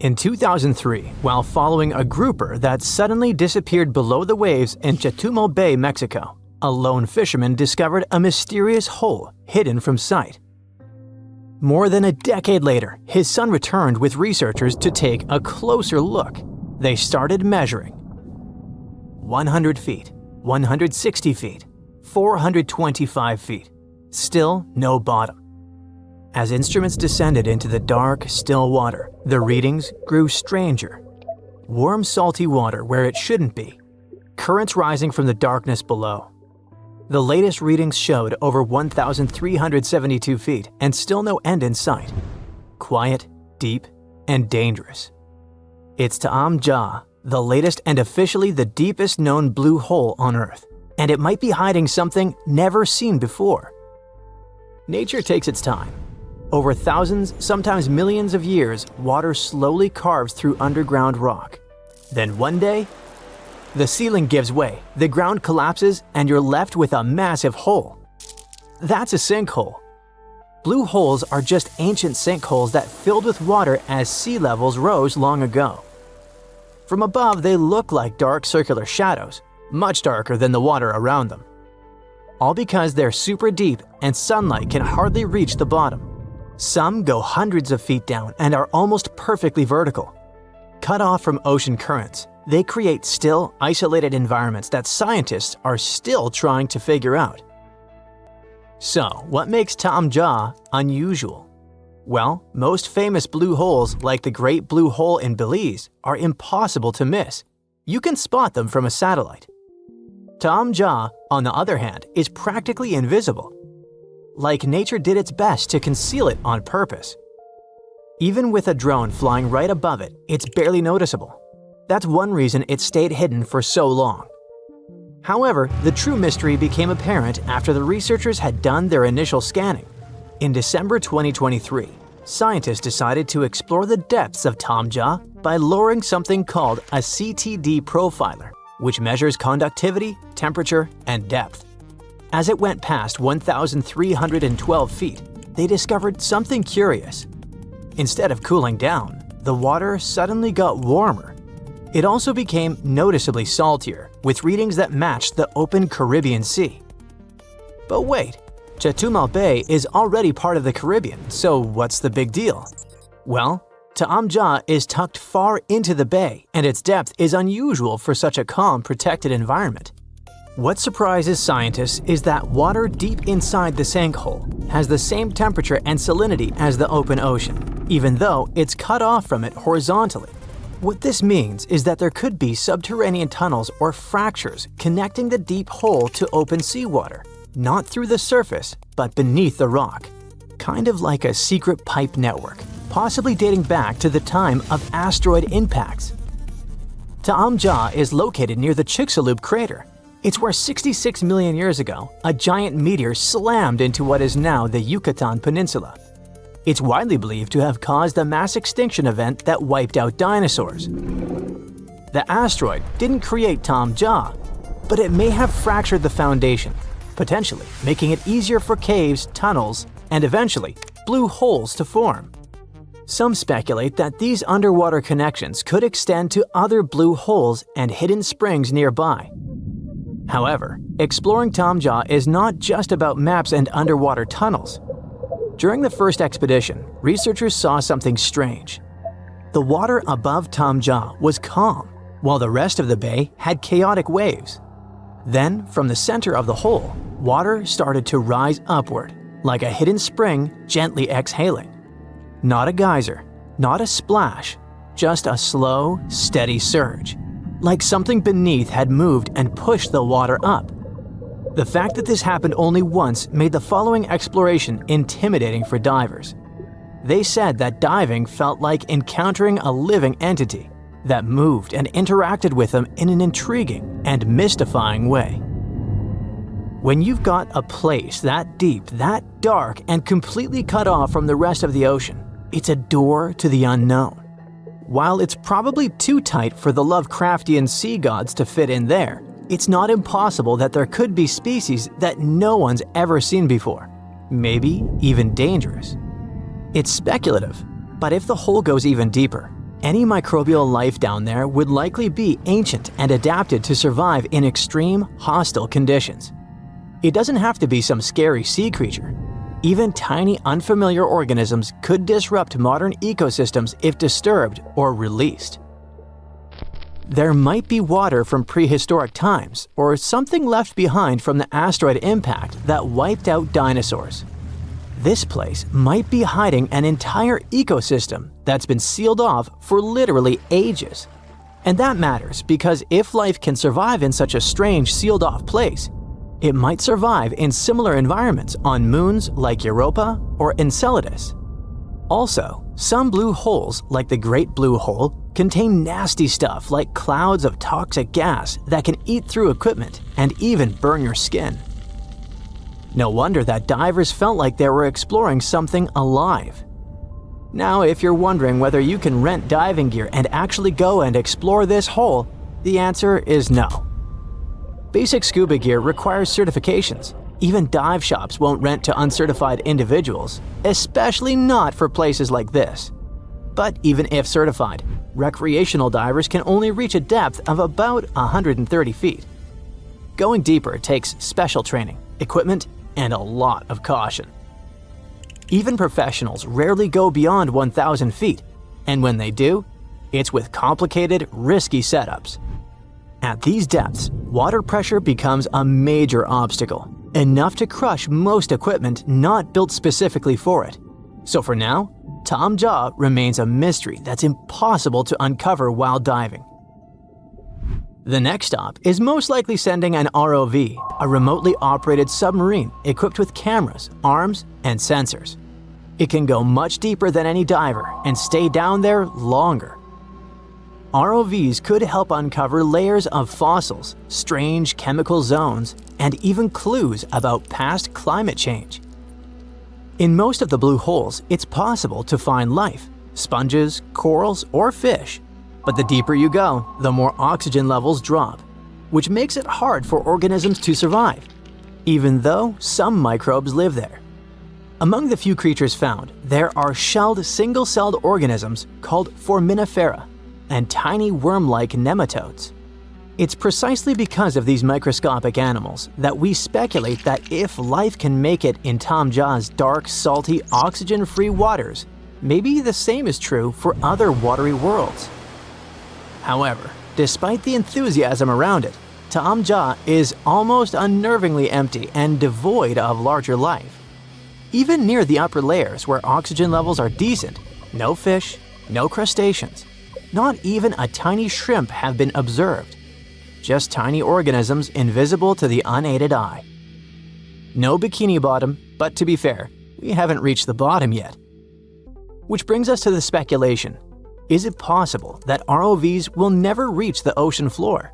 In 2003, while following a grouper that suddenly disappeared below the waves in Chetumal Bay, Mexico, a lone fisherman discovered a mysterious hole hidden from sight. More than a decade later, his son returned with researchers to take a closer look. They started measuring. 100 feet, 160 feet, 425 feet. Still no bottom. As instruments descended into the dark, still water, the readings grew stranger. Warm, salty water where it shouldn't be. Currents rising from the darkness below. The latest readings showed over 1,372 feet and still no end in sight. Quiet, deep, and dangerous. It's Taam Ja, the latest and officially the deepest known blue hole on Earth, and it might be hiding something never seen before. Nature takes its time. Over thousands, sometimes millions of years, water slowly carves through underground rock. Then one day, the ceiling gives way, the ground collapses, and you're left with a massive hole. That's a sinkhole. Blue holes are just ancient sinkholes that filled with water as sea levels rose long ago. From above, they look like dark circular shadows, much darker than the water around them. All because they're super deep and sunlight can hardly reach the bottom. Some go hundreds of feet down and are almost perfectly vertical. Cut off from ocean currents, they create still, isolated environments that scientists are still trying to figure out. So, what makes Taam Ja unusual? Well, most famous blue holes like the Great Blue Hole in Belize are impossible to miss. You can spot them from a satellite. Taam Ja, on the other hand, is practically invisible. Like nature did its best to conceal it on purpose. Even with a drone flying right above it, it's barely noticeable. That's one reason it stayed hidden for so long. However, the true mystery became apparent after the researchers had done their initial scanning. In December 2023, scientists decided to explore the depths of Taam Ja by lowering something called a CTD profiler, which measures conductivity, temperature, and depth. As it went past 1,312 feet, they discovered something curious. Instead of cooling down, the water suddenly got warmer. It also became noticeably saltier, with readings that matched the open Caribbean Sea. But wait, Chetumal Bay is already part of the Caribbean, so what's the big deal? Well, Taam Ja is tucked far into the bay, and its depth is unusual for such a calm, protected environment. What surprises scientists is that water deep inside the sinkhole has the same temperature and salinity as the open ocean, even though it's cut off from it horizontally. What this means is that there could be subterranean tunnels or fractures connecting the deep hole to open seawater, not through the surface, but beneath the rock. Kind of like a secret pipe network, possibly dating back to the time of asteroid impacts. Taam Ja is located near the Chicxulub crater. It's where 66 million years ago, a giant meteor slammed into what is now the Yucatan Peninsula. It's widely believed to have caused a mass extinction event that wiped out dinosaurs. The asteroid didn't create Taam Ja, but it may have fractured the foundation, potentially making it easier for caves, tunnels, and eventually blue holes to form. Some speculate that these underwater connections could extend to other blue holes and hidden springs nearby. However, exploring Taam Ja is not just about maps and underwater tunnels. During the first expedition, researchers saw something strange. The water above Taam Ja was calm, while the rest of the bay had chaotic waves. Then, from the center of the hole, water started to rise upward, like a hidden spring gently exhaling. Not a geyser, not a splash, just a slow, steady surge, like something beneath had moved and pushed the water up. The fact that this happened only once made the following exploration intimidating for divers. They said that diving felt like encountering a living entity that moved and interacted with them in an intriguing and mystifying way. When you've got a place that deep, that dark, and completely cut off from the rest of the ocean, it's a door to the unknown. While it's probably too tight for the Lovecraftian sea gods to fit in there, it's not impossible that there could be species that no one's ever seen before, maybe even dangerous. It's speculative, but if the hole goes even deeper, Any microbial life down there would likely be ancient and adapted to survive in extreme, hostile conditions. It doesn't have to be some scary sea creature. Even tiny, unfamiliar organisms could disrupt modern ecosystems if disturbed or released. There might be water from prehistoric times or something left behind from the asteroid impact that wiped out dinosaurs. This place might be hiding an entire ecosystem that's been sealed off for literally ages. And that matters because if life can survive in such a strange sealed-off place, it might survive in similar environments on moons like Europa or Enceladus. Also, some blue holes, like the Great Blue Hole, contain nasty stuff like clouds of toxic gas that can eat through equipment and even burn your skin. No wonder that divers felt like they were exploring something alive. Now, if you're wondering whether you can rent diving gear and actually go and explore this hole, the answer is no. Basic scuba gear requires certifications. Even dive shops won't rent to uncertified individuals, especially not for places like this. But even if certified, recreational divers can only reach a depth of about 130 feet. Going deeper takes special training, equipment, and a lot of caution. Even professionals rarely go beyond 1,000 feet, and when they do, it's with complicated, risky setups. At these depths, water pressure becomes a major obstacle, enough to crush most equipment not built specifically for it. So for now, Taam Ja remains a mystery that's impossible to uncover while diving. The next stop is most likely sending an ROV, a remotely operated submarine equipped with cameras, arms, and sensors. It can go much deeper than any diver and stay down there longer. ROVs could help uncover layers of fossils, strange chemical zones, and even clues about past climate change. In most of the blue holes, it's possible to find life, sponges, corals, or fish. But the deeper you go, the more oxygen levels drop, which makes it hard for organisms to survive, even though some microbes live there. Among the few creatures found, there are shelled single-celled organisms called foraminifera and tiny worm-like nematodes. It's precisely because of these microscopic animals that we speculate that if life can make it in Taam Ja's dark, salty, oxygen-free waters, maybe the same is true for other watery worlds. However, despite the enthusiasm around it, Taam Ja is almost unnervingly empty and devoid of larger life. Even near the upper layers where oxygen levels are decent, no fish, no crustaceans, not even a tiny shrimp have been observed. Just tiny organisms invisible to the unaided eye. No bikini bottom, but to be fair, we haven't reached the bottom yet. Which brings us to the speculation. Is it possible that ROVs will never reach the ocean floor?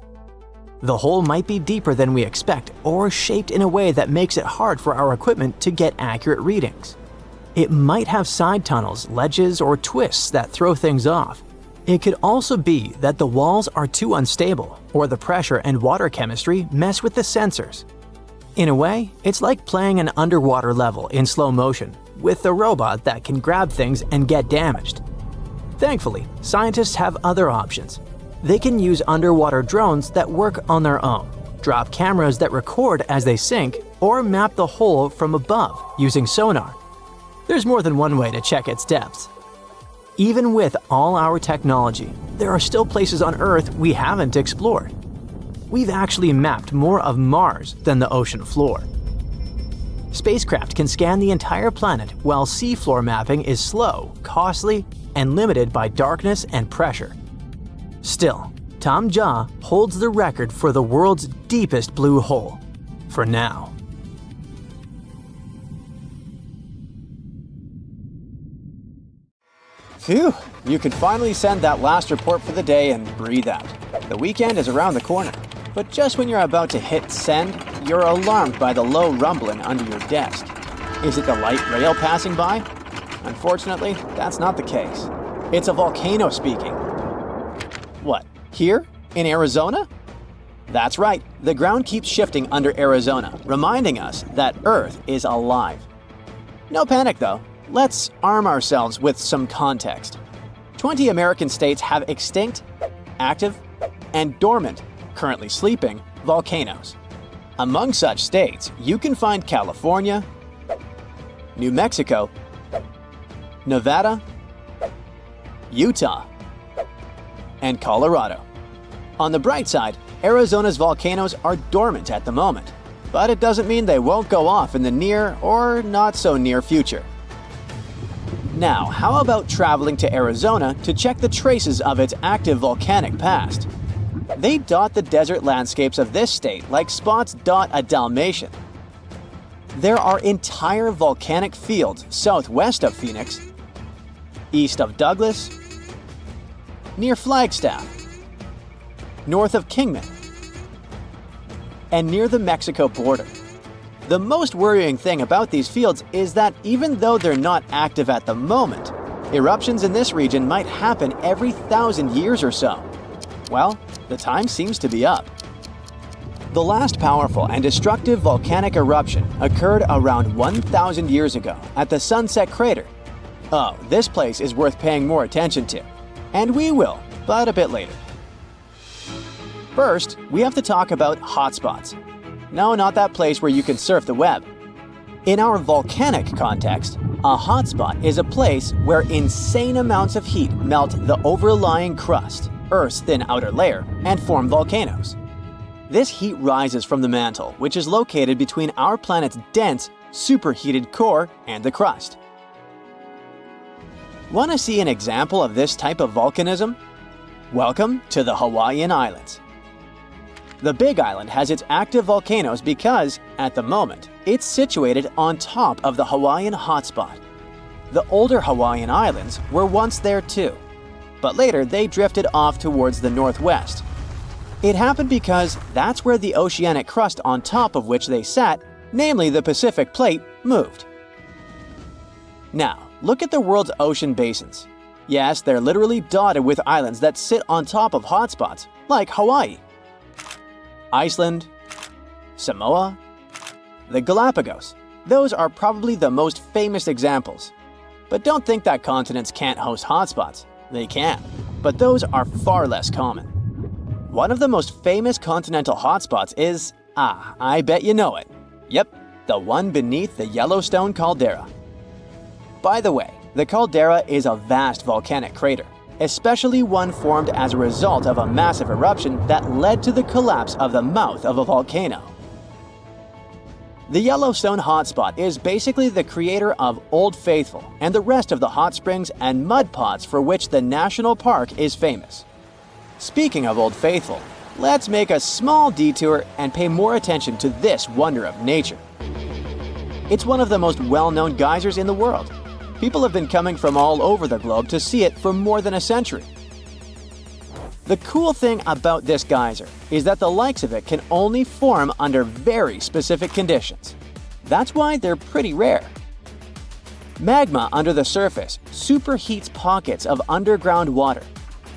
The hole might be deeper than we expect or shaped in a way that makes it hard for our equipment to get accurate readings. It might have side tunnels, ledges, or twists that throw things off. It could also be that the walls are too unstable or the pressure and water chemistry mess with the sensors. In a way, it's like playing an underwater level in slow motion with a robot that can grab things and get damaged. Thankfully, scientists have other options. They can use underwater drones that work on their own, drop cameras that record as they sink, or map the hole from above using sonar. There's more than one way to check its depths. Even with all our technology, there are still places on Earth we haven't explored. We've actually mapped more of Mars than the ocean floor. Spacecraft can scan the entire planet while seafloor mapping is slow, costly, and limited by darkness and pressure. Still, Taam Ja holds the record for the world's deepest blue hole, for now. Phew, you can finally send that last report for the day and breathe out. The weekend is around the corner, but just when you're about to hit send, you're alarmed by the low rumbling under your desk. Is it the light rail passing by? Unfortunately, that's not the case. It's a volcano speaking. What, here? In Arizona? That's right, the ground keeps shifting under Arizona, reminding us that Earth is alive. No panic though, let's arm ourselves with some context. 20 American states have extinct, active, and dormant, currently sleeping, volcanoes. Among such states, you can find California, New Mexico, Nevada, Utah, and Colorado. On the bright side, Arizona's volcanoes are dormant at the moment, but it doesn't mean they won't go off in the near or not so near future. Now, how about traveling to Arizona to check the traces of its active volcanic past? They dot the desert landscapes of this state like spots dot a Dalmatian. There are entire volcanic fields southwest of Phoenix, east of Douglas, near Flagstaff, north of Kingman, and near the Mexico border. The most worrying thing about these fields is that even though they're not active at the moment, eruptions in this region might happen every 1,000 years or so. Well, the time seems to be up. The last powerful and destructive volcanic eruption occurred around 1,000 years ago at the Sunset Crater. Oh, this place is worth paying more attention to. And we will, but a bit later. First, we have to talk about hotspots. No, not that place where you can surf the web. In our volcanic context, a hotspot is a place where insane amounts of heat melt the overlying crust, Earth's thin outer layer, and form volcanoes. This heat rises from the mantle, which is located between our planet's dense, superheated core and the crust. Want to see an example of this type of volcanism? Welcome to the Hawaiian Islands. The Big Island has its active volcanoes because, at the moment, it's situated on top of the Hawaiian hotspot. The older Hawaiian Islands were once there too, but later they drifted off towards the northwest. It happened because that's where the oceanic crust on top of which they sat, namely the Pacific Plate, moved. Now, look at the world's ocean basins. Yes, they're literally dotted with islands that sit on top of hotspots, like Hawaii, Iceland, Samoa, the Galapagos. Those are probably the most famous examples. But don't think that continents can't host hotspots. They can, but those are far less common. One of the most famous continental hotspots is, I bet you know it. Yep, the one beneath the Yellowstone caldera. By the way, the caldera is a vast volcanic crater, especially one formed as a result of a massive eruption that led to the collapse of the mouth of a volcano. The Yellowstone hotspot is basically the creator of Old Faithful and the rest of the hot springs and mud pots for which the national park is famous. Speaking of Old Faithful, let's make a small detour and pay more attention to this wonder of nature. It's one of the most well-known geysers in the world. People have been coming from all over the globe to see it for more than a century. The cool thing about this geyser is that the likes of it can only form under very specific conditions. That's why they're pretty rare. Magma under the surface superheats pockets of underground water.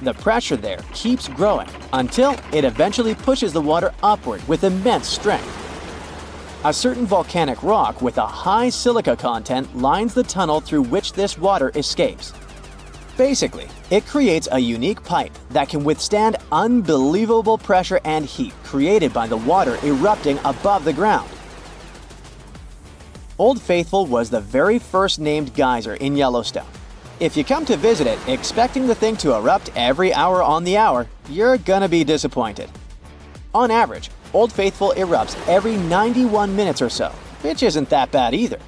The pressure there keeps growing until it eventually pushes the water upward with immense strength. A certain volcanic rock with a high silica content lines the tunnel through which this water escapes. Basically, it creates a unique pipe that can withstand unbelievable pressure and heat created by the water erupting above the ground. Old Faithful was the very first named geyser in Yellowstone. If you come to visit it expecting the thing to erupt every hour on the hour, you're gonna be disappointed. On average, Old Faithful erupts every 91 minutes or so, which isn't that bad either.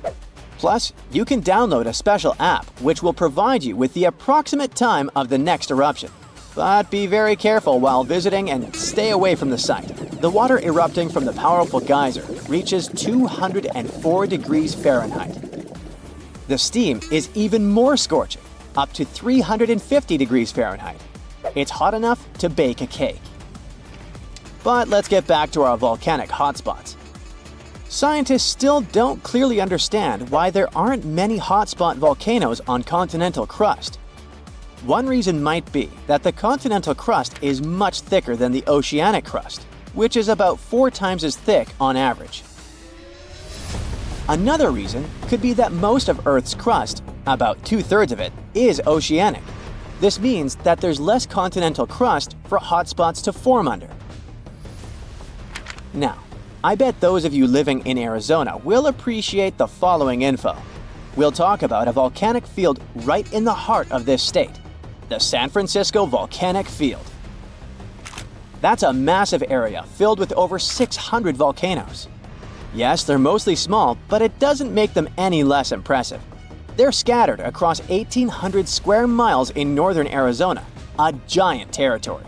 Plus, you can download a special app which will provide you with the approximate time of the next eruption. But be very careful while visiting and stay away from the site. The water erupting from the powerful geyser reaches 204 degrees Fahrenheit. The steam is even more scorching, up to 350 degrees Fahrenheit. It's hot enough to bake a cake. But let's get back to our volcanic hotspots. Scientists still don't clearly understand why there aren't many hotspot volcanoes on continental crust. One reason might be that the continental crust is much thicker than the oceanic crust, which is about 4 times as thick on average. Another reason could be that most of Earth's crust, about 2/3 of it, is oceanic. This means that there's less continental crust for hotspots to form under. Now, I bet those of you living in Arizona will appreciate the following info. We'll talk about a volcanic field right in the heart of this state, the San Francisco Volcanic Field. That's a massive area filled with over 600 volcanoes. Yes, they're mostly small, but it doesn't make them any less impressive. They're scattered across 1,800 square miles in northern Arizona, a giant territory.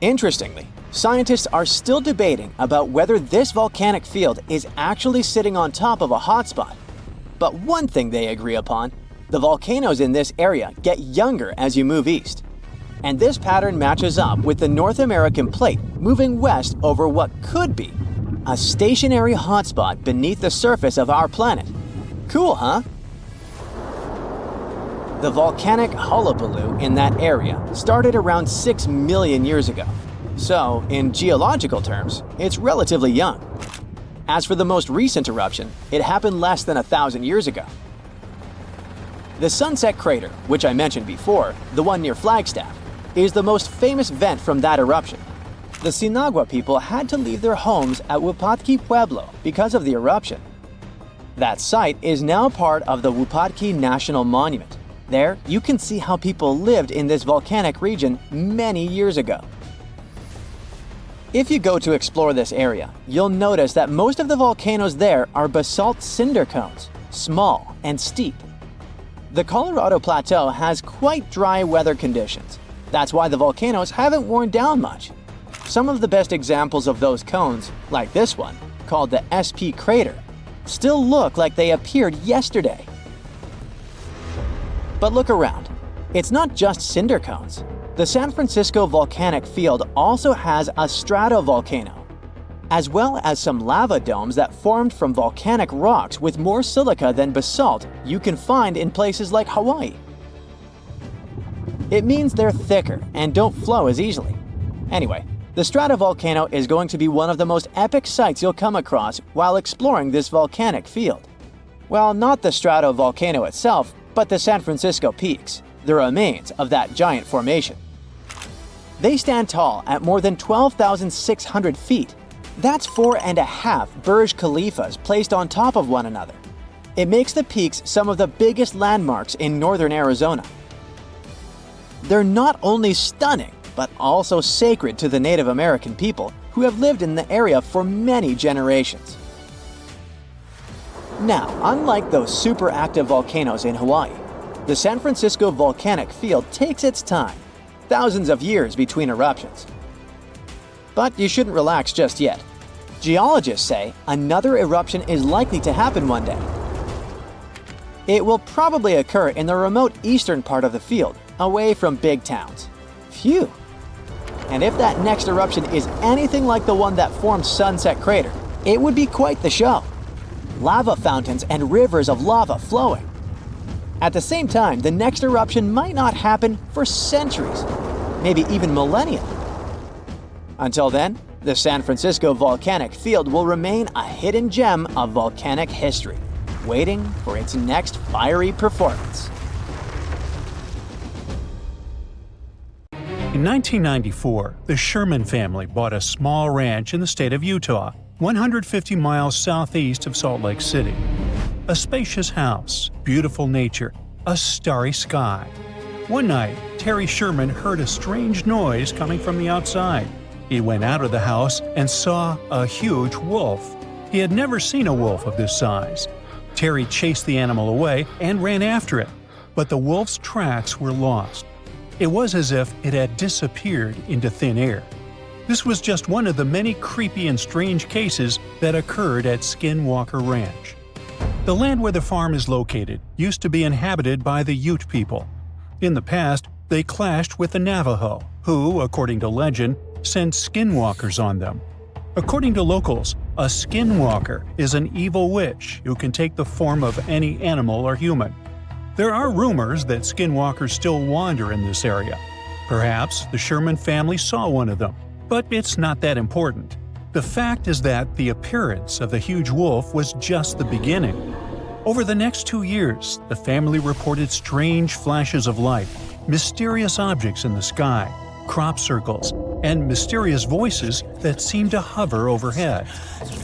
Interestingly, scientists are still debating about whether this volcanic field is actually sitting on top of a hotspot. But one thing they agree upon, the volcanoes in this area get younger as you move east. And this pattern matches up with the North American plate moving west over what could be a stationary hotspot beneath the surface of our planet. Cool, huh? The volcanic hullabaloo in that area started around 6 million years ago. So, in geological terms, it's relatively young. As for the most recent eruption, it happened less than 1,000 years ago. The Sunset Crater, which I mentioned before, the one near Flagstaff, is the most famous vent from that eruption. The Sinagua people had to leave their homes at Wupatki Pueblo because of the eruption. That site is now part of the Wupatki National Monument. There, you can see how people lived in this volcanic region many years ago. If you go to explore this area, you'll notice that most of the volcanoes there are basalt cinder cones, small and steep. The Colorado Plateau has quite dry weather conditions. That's why the volcanoes haven't worn down much. Some of the best examples of those cones, like this one, called the SP crater, still look like they appeared yesterday. But look around. It's not just cinder cones. The San Francisco Volcanic Field also has a stratovolcano, as well as some lava domes that formed from volcanic rocks with more silica than basalt you can find in places like Hawaii. It means they're thicker and don't flow as easily. Anyway, the stratovolcano is going to be one of the most epic sights you'll come across while exploring this volcanic field. Well, not the stratovolcano itself, but the San Francisco peaks, the remains of that giant formation. They stand tall at more than 12,600 feet. That's 4.5 Burj Khalifas placed on top of one another. It makes the peaks some of the biggest landmarks in northern Arizona. They're not only stunning, but also sacred to the Native American people who have lived in the area for many generations. Now, unlike those super active volcanoes in Hawaii, the San Francisco Volcanic Field takes its time, thousands of years between eruptions. But you shouldn't relax just yet. Geologists say another eruption is likely to happen one day. It will probably occur in the remote eastern part of the field, away from big towns. Phew! And if that next eruption is anything like the one that formed Sunset Crater, it would be quite the show. Lava fountains and rivers of lava flowing. At the same time, the next eruption might not happen for centuries, maybe even millennia. Until then, the San Francisco Volcanic Field will remain a hidden gem of volcanic history, waiting for its next fiery performance. In 1994, the Sherman family bought a small ranch in the state of Utah, 150 miles southeast of Salt Lake City. A spacious house, beautiful nature, a starry sky. One night, Terry Sherman heard a strange noise coming from the outside. He went out of the house and saw a huge wolf. He had never seen a wolf of this size. Terry chased the animal away and ran after it, but the wolf's tracks were lost. It was as if it had disappeared into thin air. This was just one of the many creepy and strange cases that occurred at Skinwalker Ranch. The land where the farm is located used to be inhabited by the Ute people. In the past, they clashed with the Navajo, who, according to legend, sent skinwalkers on them. According to locals, a skinwalker is an evil witch who can take the form of any animal or human. There are rumors that skinwalkers still wander in this area. Perhaps the Sherman family saw one of them, but it's not that important. The fact is that the appearance of the huge wolf was just the beginning. Over the next 2 years, the family reported strange flashes of light, mysterious objects in the sky, crop circles, and mysterious voices that seemed to hover overhead.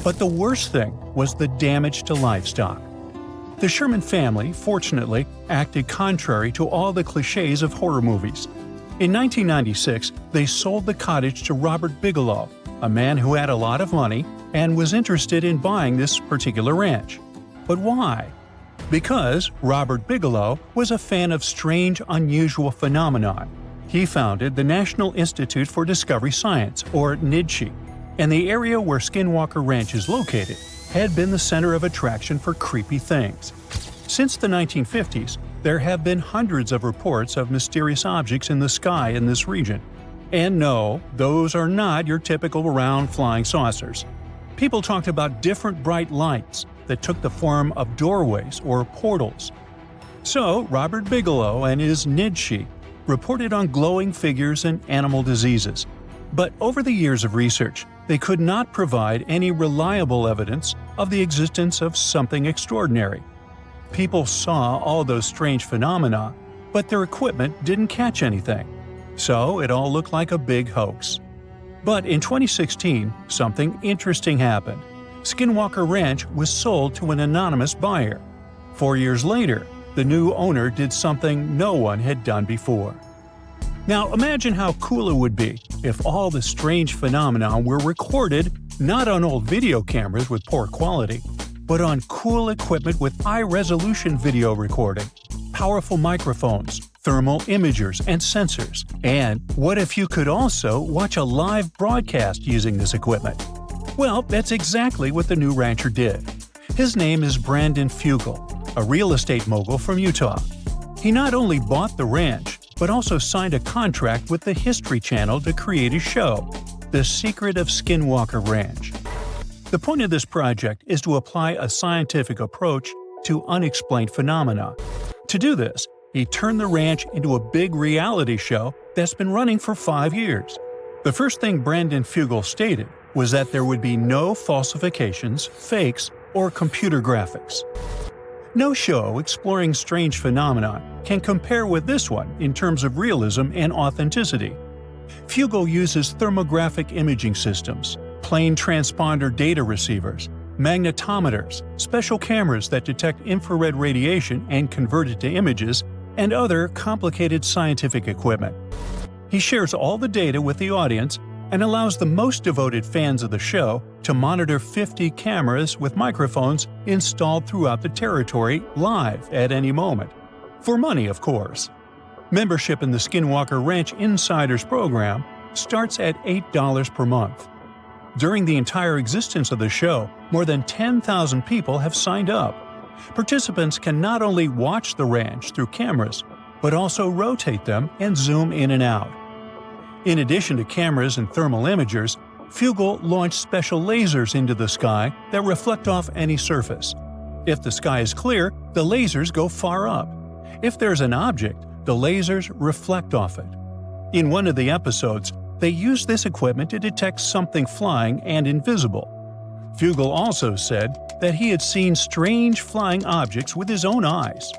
But the worst thing was the damage to livestock. The Sherman family, fortunately, acted contrary to all the cliches of horror movies. In 1996, they sold the cottage to Robert Bigelow, a man who had a lot of money and was interested in buying this particular ranch. But why? Because Robert Bigelow was a fan of strange, unusual phenomenon. He founded the National Institute for Discovery Science, or NIDSI, and the area where Skinwalker Ranch is located had been the center of attraction for creepy things. Since the 1950s, there have been hundreds of reports of mysterious objects in the sky in this region. And no, those are not your typical round flying saucers. People talked about different bright lights that took the form of doorways or portals. So, Robert Bigelow and his NIDSI reported on glowing figures and animal diseases. But over the years of research, they could not provide any reliable evidence of the existence of something extraordinary. People saw all those strange phenomena, but their equipment didn't catch anything. So it all looked like a big hoax. But in 2016, something interesting happened. Skinwalker Ranch was sold to an anonymous buyer. 4 years later, the new owner did something no one had done before. Now imagine how cool it would be if all the strange phenomena were recorded not on old video cameras with poor quality, but on cool equipment with high-resolution video recording, powerful microphones, thermal imagers, and sensors. And what if you could also watch a live broadcast using this equipment? Well, that's exactly what the new rancher did. His name is Brandon Fugel, a real estate mogul from Utah. He not only bought the ranch, but also signed a contract with the History Channel to create a show, The Secret of Skinwalker Ranch. The point of this project is to apply a scientific approach to unexplained phenomena. To do this, he turned the ranch into a big reality show that's been running for 5 years. The first thing Brandon Fugel stated was that there would be no falsifications, fakes, or computer graphics. No show exploring strange phenomena can compare with this one in terms of realism and authenticity. Fugel uses thermographic imaging systems, plane transponder data receivers, magnetometers, special cameras that detect infrared radiation and convert it to images, and other complicated scientific equipment. He shares all the data with the audience and allows the most devoted fans of the show to monitor 50 cameras with microphones installed throughout the territory live at any moment. For money, of course. Membership in the Skinwalker Ranch Insiders program starts at $8 per month. During the entire existence of the show, more than 10,000 people have signed up. Participants can not only watch the ranch through cameras, but also rotate them and zoom in and out. In addition to cameras and thermal imagers, Fugel launched special lasers into the sky that reflect off any surface. If the sky is clear, the lasers go far up. If there's an object, the lasers reflect off it. In one of the episodes, they used this equipment to detect something flying and invisible. Fugel also said that he had seen strange flying objects with his own eyes.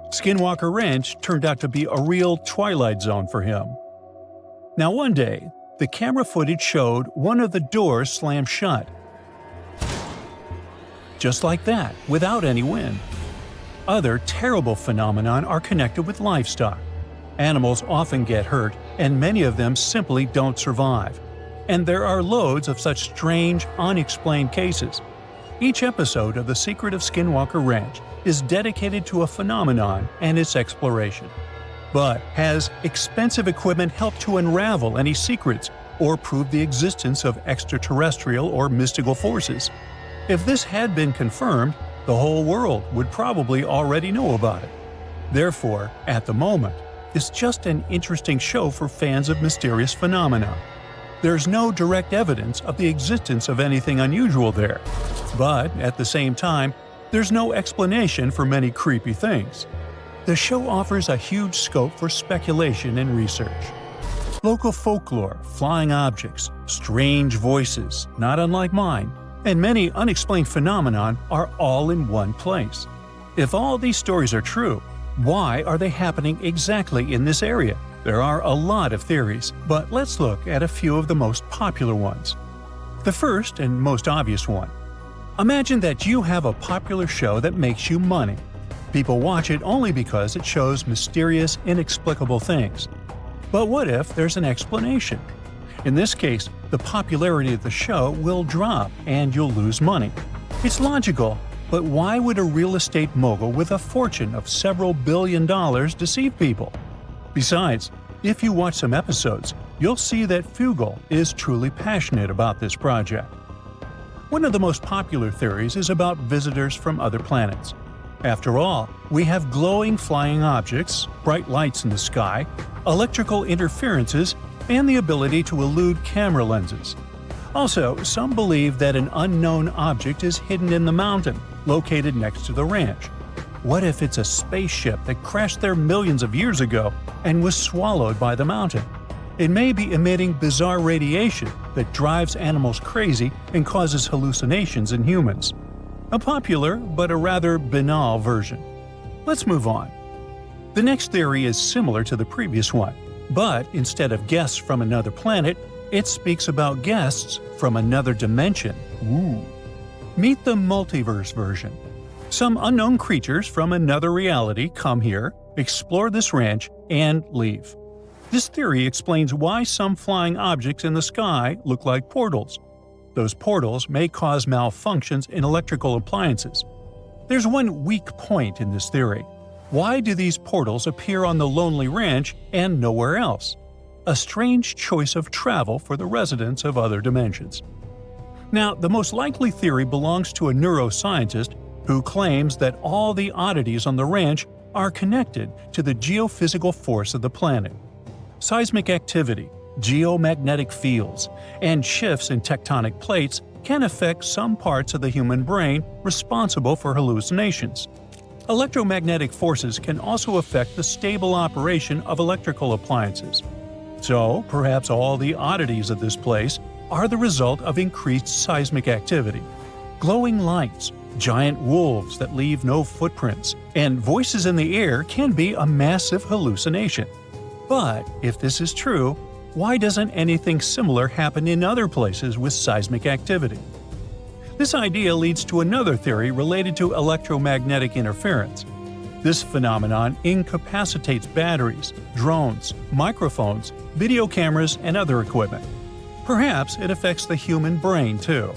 Skinwalker Ranch turned out to be a real twilight zone for him. Now one day, the camera footage showed one of the doors slam shut. Just like that, without any wind. Other terrible phenomena are connected with livestock. Animals often get hurt, and many of them simply don't survive. And there are loads of such strange, unexplained cases. Each episode of The Secret of Skinwalker Ranch is dedicated to a phenomenon and its exploration. But has expensive equipment helped to unravel any secrets or prove the existence of extraterrestrial or mystical forces? If this had been confirmed, the whole world would probably already know about it. Therefore, at the moment, it's just an interesting show for fans of mysterious phenomena. There's no direct evidence of the existence of anything unusual there. But, at the same time, there's no explanation for many creepy things. The show offers a huge scope for speculation and research. Local folklore, flying objects, strange voices, not unlike mine, and many unexplained phenomenon are all in one place. If all these stories are true, Why are they happening exactly in this area? There are a lot of theories, but let's look at a few of the most popular ones. The first and most obvious one. Imagine that you have a popular show that makes you money. People watch it only because it shows mysterious, inexplicable things. But what if there's an explanation? In this case, the popularity of the show will drop and you'll lose money. It's logical, but why would a real estate mogul with a fortune of several $billion deceive people? Besides, if you watch some episodes, you'll see that Fugel is truly passionate about this project. One of the most popular theories is about visitors from other planets. After all, we have glowing flying objects, bright lights in the sky, electrical interferences, and the ability to elude camera lenses. Also, some believe that an unknown object is hidden in the mountain, located next to the ranch. What if it's a spaceship that crashed there millions of years ago and was swallowed by the mountain? It may be emitting bizarre radiation that drives animals crazy and causes hallucinations in humans. A popular, but a rather banal version. Let's move on. The next theory is similar to the previous one, but instead of guests from another planet, it speaks about guests from another dimension. Ooh. Meet the multiverse version. Some unknown creatures from another reality come here, explore this ranch, and leave. This theory explains why some flying objects in the sky look like portals. Those portals may cause malfunctions in electrical appliances. There's one weak point in this theory. Why do these portals appear on the lonely ranch and nowhere else? A strange choice of travel for the residents of other dimensions. Now, the most likely theory belongs to a neuroscientist who claims that all the oddities on the ranch are connected to the geophysical force of the planet. Seismic activity, geomagnetic fields, and shifts in tectonic plates can affect some parts of the human brain responsible for hallucinations. Electromagnetic forces can also affect the stable operation of electrical appliances. So, perhaps all the oddities of this place are the result of increased seismic activity. Glowing lights, giant wolves that leave no footprints, and voices in the air can be a massive hallucination. But if this is true, why doesn't anything similar happen in other places with seismic activity? This idea leads to another theory related to electromagnetic interference. This phenomenon incapacitates batteries, drones, microphones, video cameras, and other equipment. Perhaps it affects the human brain too.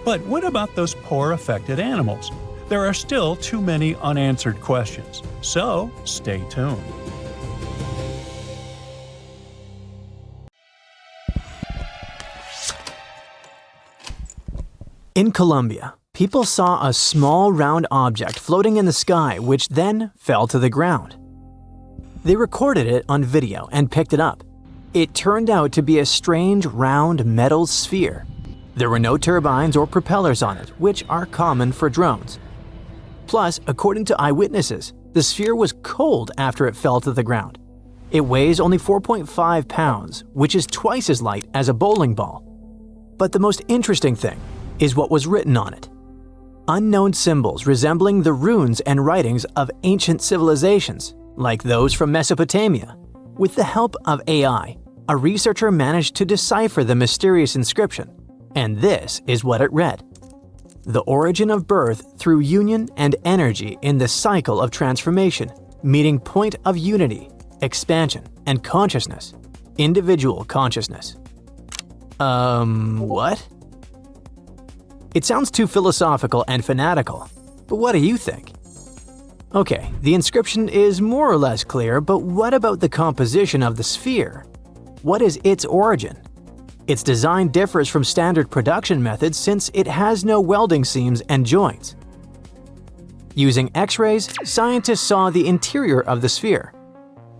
But what about those poor affected animals? There are still too many unanswered questions, so stay tuned. In Colombia, people saw a small round object floating in the sky which then fell to the ground. They recorded it on video and picked it up. It turned out to be a strange round metal sphere. There were no turbines or propellers on it, which are common for drones. Plus, according to eyewitnesses, the sphere was cold after it fell to the ground. It weighs only 4.5 pounds, which is twice as light as a bowling ball. But the most interesting thing is what was written on it. Unknown symbols resembling the runes and writings of ancient civilizations, like those from Mesopotamia. With the help of AI, a researcher managed to decipher the mysterious inscription, and this is what it read. The origin of birth through union and energy in the cycle of transformation, meeting point of unity, expansion, and consciousness. Individual consciousness. What? It sounds too philosophical and fanatical, but what do you think? Okay, the inscription is more or less clear, but what about the composition of the sphere? What is its origin? Its design differs from standard production methods since it has no welding seams and joints. Using X-rays, scientists saw the interior of the sphere.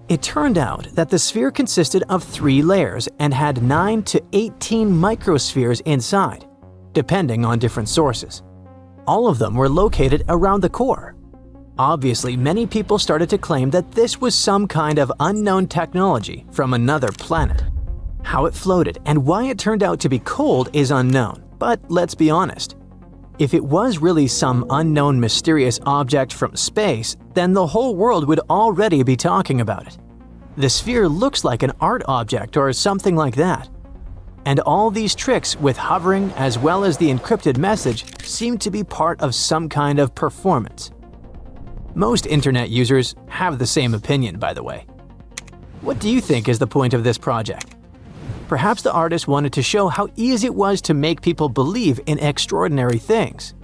It turned out that the sphere consisted of 3 layers and had 9 to 18 microspheres inside, depending on different sources. All of them were located around the core. Obviously, many people started to claim that this was some kind of unknown technology from another planet. How it floated and why it turned out to be cold is unknown, but let's be honest. If it was really some unknown mysterious object from space, then the whole world would already be talking about it. The sphere looks like an art object or something like that. And all these tricks with hovering as well as the encrypted message seem to be part of some kind of performance. Most internet users have the same opinion, by the way. What do you think is the point of this project? Perhaps the artist wanted to show how easy it was to make people believe in extraordinary things.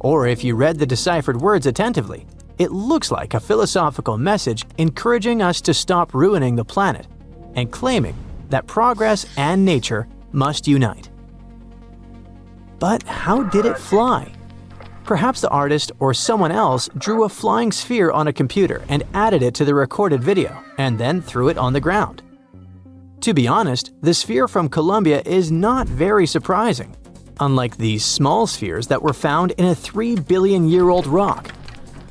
Or if you read the deciphered words attentively, it looks like a philosophical message encouraging us to stop ruining the planet and claiming that progress and nature must unite. But how did it fly? Perhaps the artist or someone else drew a flying sphere on a computer and added it to the recorded video and then threw it on the ground. To be honest, the sphere from Colombia is not very surprising, unlike these small spheres that were found in a 3-billion-year-old rock.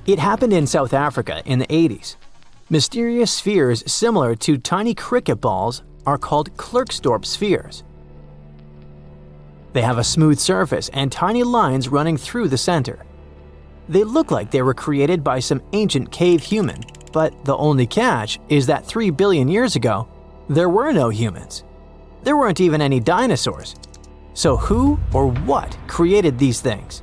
It happened in South Africa in the 80s. Mysterious spheres similar to tiny cricket balls are called Klerksdorp spheres. They have a smooth surface and tiny lines running through the center. They look like they were created by some ancient cave human, but the only catch is that 3 billion years ago, there were no humans. There weren't even any dinosaurs. So who or what created these things?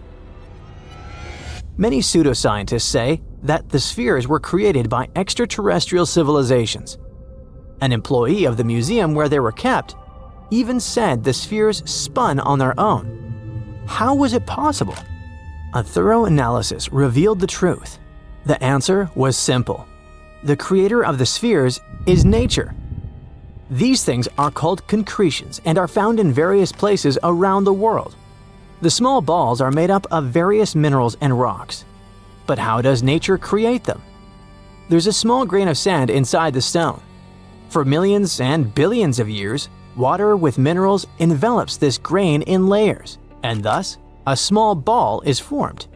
Many pseudoscientists say that the spheres were created by extraterrestrial civilizations. An employee of the museum where they were kept even said the spheres spun on their own. How was it possible? A thorough analysis revealed the truth. The answer was simple. The creator of the spheres is nature. These things are called concretions and are found in various places around the world. The small balls are made up of various minerals and rocks. But how does nature create them? There's a small grain of sand inside the stone. For millions and billions of years, water with minerals envelops this grain in layers, and thus, a small ball is formed.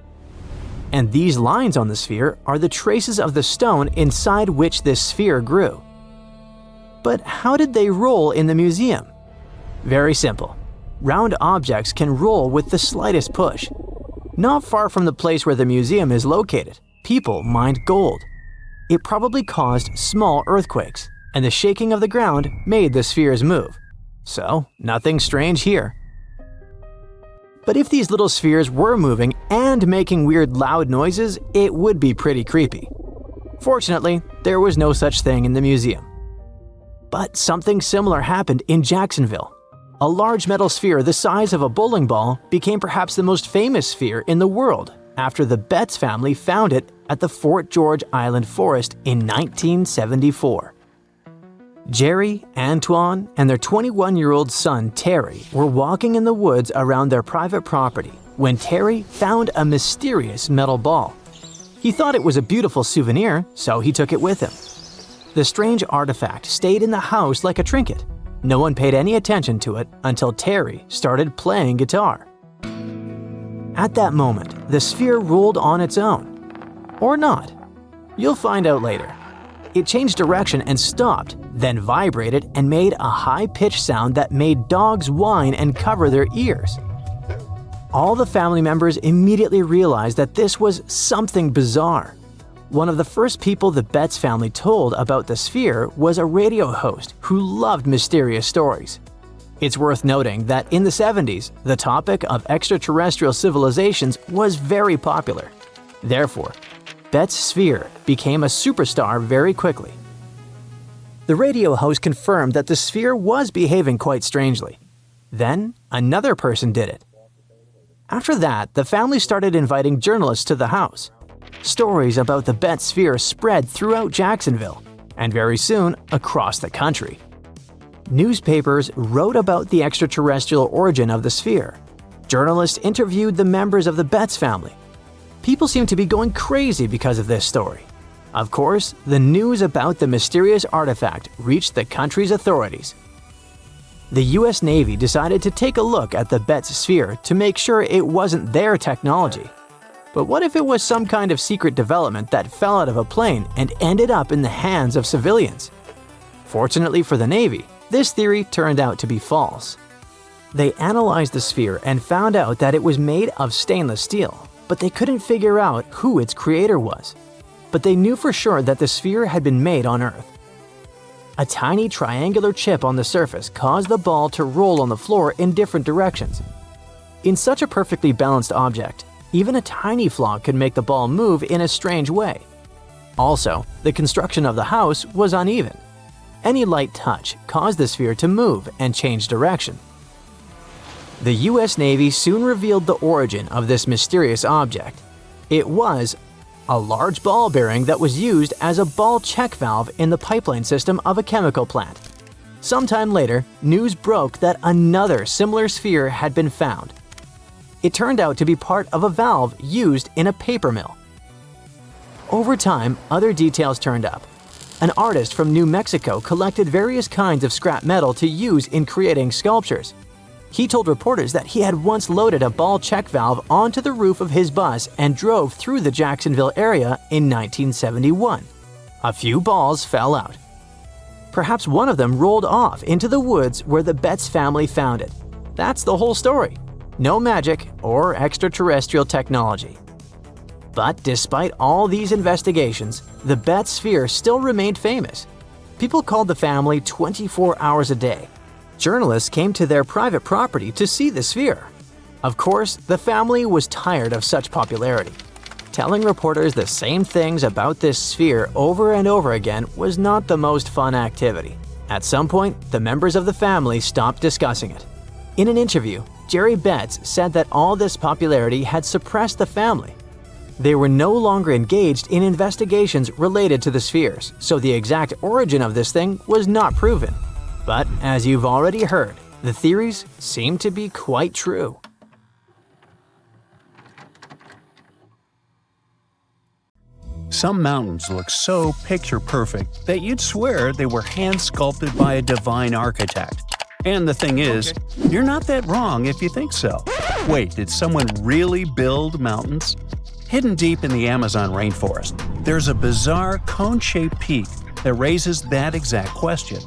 And these lines on the sphere are the traces of the stone inside which this sphere grew. But how did they roll in the museum? Very simple. Round objects can roll with the slightest push. Not far from the place where the museum is located, people mined gold. It probably caused small earthquakes, and the shaking of the ground made the spheres move. So, nothing strange here. But if these little spheres were moving and making weird loud noises, it would be pretty creepy. Fortunately, there was no such thing in the museum. But something similar happened in Jacksonville. A large metal sphere the size of a bowling ball became perhaps the most famous sphere in the world after the Betz family found it at the Fort George Island Forest in 1974. Jerry, Antoine, and their 21-year-old son Terry were walking in the woods around their private property when Terry found a mysterious metal ball. He thought it was a beautiful souvenir, so he took it with him. The strange artifact stayed in the house like a trinket. No one paid any attention to it until Terry started playing guitar. At that moment, the sphere rolled on its own. Or not. You'll find out later. It changed direction and stopped, then vibrated and made a high-pitched sound that made dogs whine and cover their ears. All the family members immediately realized that this was something bizarre. One of the first people the Betz family told about the sphere was a radio host who loved mysterious stories. It's worth noting that in the 70s, the topic of extraterrestrial civilizations was very popular. Therefore, Betz sphere became a superstar very quickly. The radio host confirmed that the sphere was behaving quite strangely. Then, another person did it. After that, the family started inviting journalists to the house. Stories about the Betz sphere spread throughout Jacksonville, and very soon across the country. Newspapers wrote about the extraterrestrial origin of the sphere. Journalists interviewed the members of the Betz family. People seem to be going crazy because of this story. Of course, the news about the mysterious artifact reached the country's authorities. The US Navy decided to take a look at the Betz sphere to make sure it wasn't their technology. But what if it was some kind of secret development that fell out of a plane and ended up in the hands of civilians? Fortunately for the Navy, this theory turned out to be false. They analyzed the sphere and found out that it was made of stainless steel, but they couldn't figure out who its creator was. But they knew for sure that the sphere had been made on Earth. A tiny triangular chip on the surface caused the ball to roll on the floor in different directions. In such a perfectly balanced object, even a tiny flaw could make the ball move in a strange way. Also, the construction of the house was uneven. Any light touch caused the sphere to move and change direction. The US Navy soon revealed the origin of this mysterious object. It was a large ball bearing that was used as a ball check valve in the pipeline system of a chemical plant. Sometime later, news broke that another similar sphere had been found. It turned out to be part of a valve used in a paper mill. Over time, other details turned up. An artist from New Mexico collected various kinds of scrap metal to use in creating sculptures. He told reporters that he had once loaded a ball check valve onto the roof of his bus and drove through the Jacksonville area in 1971. A few balls fell out. Perhaps one of them rolled off into the woods where the Betz family found it. That's the whole story. No magic or extraterrestrial technology. But despite all these investigations, the Betz sphere still remained famous. People called the family 24 hours a day. Journalists came to their private property to see the sphere. Of course, the family was tired of such popularity. Telling reporters the same things about this sphere over and over again was not the most fun activity. At some point, the members of the family stopped discussing it. In an interview, Jerry Betz said that all this popularity had suppressed the family. They were no longer engaged in investigations related to the spheres, so the exact origin of this thing was not proven. But as you've already heard, the theories seem to be quite true. Some mountains look so picture-perfect that you'd swear they were hand-sculpted by a divine architect. And the thing is, you're not that wrong if you think so. Wait, did someone really build mountains? Hidden deep in the Amazon rainforest, there's a bizarre cone-shaped peak that raises that exact question.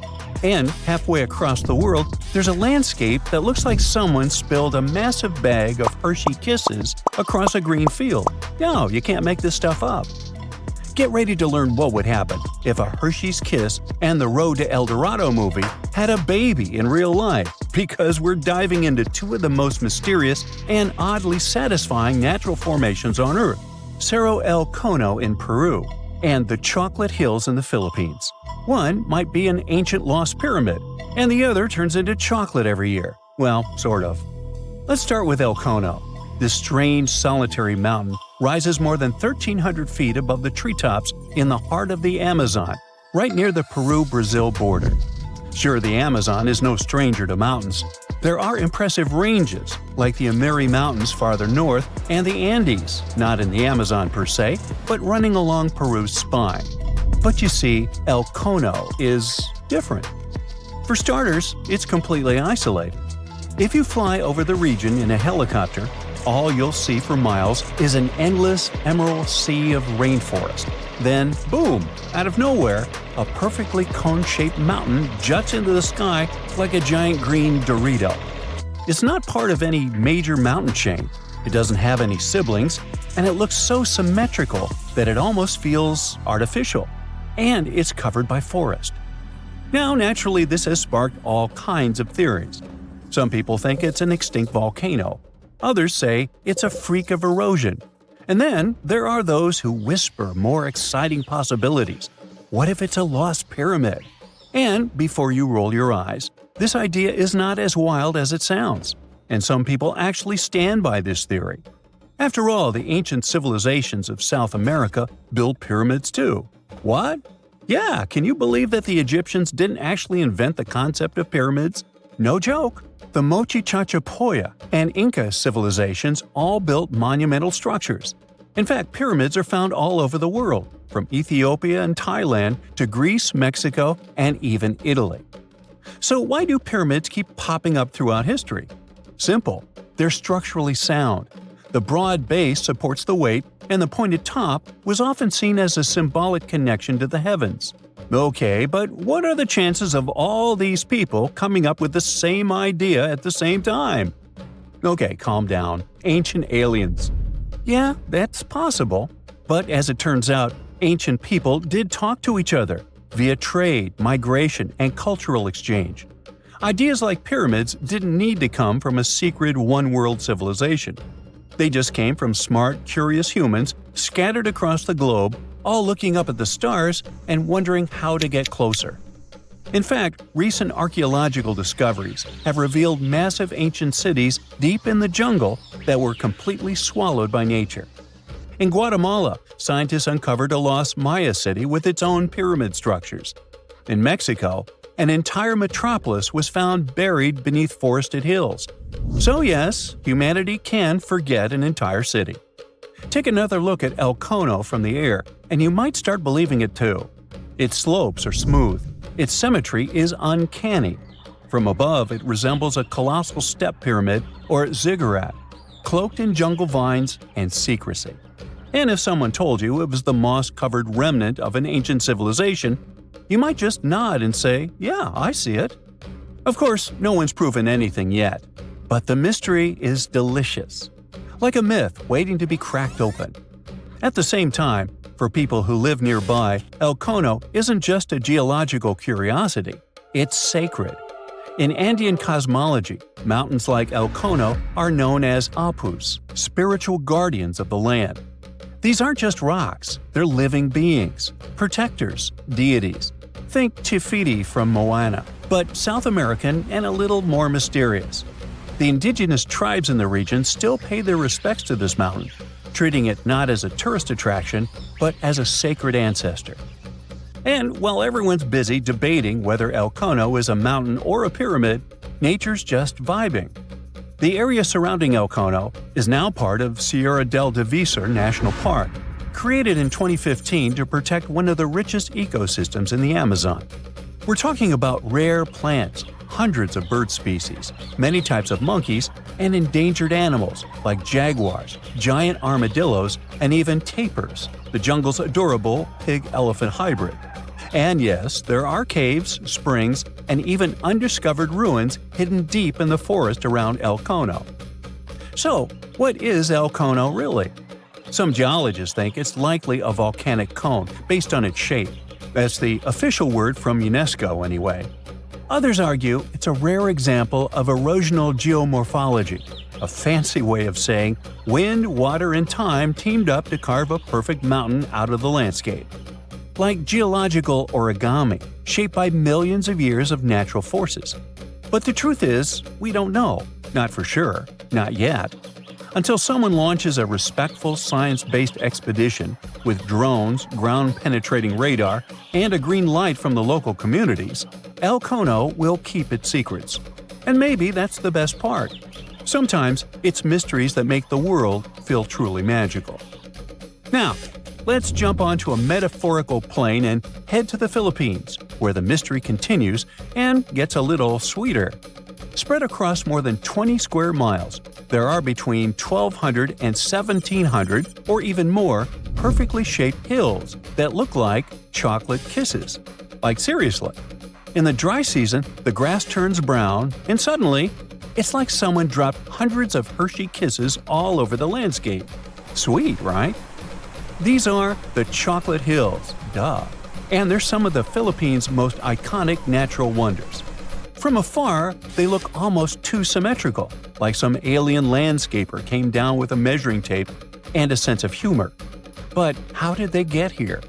And halfway across the world, there's a landscape that looks like someone spilled a massive bag of Hershey Kisses across a green field. No, you can't make this stuff up. Get ready to learn what would happen if a Hershey's Kiss and the Road to El Dorado movie had a baby in real life, because we're diving into two of the most mysterious and oddly satisfying natural formations on Earth, Sero El Kono in Peru and the Chocolate Hills in the Philippines. One might be an ancient lost pyramid, and the other turns into chocolate every year. Well, sort of. Let's start with El Kono. This strange, solitary mountain rises more than 1,300 feet above the treetops in the heart of the Amazon, right near the Peru-Brazil border. Sure, the Amazon is no stranger to mountains. There are impressive ranges, like the Ameri Mountains farther north and the Andes, not in the Amazon per se, but running along Peru's spine. But you see, El Kono is different. For starters, it's completely isolated. If you fly over the region in a helicopter, all you'll see for miles is an endless emerald sea of rainforest. Then, boom, out of nowhere, a perfectly cone-shaped mountain juts into the sky like a giant green Dorito. It's not part of any major mountain chain, it doesn't have any siblings, and it looks so symmetrical that it almost feels artificial. And it's covered by forest. Now, naturally, this has sparked all kinds of theories. Some people think it's an extinct volcano. Others say it's a freak of erosion. And then there are those who whisper more exciting possibilities. What if it's a lost pyramid? And before you roll your eyes, this idea is not as wild as it sounds. And some people actually stand by this theory. After all, the ancient civilizations of South America built pyramids too. What? Yeah, can you believe that the Egyptians didn't actually invent the concept of pyramids? No joke. The Mochichachapoya and Inca civilizations all built monumental structures. In fact, pyramids are found all over the world, from Ethiopia and Thailand to Greece, Mexico, and even Italy. So why do pyramids keep popping up throughout history? Simple. They're structurally sound. The broad base supports the weight, and the pointed top was often seen as a symbolic connection to the heavens. Okay, but what are the chances of all these people coming up with the same idea at the same time? Okay, calm down. Ancient aliens. Yeah, that's possible. But as it turns out, ancient people did talk to each other via trade, migration, and cultural exchange. Ideas like pyramids didn't need to come from a secret one-world civilization. They just came from smart, curious humans scattered across the globe, all looking up at the stars and wondering how to get closer. In fact, recent archaeological discoveries have revealed massive ancient cities deep in the jungle that were completely swallowed by nature. In Guatemala, scientists uncovered a lost Maya city with its own pyramid structures. In Mexico, an entire metropolis was found buried beneath forested hills. So yes, humanity can forget an entire city. Take another look at El Kono from the air, and you might start believing it too. Its slopes are smooth. Its symmetry is uncanny. From above, it resembles a colossal step pyramid or ziggurat, cloaked in jungle vines and secrecy. And if someone told you it was the moss-covered remnant of an ancient civilization, you might just nod and say, "Yeah, I see it." Of course, no one's proven anything yet, but the mystery is delicious. Like a myth waiting to be cracked open. At the same time, for people who live nearby, El Kono isn't just a geological curiosity, it's sacred. In Andean cosmology, mountains like El Kono are known as apus, spiritual guardians of the land. These aren't just rocks, they're living beings, protectors, deities. Think Tifiti from Moana, but South American and a little more mysterious. The indigenous tribes in the region still pay their respects to this mountain, treating it not as a tourist attraction, but as a sacred ancestor. And while everyone's busy debating whether El Kono is a mountain or a pyramid, nature's just vibing. The area surrounding El Kono is now part of Sierra del Divisor National Park, created in 2015 to protect one of the richest ecosystems in the Amazon. We're talking about rare plants, hundreds of bird species, many types of monkeys, and endangered animals like jaguars, giant armadillos, and even tapirs, the jungle's adorable pig-elephant hybrid. And yes, there are caves, springs, and even undiscovered ruins hidden deep in the forest around El Kono. So, what is El Kono really? Some geologists think it's likely a volcanic cone based on its shape. That's the official word from UNESCO anyway. Others argue it's a rare example of erosional geomorphology, a fancy way of saying wind, water, and time teamed up to carve a perfect mountain out of the landscape. Like geological origami, shaped by millions of years of natural forces. But the truth is, we don't know. Not for sure. Not yet. Until someone launches a respectful science-based expedition with drones, ground-penetrating radar, and a green light from the local communities, El Kono will keep its secrets. And maybe that's the best part. Sometimes it's mysteries that make the world feel truly magical. Now, let's jump onto a metaphorical plane and head to the Philippines, where the mystery continues and gets a little sweeter. Spread across more than 20 square miles, there are between 1,200 and 1,700, or even more, perfectly shaped hills that look like chocolate kisses. Like seriously. In the dry season, the grass turns brown, and suddenly, it's like someone dropped hundreds of Hershey kisses all over the landscape. Sweet, right? These are the Chocolate Hills, duh. And they're some of the Philippines' most iconic natural wonders. From afar, they look almost too symmetrical, like some alien landscaper came down with a measuring tape and a sense of humor. But how did they get here?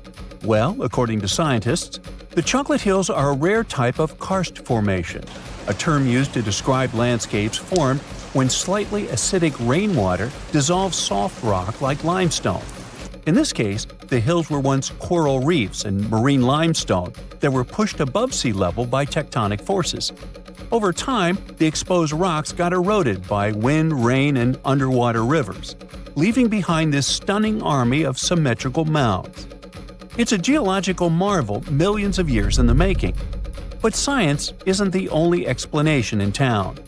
Well, according to scientists, the Chocolate Hills are a rare type of karst formation, a term used to describe landscapes formed when slightly acidic rainwater dissolves soft rock like limestone. In this case, the hills were once coral reefs and marine limestone that were pushed above sea level by tectonic forces. Over time, the exposed rocks got eroded by wind, rain, and underwater rivers, leaving behind this stunning army of symmetrical mounds. It's a geological marvel millions of years in the making. But science isn't the only explanation in town.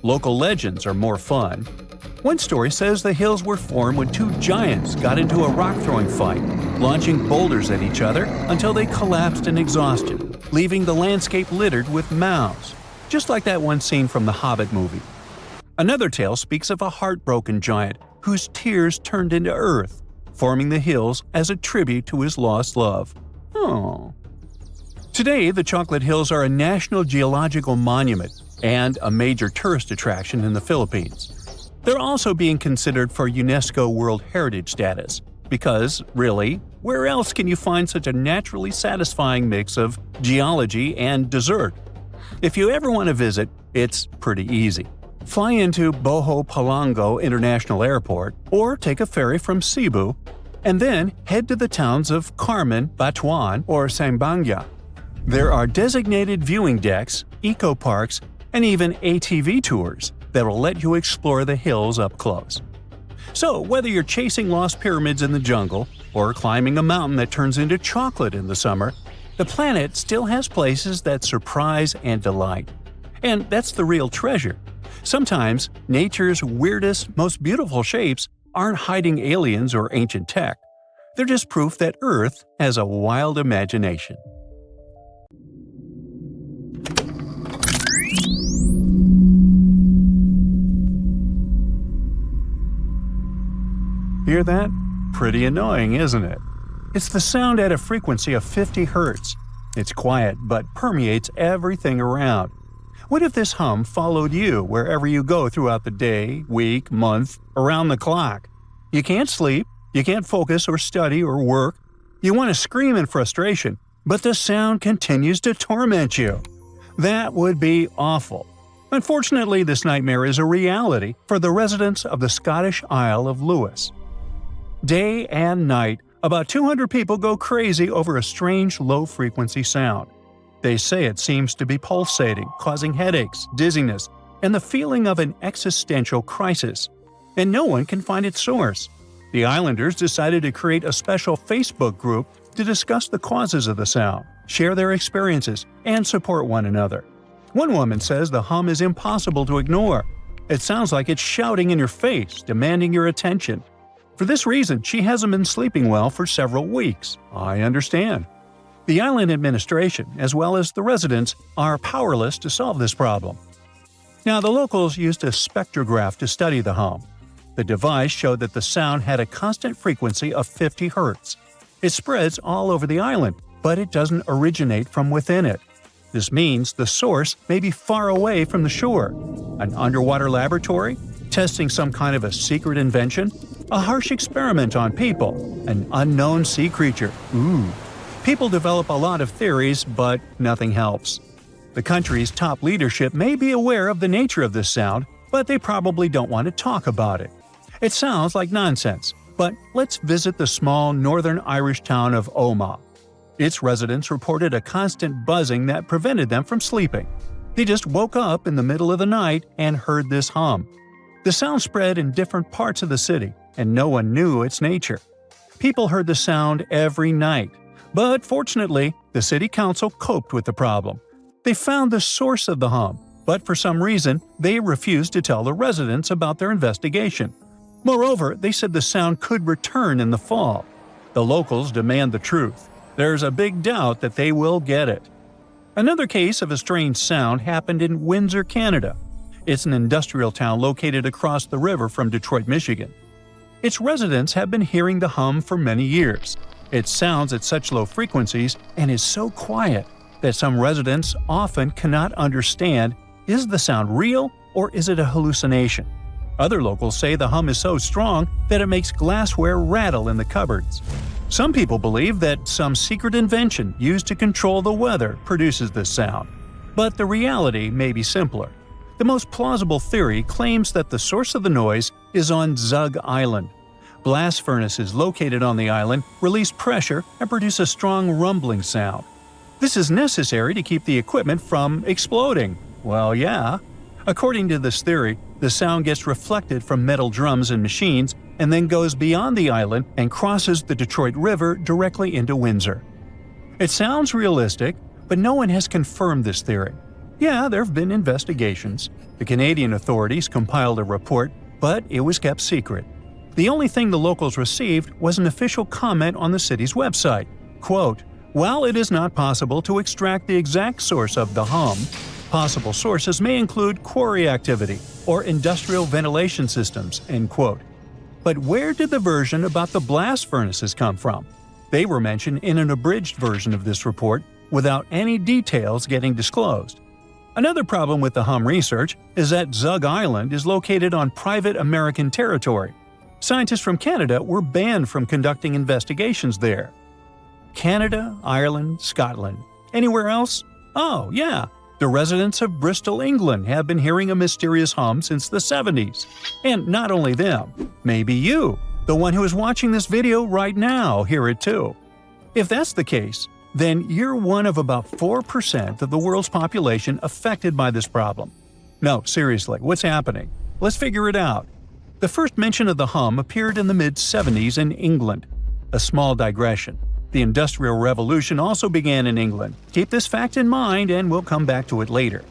Local legends are more fun. One story says the hills were formed when two giants got into a rock-throwing fight, launching boulders at each other until they collapsed in exhaustion, leaving the landscape littered with mounds, just like that one scene from the Hobbit movie. Another tale speaks of a heartbroken giant whose tears turned into earth, forming the hills as a tribute to his lost love. Oh. Today, the Chocolate Hills are a National Geological Monument and a major tourist attraction in the Philippines. They're also being considered for UNESCO World Heritage status, because, really, where else can you find such a naturally satisfying mix of geology and dessert? If you ever want to visit, it's pretty easy. Fly into Boho Palango International Airport or take a ferry from Cebu, and then head to the towns of Carmen, Batuan, or Sambanga. There are designated viewing decks, eco-parks, and even ATV tours that will let you explore the hills up close. So, whether you're chasing lost pyramids in the jungle or climbing a mountain that turns into chocolate in the summer, the planet still has places that surprise and delight. And that's the real treasure. Sometimes, nature's weirdest, most beautiful shapes aren't hiding aliens or ancient tech. They're just proof that Earth has a wild imagination. Hear that? Pretty annoying, isn't it? It's the sound at a frequency of 50 Hz. It's quiet, but permeates everything around. What if this hum followed you wherever you go throughout the day, week, month, around the clock? You can't sleep, you can't focus or study or work. You want to scream in frustration, but the sound continues to torment you. That would be awful. Unfortunately, this nightmare is a reality for the residents of the Scottish Isle of Lewis. Day and night, about 200 people go crazy over a strange low-frequency sound. They say it seems to be pulsating, causing headaches, dizziness, and the feeling of an existential crisis. And no one can find its source. The islanders decided to create a special Facebook group to discuss the causes of the sound, share their experiences, and support one another. One woman says the hum is impossible to ignore. It sounds like it's shouting in your face, demanding your attention. For this reason, she hasn't been sleeping well for several weeks. I understand. The island administration, as well as the residents, are powerless to solve this problem. Now, the locals used a spectrograph to study the hum. The device showed that the sound had a constant frequency of 50 Hz. It spreads all over the island, but it doesn't originate from within it. This means the source may be far away from the shore. An underwater laboratory? Testing some kind of a secret invention? A harsh experiment on people? An unknown sea creature? Ooh. People develop a lot of theories, but nothing helps. The country's top leadership may be aware of the nature of this sound, but they probably don't want to talk about it. It sounds like nonsense, but let's visit the small northern Irish town of Omagh. Its residents reported a constant buzzing that prevented them from sleeping. They just woke up in the middle of the night and heard this hum. The sound spread in different parts of the city, and no one knew its nature. People heard the sound every night, but fortunately, the city council coped with the problem. They found the source of the hum, but for some reason, they refused to tell the residents about their investigation. Moreover, they said the sound could return in the fall. The locals demand the truth. There's a big doubt that they will get it. Another case of a strange sound happened in Windsor, Canada. It's an industrial town located across the river from Detroit, Michigan. Its residents have been hearing the hum for many years. It sounds at such low frequencies and is so quiet that some residents often cannot understand, is the sound real or is it a hallucination? Other locals say the hum is so strong that it makes glassware rattle in the cupboards. Some people believe that some secret invention used to control the weather produces this sound. But the reality may be simpler. The most plausible theory claims that the source of the noise is on Zug Island. Blast furnaces located on the island release pressure and produce a strong rumbling sound. This is necessary to keep the equipment from exploding. Well, yeah. According to this theory, the sound gets reflected from metal drums and machines and then goes beyond the island and crosses the Detroit River directly into Windsor. It sounds realistic, but no one has confirmed this theory. Yeah, there have been investigations. The Canadian authorities compiled a report but it was kept secret. The only thing the locals received was an official comment on the city's website. Quote, "While it is not possible to extract the exact source of the hum, possible sources may include quarry activity or industrial ventilation systems." End quote. But where did the version about the blast furnaces come from? They were mentioned in an abridged version of this report without any details getting disclosed. Another problem with the hum research is that Zug Island is located on private American territory. Scientists from Canada were banned from conducting investigations there. Canada, Ireland, Scotland. Anywhere else? Oh, yeah. The residents of Bristol, England have been hearing a mysterious hum since the 70s. And not only them, maybe you, the one who is watching this video right now, hear it too. If that's the case, then you're one of about 4% of the world's population affected by this problem. No, seriously, what's happening? Let's figure it out. The first mention of the hum appeared in the mid-70s in England. A small digression. The Industrial Revolution also began in England. Keep this fact in mind and we'll come back to it later.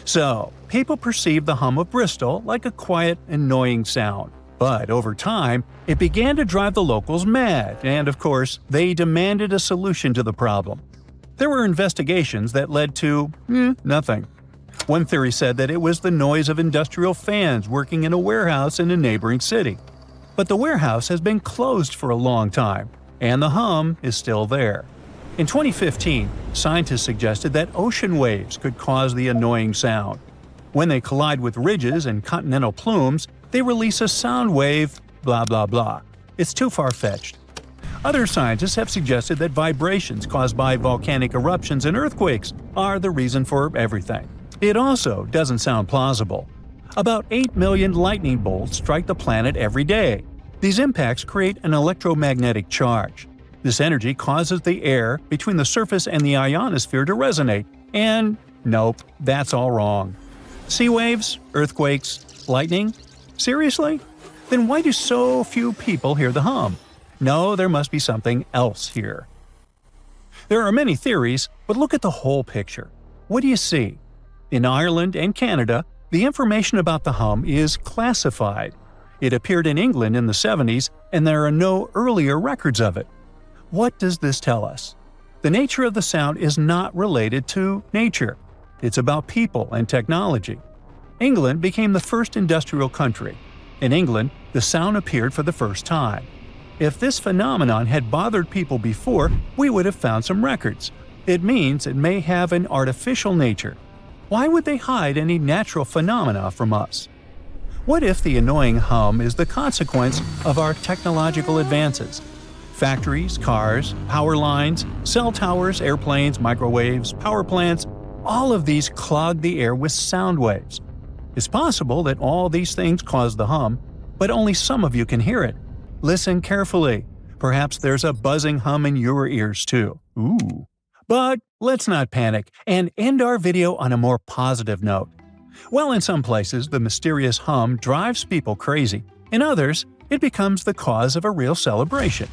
So, people perceived the hum of Bristol like a quiet, annoying sound. But over time, it began to drive the locals mad, and of course, they demanded a solution to the problem. There were investigations that led to nothing. One theory said that it was the noise of industrial fans working in a warehouse in a neighboring city. But the warehouse has been closed for a long time, and the hum is still there. In 2015, scientists suggested that ocean waves could cause the annoying sound. When they collide with ridges and continental plumes, they release a sound wave, blah blah blah. It's too far-fetched. Other scientists have suggested that vibrations caused by volcanic eruptions and earthquakes are the reason for everything. It also doesn't sound plausible. About 8 million lightning bolts strike the planet every day. These impacts create an electromagnetic charge. This energy causes the air between the surface and the ionosphere to resonate, and nope, that's all wrong. Sea waves, earthquakes, lightning? Seriously? Then why do so few people hear the hum? No, there must be something else here. There are many theories, but look at the whole picture. What do you see? In Ireland and Canada, the information about the hum is classified. It appeared in England in the 70s, and there are no earlier records of it. What does this tell us? The nature of the sound is not related to nature. It's about people and technology. England became the first industrial country. In England, the sound appeared for the first time. If this phenomenon had bothered people before, we would have found some records. It means it may have an artificial nature. Why would they hide any natural phenomena from us? What if the annoying hum is the consequence of our technological advances? Factories, cars, power lines, cell towers, airplanes, microwaves, power plants, all of these clog the air with sound waves. It's possible that all these things cause the hum, but only some of you can hear it. Listen carefully. Perhaps there's a buzzing hum in your ears too. Ooh. But let's not panic and end our video on a more positive note. While in some places the mysterious hum drives people crazy, in others it becomes the cause of a real celebration.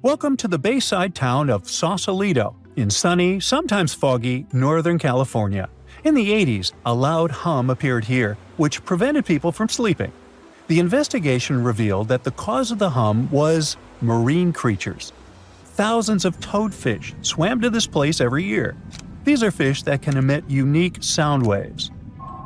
Welcome to the bayside town of Sausalito in sunny, sometimes foggy, Northern California. In the 80s, a loud hum appeared here, which prevented people from sleeping. The investigation revealed that the cause of the hum was marine creatures. Thousands of toadfish swam to this place every year. These are fish that can emit unique sound waves.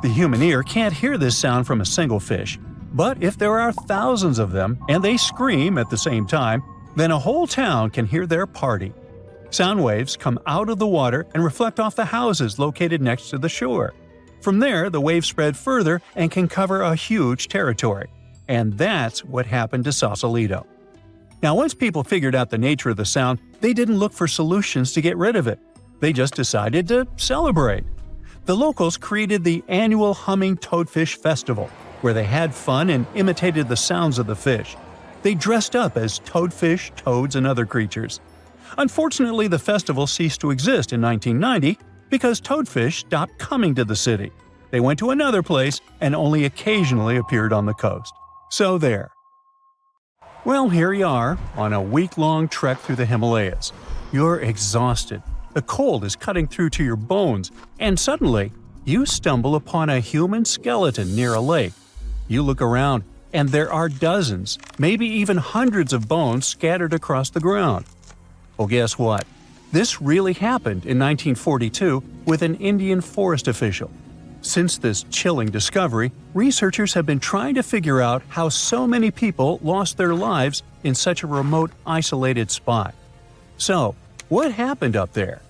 The human ear can't hear this sound from a single fish, but if there are thousands of them and they scream at the same time, then a whole town can hear their party. Sound waves come out of the water and reflect off the houses located next to the shore. From there, the waves spread further and can cover a huge territory. And that's what happened to Sausalito. Now, once people figured out the nature of the sound, they didn't look for solutions to get rid of it. They just decided to celebrate. The locals created the annual Humming Toadfish Festival, where they had fun and imitated the sounds of the fish. They dressed up as toadfish, toads, and other creatures. Unfortunately, the festival ceased to exist in 1990 because toadfish stopped coming to the city. They went to another place and only occasionally appeared on the coast. So there. Well, here you are, on a week-long trek through the Himalayas. You're exhausted. The cold is cutting through to your bones, and suddenly, you stumble upon a human skeleton near a lake. You look around, and there are dozens, maybe even hundreds of bones scattered across the ground. Well, guess what? This really happened in 1942 with an Indian forest official. Since this chilling discovery, researchers have been trying to figure out how so many people lost their lives in such a remote, isolated spot. So, what happened up there?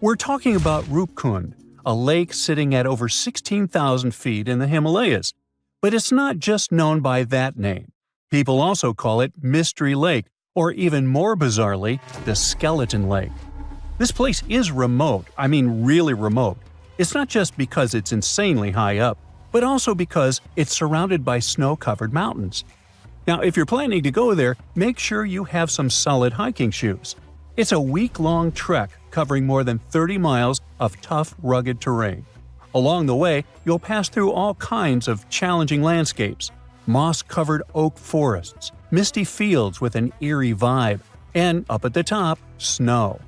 We're talking about Rupkund, a lake sitting at over 16,000 feet in the Himalayas. But it's not just known by that name. People also call it Mystery Lake, or even more bizarrely, the Skeleton Lake. This place is remote, I mean really remote. It's not just because it's insanely high up, but also because it's surrounded by snow-covered mountains. Now, if you're planning to go there, make sure you have some solid hiking shoes. It's a week-long trek covering more than 30 miles of tough, rugged terrain. Along the way, you'll pass through all kinds of challenging landscapes: moss-covered oak forests, misty fields with an eerie vibe, and up at the top, snow.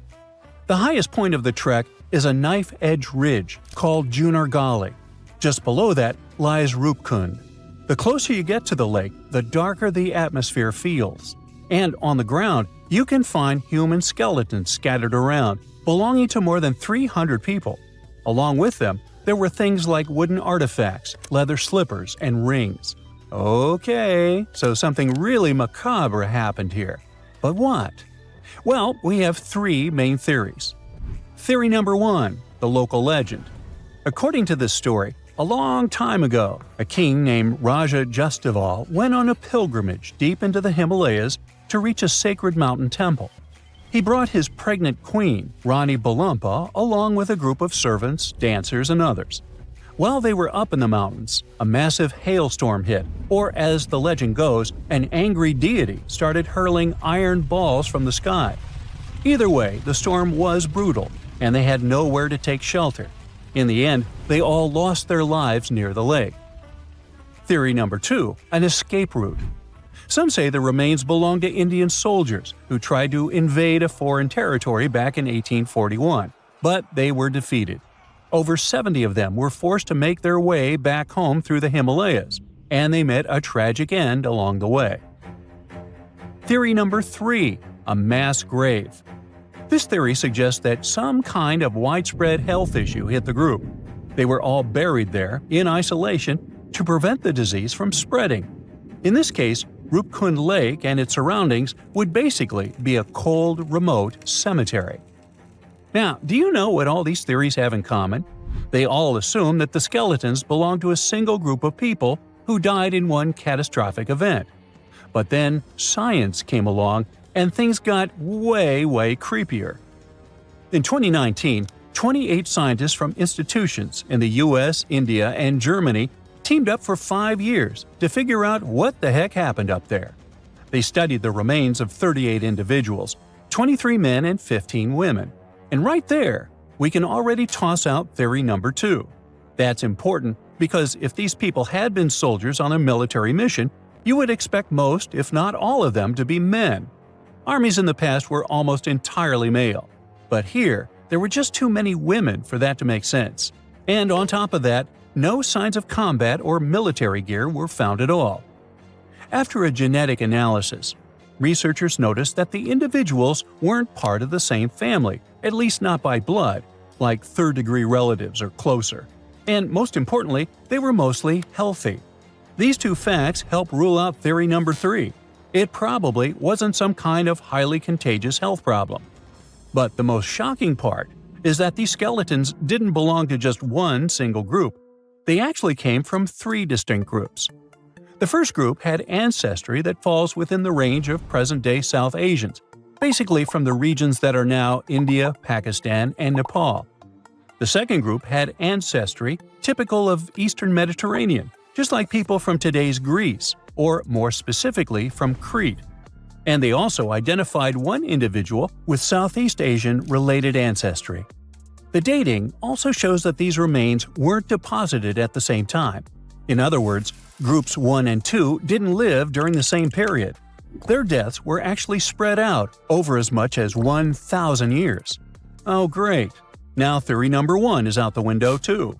The highest point of the trek is a knife-edge ridge called Junargali. Just below that lies Rupkund. The closer you get to the lake, the darker the atmosphere feels. And on the ground, you can find human skeletons scattered around, belonging to more than 300 people. Along with them, there were things like wooden artifacts, leather slippers, and rings. Okay, so something really macabre happened here. But what? Well, we have three main theories. Theory number 1, the local legend. According to this story, a long time ago, a king named Raja Justival went on a pilgrimage deep into the Himalayas to reach a sacred mountain temple. He brought his pregnant queen, Rani Balumpa, along with a group of servants, dancers, and others. While they were up in the mountains, a massive hailstorm hit, or as the legend goes, an angry deity started hurling iron balls from the sky. Either way, the storm was brutal, and they had nowhere to take shelter. In the end, they all lost their lives near the lake. Theory number 2, an escape route. Some say the remains belong to Indian soldiers who tried to invade a foreign territory back in 1841, but they were defeated. Over 70 of them were forced to make their way back home through the Himalayas, and they met a tragic end along the way. Theory number 3, a mass grave. This theory suggests that some kind of widespread health issue hit the group. They were all buried there, in isolation, to prevent the disease from spreading. In this case, Rupkund Lake and its surroundings would basically be a cold, remote cemetery. Now, do you know what all these theories have in common? They all assume that the skeletons belong to a single group of people who died in one catastrophic event. But then science came along and things got way creepier. In 2019, 28 scientists from institutions in the US, India, and Germany teamed up for 5 years to figure out what the heck happened up there. They studied the remains of 38 individuals, 23 men and 15 women. And right there, we can already toss out theory number 2. That's important because if these people had been soldiers on a military mission, you would expect most, if not all of them, to be men. Armies in the past were almost entirely male. But here, there were just too many women for that to make sense. And on top of that, no signs of combat or military gear were found at all. After a genetic analysis, researchers noticed that the individuals weren't part of the same family, at least not by blood, like third-degree relatives or closer. And most importantly, they were mostly healthy. These two facts help rule out theory number 3. It probably wasn't some kind of highly contagious health problem. But the most shocking part is that these skeletons didn't belong to just one single group. They actually came from 3 distinct groups. The first group had ancestry that falls within the range of present-day South Asians, basically from the regions that are now India, Pakistan, and Nepal. The second group had ancestry typical of Eastern Mediterranean, just like people from today's Greece, or more specifically from Crete. And they also identified one individual with Southeast Asian-related ancestry. The dating also shows that these remains weren't deposited at the same time. In other words, groups 1 and 2 didn't live during the same period. Their deaths were actually spread out over as much as 1,000 years. Oh great, now theory number 1 is out the window too.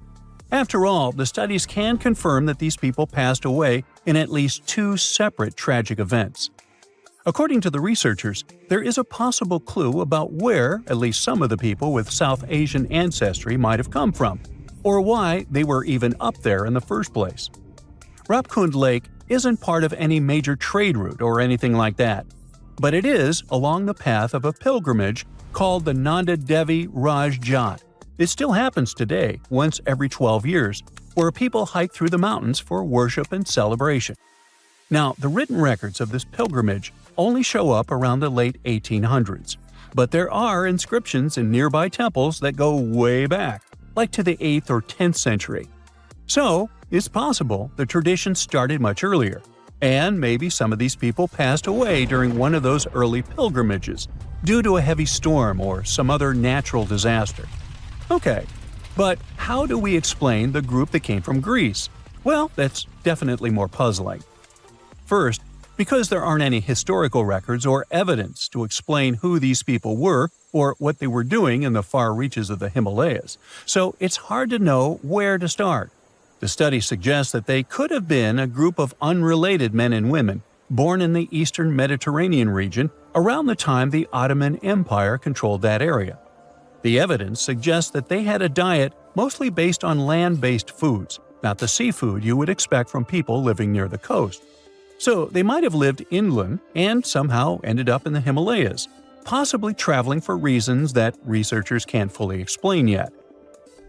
After all, the studies can confirm that these people passed away in at least 2 separate tragic events. According to the researchers, there is a possible clue about where at least some of the people with South Asian ancestry might have come from, or why they were even up there in the first place. Rapkund Lake isn't part of any major trade route or anything like that, but it is along the path of a pilgrimage called the Nanda Devi Raj Jat. It still happens today, once every 12 years, where people hike through the mountains for worship and celebration. Now, the written records of this pilgrimage only show up around the late 1800s, but there are inscriptions in nearby temples that go way back, like to the 8th or 10th century. So, it's possible the tradition started much earlier, and maybe some of these people passed away during one of those early pilgrimages, due to a heavy storm or some other natural disaster. Okay, but how do we explain the group that came from Greece? Well, that's definitely more puzzling. First, because there aren't any historical records or evidence to explain who these people were or what they were doing in the far reaches of the Himalayas, so it's hard to know where to start. The study suggests that they could have been a group of unrelated men and women born in the eastern Mediterranean region around the time the Ottoman Empire controlled that area. The evidence suggests that they had a diet mostly based on land-based foods, not the seafood you would expect from people living near the coast. So they might have lived inland and somehow ended up in the Himalayas, possibly traveling for reasons that researchers can't fully explain yet.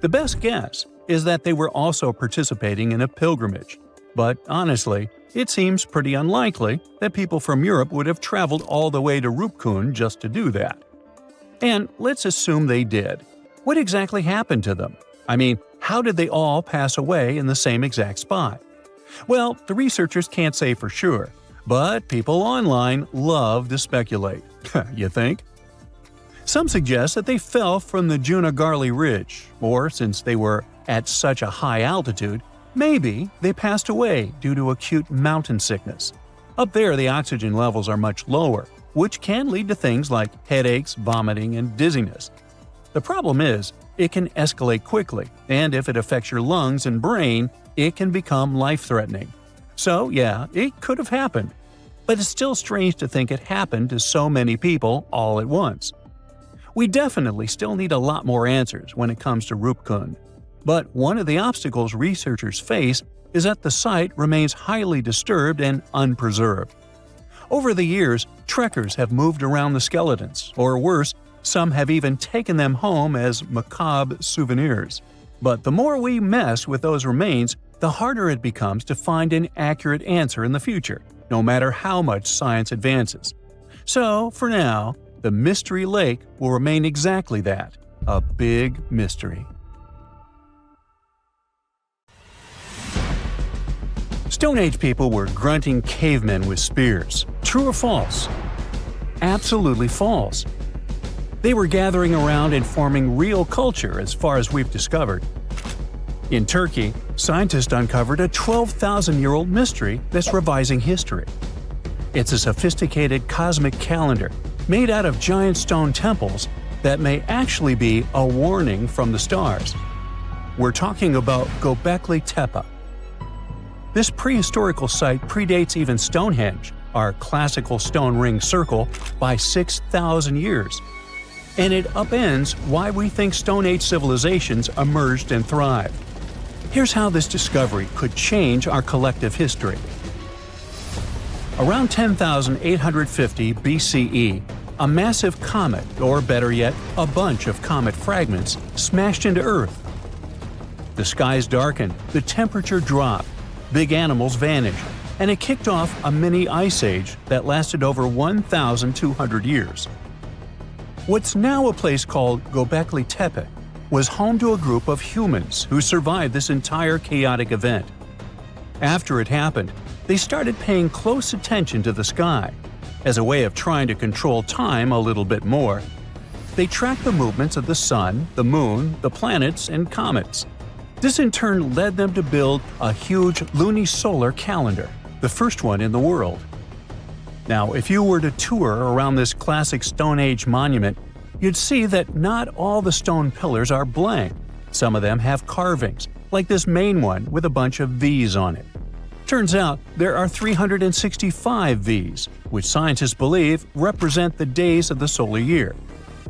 The best guess is that they were also participating in a pilgrimage, but honestly, it seems pretty unlikely that people from Europe would have traveled all the way to Rupkund just to do that. And let's assume they did. What exactly happened to them? I mean, how did they all pass away in the same exact spot? Well, the researchers can't say for sure, but people online love to speculate. You think? Some suggest that they fell from the Junagarli Ridge, or since they were at such a high altitude, maybe they passed away due to acute mountain sickness. Up there, the oxygen levels are much lower, which can lead to things like headaches, vomiting, and dizziness. The problem is, it can escalate quickly, and if it affects your lungs and brain, it can become life-threatening. So yeah, it could have happened. But it's still strange to think it happened to so many people all at once. We definitely still need a lot more answers when it comes to Rupkund. But one of the obstacles researchers face is that the site remains highly disturbed and unpreserved. Over the years, trekkers have moved around the skeletons, or worse, some have even taken them home as macabre souvenirs. But the more we mess with those remains, the harder it becomes to find an accurate answer in the future, no matter how much science advances. So, for now, the Mystery Lake will remain exactly that, a big mystery. Stone Age people were grunting cavemen with spears. True or false? Absolutely false. They were gathering around and forming real culture as far as we've discovered. In Turkey, scientists uncovered a 12,000-year-old mystery that's revising history. It's a sophisticated cosmic calendar made out of giant stone temples that may actually be a warning from the stars. We're talking about Gobekli Tepe. This prehistorical site predates even Stonehenge, our classical stone ring circle, by 6,000 years. And it upends why we think Stone Age civilizations emerged and thrived. Here's how this discovery could change our collective history. Around 10,850 BCE, a massive comet, or better yet, a bunch of comet fragments, smashed into Earth. The skies darkened, the temperature dropped, big animals vanished, and it kicked off a mini ice age that lasted over 1,200 years. What's now a place called Gobekli Tepe was home to a group of humans who survived this entire chaotic event. After it happened, they started paying close attention to the sky. As a way of trying to control time a little bit more, they tracked the movements of the sun, the moon, the planets, and comets. This in turn led them to build a huge lunisolar calendar, the first one in the world. Now, if you were to tour around this classic Stone Age monument, you'd see that not all the stone pillars are blank. Some of them have carvings, like this main one with a bunch of V's on it. Turns out there are 365 V's, which scientists believe represent the days of the solar year.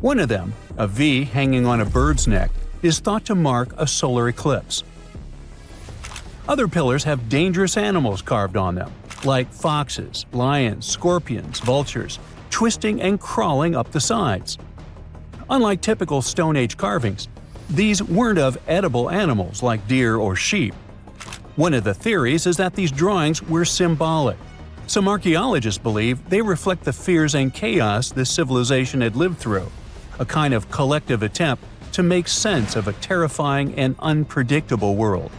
One of them, a V hanging on a bird's neck, is thought to mark a solar eclipse. Other pillars have dangerous animals carved on them, like foxes, lions, scorpions, vultures, twisting and crawling up the sides. Unlike typical Stone Age carvings, these weren't of edible animals like deer or sheep. One of the theories is that these drawings were symbolic. Some archaeologists believe they reflect the fears and chaos this civilization had lived through, a kind of collective attempt to make sense of a terrifying and unpredictable world.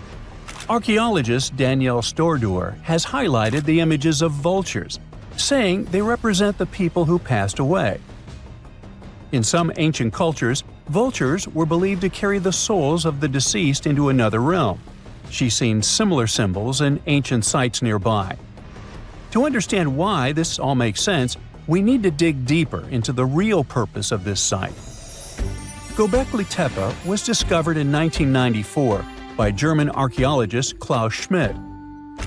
Archaeologist Danielle Stordour has highlighted the images of vultures, saying they represent the people who passed away. In some ancient cultures, vultures were believed to carry the souls of the deceased into another realm. She's seen similar symbols in ancient sites nearby. To understand why this all makes sense, we need to dig deeper into the real purpose of this site. Gobekli Tepe was discovered in 1994 by German archaeologist Klaus Schmidt,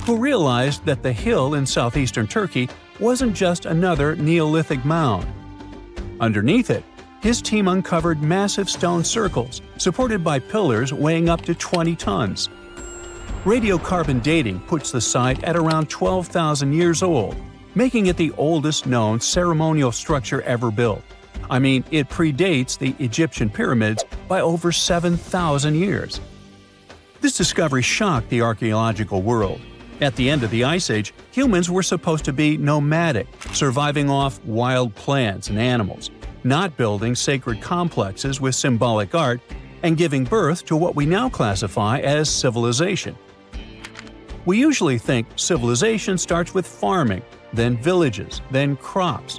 who realized that the hill in southeastern Turkey wasn't just another Neolithic mound. Underneath it, his team uncovered massive stone circles supported by pillars weighing up to 20 tons. Radiocarbon dating puts the site at around 12,000 years old, making it the oldest known ceremonial structure ever built. I mean, it predates the Egyptian pyramids by over 7,000 years. This discovery shocked the archaeological world. At the end of the Ice Age, humans were supposed to be nomadic, surviving off wild plants and animals, not building sacred complexes with symbolic art and giving birth to what we now classify as civilization. We usually think civilization starts with farming, then villages, then crops.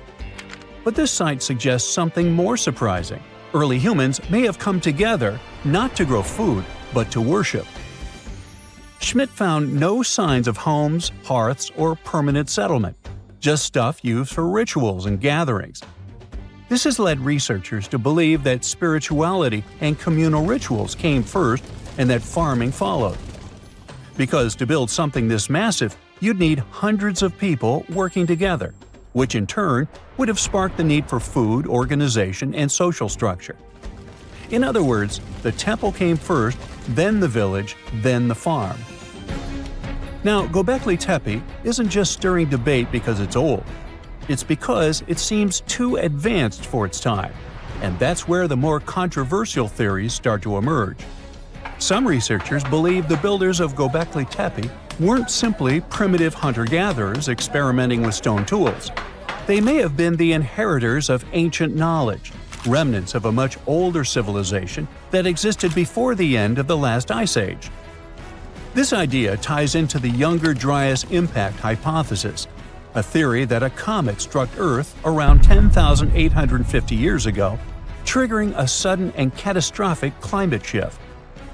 But this site suggests something more surprising. Early humans may have come together not to grow food, but to worship. Schmidt found no signs of homes, hearths, or permanent settlement, just stuff used for rituals and gatherings. This has led researchers to believe that spirituality and communal rituals came first and that farming followed. Because to build something this massive, you'd need hundreds of people working together, which in turn would have sparked the need for food, organization, and social structure. In other words, the temple came first, then the village, then the farm. Now, Gobekli Tepe isn't just stirring debate because it's old. It's because it seems too advanced for its time, and that's where the more controversial theories start to emerge. Some researchers believe the builders of Gobekli Tepe weren't simply primitive hunter-gatherers experimenting with stone tools. They may have been the inheritors of ancient knowledge, remnants of a much older civilization that existed before the end of the last ice age. This idea ties into the Younger Dryas impact hypothesis, a theory that a comet struck Earth around 10,850 years ago, triggering a sudden and catastrophic climate shift.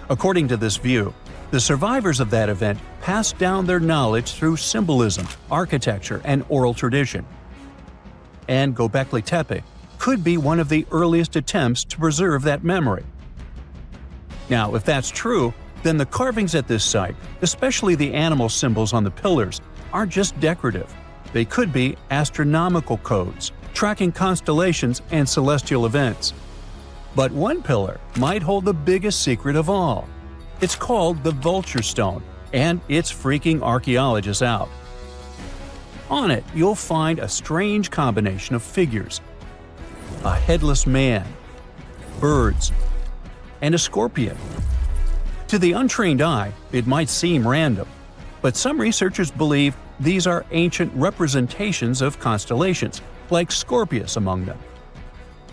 According to this view, the survivors of that event passed down their knowledge through symbolism, architecture, and oral tradition. And Gobekli Tepe could be one of the earliest attempts to preserve that memory. Now, if that's true, then the carvings at this site, especially the animal symbols on the pillars, aren't just decorative. They could be astronomical codes, tracking constellations and celestial events. But one pillar might hold the biggest secret of all. It's called the Vulture Stone, and it's freaking archaeologists out. On it, you'll find a strange combination of figures: a headless man, birds, and a scorpion. To the untrained eye, it might seem random, but some researchers believe these are ancient representations of constellations, like Scorpius among them,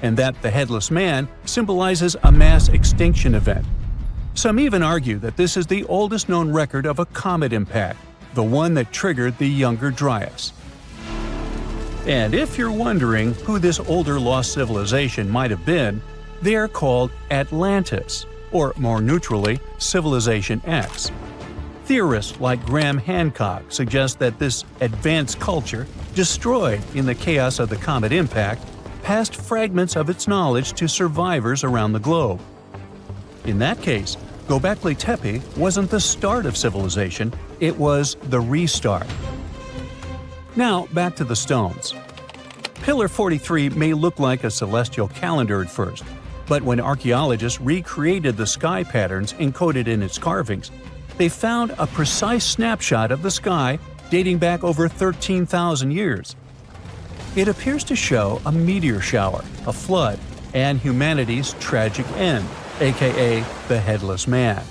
and that the headless man symbolizes a mass extinction event. Some even argue that this is the oldest known record of a comet impact, the one that triggered the Younger Dryas. And if you're wondering who this older lost civilization might have been, they are called Atlantis, or more neutrally, Civilization X. Theorists like Graham Hancock suggest that this advanced culture, destroyed in the chaos of the comet impact, passed fragments of its knowledge to survivors around the globe. In that case, Gobekli Tepe wasn't the start of civilization, it was the restart. Now, back to the stones. Pillar 43 may look like a celestial calendar at first, but when archaeologists recreated the sky patterns encoded in its carvings, they found a precise snapshot of the sky dating back over 13,000 years. It appears to show a meteor shower, a flood, and humanity's tragic end, aka the Headless Man.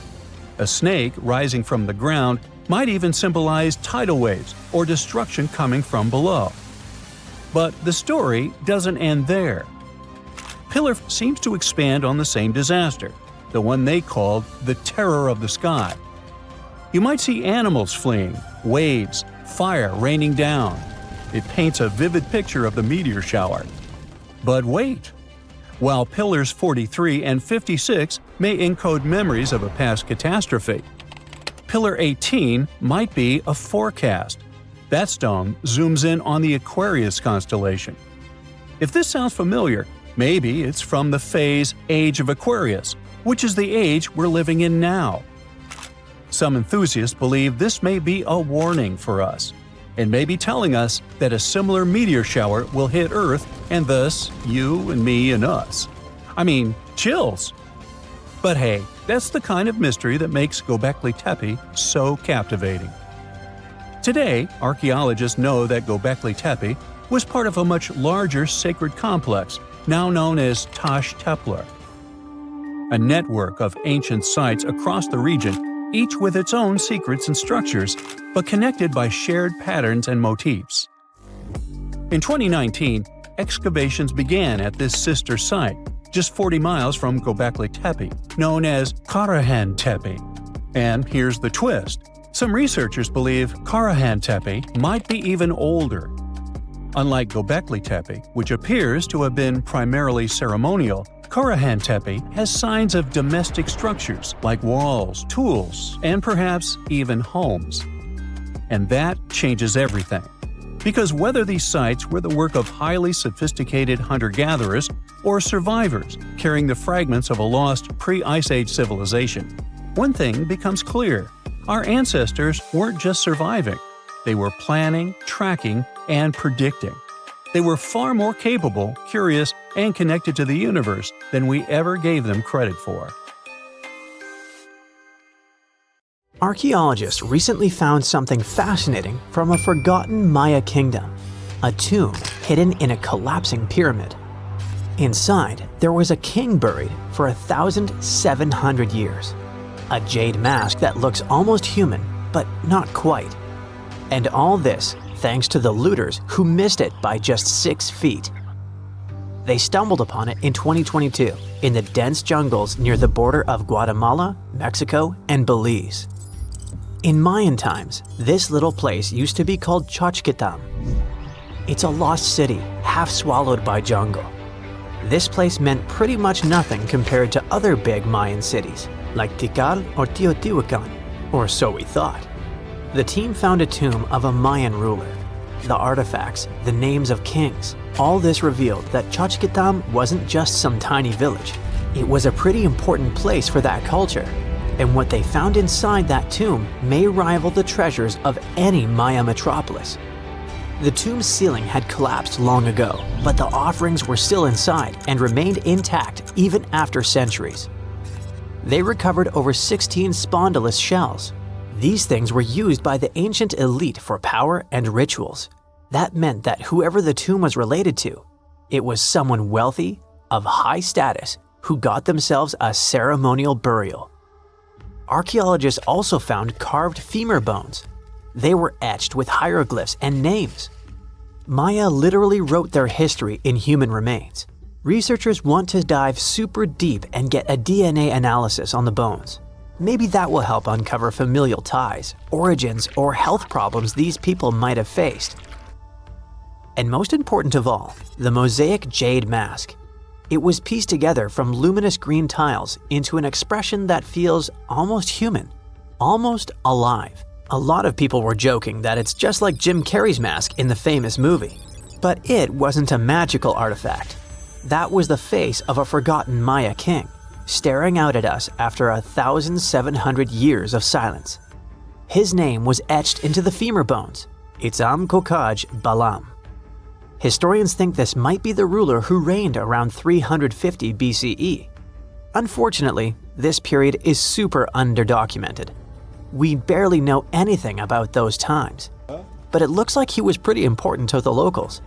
A snake rising from the ground might even symbolize tidal waves or destruction coming from below. But the story doesn't end there. Pillar seems to expand on the same disaster, the one they called the Terror of the Sky. You might see animals fleeing, waves, fire raining down. It paints a vivid picture of the meteor shower. But wait! While Pillars 43 and 56 may encode memories of a past catastrophe, Pillar 18 might be a forecast. That stone zooms in on the Aquarius constellation. If this sounds familiar, maybe it's from the phase Age of Aquarius, which is the age we're living in now. Some enthusiasts believe this may be a warning for us, and may be telling us that a similar meteor shower will hit Earth and thus you and me and us. I mean, chills! But hey, that's the kind of mystery that makes Gobekli Tepe so captivating. Today, archaeologists know that Gobekli Tepe was part of a much larger sacred complex, now known as Tash Tepler, a network of ancient sites across the region, each with its own secrets and structures, but connected by shared patterns and motifs. In 2019, excavations began at this sister site, just 40 miles from Gobekli Tepe, known as Karahan Tepe. And here's the twist. Some researchers believe Karahan Tepe might be even older. Unlike Gobekli Tepe, which appears to have been primarily ceremonial, Karahan Tepe has signs of domestic structures like walls, tools, and perhaps even homes. And that changes everything. Because whether these sites were the work of highly sophisticated hunter-gatherers or survivors carrying the fragments of a lost pre-Ice Age civilization, one thing becomes clear. Our ancestors weren't just surviving. They were planning, tracking, and predicting. They were far more capable, curious, and connected to the universe than we ever gave them credit for. Archaeologists recently found something fascinating from a forgotten Maya kingdom, a tomb hidden in a collapsing pyramid. Inside, there was a king buried for 1,700 years. A jade mask that looks almost human, but not quite. And all this thanks to the looters who missed it by just 6 feet. They stumbled upon it in 2022 in the dense jungles near the border of Guatemala, Mexico, and Belize. In Mayan times, this little place used to be called Xochitlam. It's a lost city, half swallowed by jungle. This place meant pretty much nothing compared to other big Mayan cities, like Tikal or Teotihuacan, or so we thought. The team found a tomb of a Mayan ruler. The artifacts, the names of kings, all this revealed that Xochitlam wasn't just some tiny village. It was a pretty important place for that culture. And what they found inside that tomb may rival the treasures of any Maya metropolis. The tomb's ceiling had collapsed long ago, but the offerings were still inside and remained intact even after centuries. They recovered over 16 spondylus shells. These things were used by the ancient elite for power and rituals. That meant that whoever the tomb was related to, it was someone wealthy, of high status, who got themselves a ceremonial burial. Archaeologists also found carved femur bones. They were etched with hieroglyphs and names. Maya literally wrote their history in human remains. Researchers want to dive super deep and get a DNA analysis on the bones. Maybe that will help uncover familial ties, origins, or health problems these people might have faced. And most important of all, the mosaic jade mask. It was pieced together from luminous green tiles into an expression that feels almost human, almost alive. A lot of people were joking that it's just like Jim Carrey's mask in the famous movie. But it wasn't a magical artifact. That was the face of a forgotten Maya king. staring out at us after 1,700 years of silence. His name was etched into the femur bones, Itzam Kokaj Balam. Historians think this might be the ruler who reigned around 350 BCE. Unfortunately, this period is super underdocumented. We barely know anything about those times, but it looks like he was pretty important to the locals.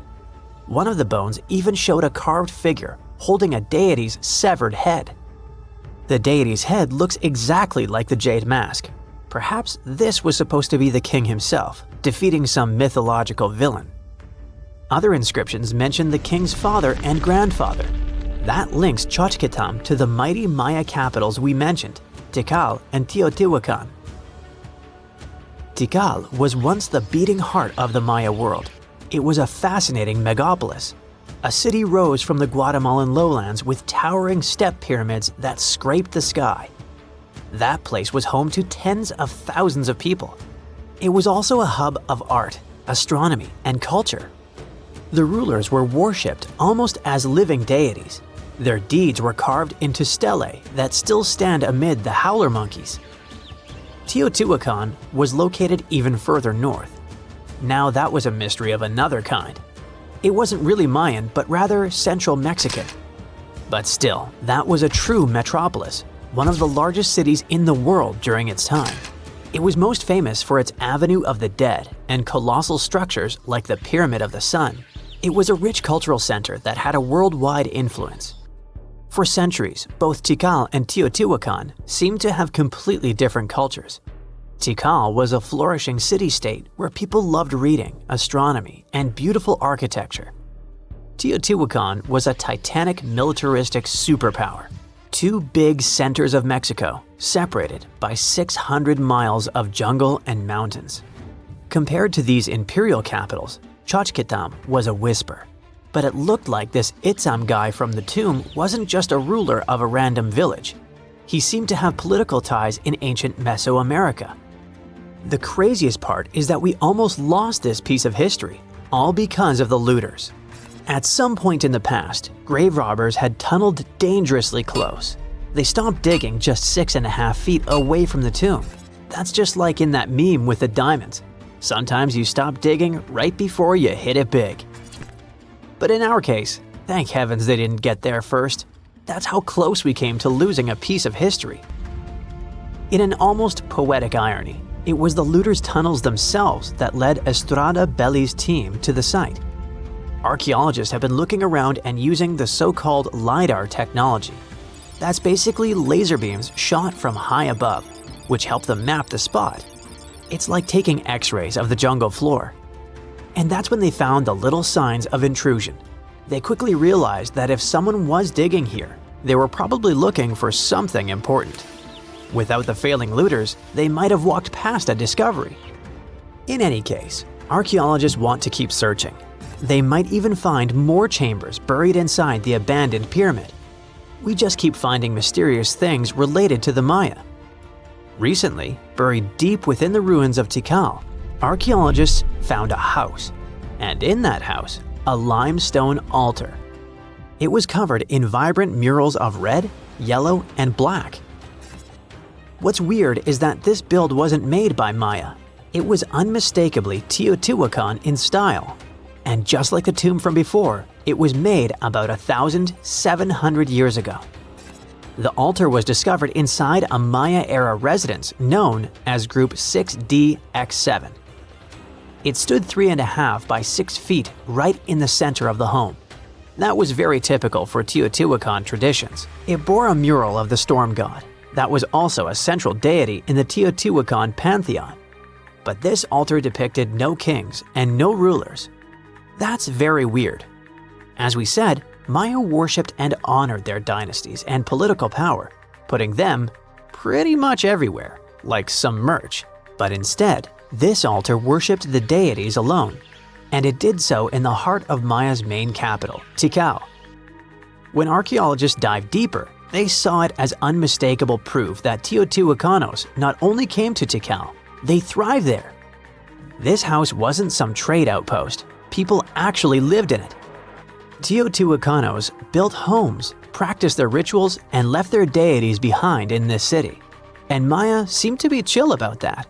One of the bones even showed a carved figure holding a deity's severed head. The deity's head looks exactly like the jade mask. Perhaps this was supposed to be the king himself, defeating some mythological villain. Other inscriptions mention the king's father and grandfather. That links Xochitl to the mighty Maya capitals we mentioned, Tikal and Teotihuacan. Tikal was once the beating heart of the Maya world. It was a fascinating megapolis. A city rose from the Guatemalan lowlands with towering step pyramids that scraped the sky. That place was home to tens of thousands of people. It was also a hub of art, astronomy, and culture. The rulers were worshipped almost as living deities. Their deeds were carved into stelae that still stand amid the howler monkeys. Teotihuacan was located even further north. Now that was a mystery of another kind. It wasn't really Mayan, but rather Central Mexican. But still, that was a true metropolis, one of the largest cities in the world during its time. It was most famous for its Avenue of the Dead and colossal structures like the Pyramid of the Sun. It was a rich cultural center that had a worldwide influence. For centuries, both Tikal and Teotihuacan seemed to have completely different cultures. Tikal was a flourishing city-state where people loved reading, astronomy, and beautiful architecture. Teotihuacan was a titanic militaristic superpower. Two big centers of Mexico, separated by 600 miles of jungle and mountains. Compared to these imperial capitals, Xochitl was a whisper. But it looked like this Itzam guy from the tomb wasn't just a ruler of a random village. He seemed to have political ties in ancient Mesoamerica. The craziest part is that we almost lost this piece of history, all because of the looters. At some point in the past, grave robbers had tunneled dangerously close. They stopped digging just 6.5 feet away from the tomb. That's just like in that meme with the diamonds. Sometimes you stop digging right before you hit it big. But in our case, thank heavens they didn't get there first. That's how close we came to losing a piece of history. In an almost poetic irony, it was the looters' tunnels themselves that led Estrada Belli's team to the site. Archaeologists have been looking around and using the so-called LiDAR technology. That's basically laser beams shot from high above, which help them map the spot. It's like taking X-rays of the jungle floor. And that's when they found the little signs of intrusion. They quickly realized that if someone was digging here, they were probably looking for something important. Without the failing looters, they might have walked past a discovery. In any case, archaeologists want to keep searching. They might even find more chambers buried inside the abandoned pyramid. We just keep finding mysterious things related to the Maya. Recently, buried deep within the ruins of Tikal, archaeologists found a house, and in that house, a limestone altar. It was covered in vibrant murals of red, yellow, and black. What's weird is that this build wasn't made by Maya. It was unmistakably Teotihuacan in style. And just like the tomb from before, it was made about 1,700 years ago. The altar was discovered inside a Maya-era residence known as Group 6DX7. It stood 3.5 by 6 feet right in the center of the home. That was very typical for Teotihuacan traditions. It bore a mural of the storm god. That was also a central deity in the Teotihuacan pantheon. But this altar depicted no kings and no rulers. That's very weird. As we said, Maya worshipped and honored their dynasties and political power, putting them pretty much everywhere, like some merch. But instead, this altar worshipped the deities alone, and it did so in the heart of Maya's main capital, Tikal. When archaeologists dived deeper, they saw it as unmistakable proof that Teotihuacanos not only came to Tikal, they thrived there. This house wasn't some trade outpost. People actually lived in it. Teotihuacanos built homes, practiced their rituals, and left their deities behind in this city. And Maya seemed to be chill about that.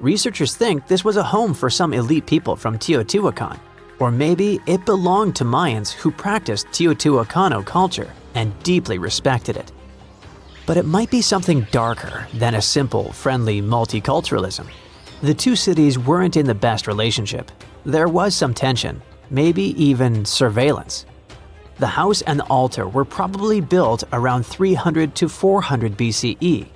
Researchers think this was a home for some elite people from Teotihuacan, or maybe it belonged to Mayans who practiced Teotihuacano culture and deeply respected it. But it might be something darker than a simple, friendly multiculturalism. The two cities weren't in the best relationship. There was some tension, maybe even surveillance. The house and the altar were probably built around 300 to 400 BCE.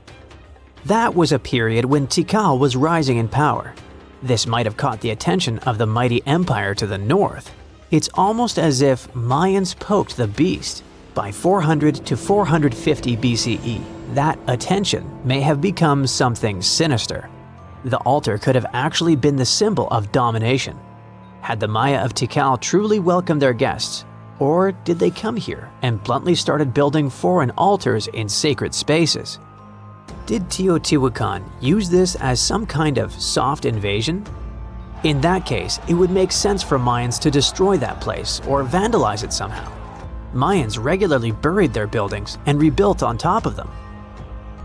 That was a period when Tikal was rising in power. This might have caught the attention of the mighty empire to the north. It's almost as if Mayans poked the beast. By 400 to 450 BCE, that attention may have become something sinister. The altar could have actually been the symbol of domination. Had the Maya of Tikal truly welcomed their guests, or did they come here and bluntly started building foreign altars in sacred spaces? Did Teotihuacan use this as some kind of soft invasion? In that case, it would make sense for Mayans to destroy that place or vandalize it somehow. Mayans regularly buried their buildings and rebuilt on top of them.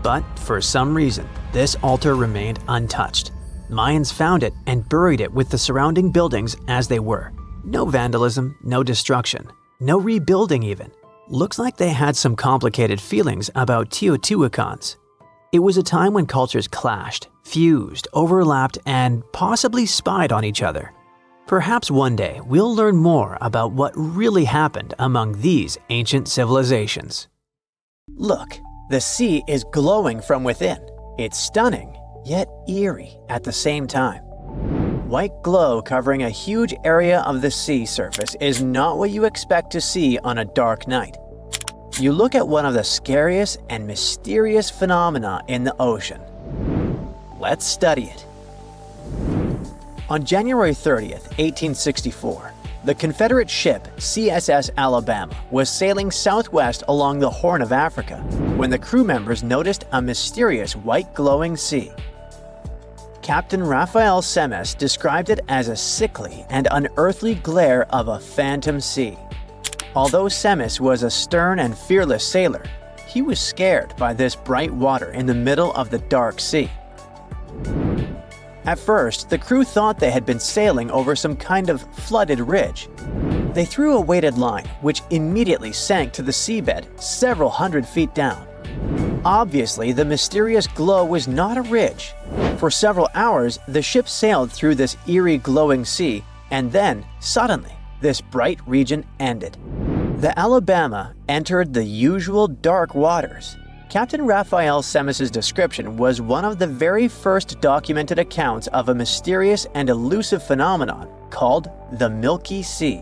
But for some reason, this altar remained untouched. Mayans found it and buried it with the surrounding buildings as they were. No vandalism, no destruction, no rebuilding even. Looks like they had some complicated feelings about Teotihuacans. It was a time when cultures clashed, fused, overlapped, and possibly spied on each other. Perhaps one day we'll learn more about what really happened among these ancient civilizations. Look, the sea is glowing from within. It's stunning, yet eerie at the same time. White glow covering a huge area of the sea surface is not what you expect to see on a dark night. You look at one of the scariest and mysterious phenomena in the ocean. Let's study it. On January 30th, 1864, the Confederate ship CSS Alabama was sailing southwest along the Horn of Africa when the crew members noticed a mysterious white glowing sea. Captain Raphael Semmes described it as a sickly and unearthly glare of a phantom sea. Although Semmes was a stern and fearless sailor, he was scared by this bright water in the middle of the dark sea. At first, the crew thought they had been sailing over some kind of flooded ridge. They threw a weighted line, which immediately sank to the seabed several hundred feet down. Obviously, the mysterious glow was not a ridge. For several hours, the ship sailed through this eerie glowing sea, and then, suddenly, this bright region ended. The Alabama entered the usual dark waters. Captain Raphael Semmes' description was one of the very first documented accounts of a mysterious and elusive phenomenon called the Milky Sea.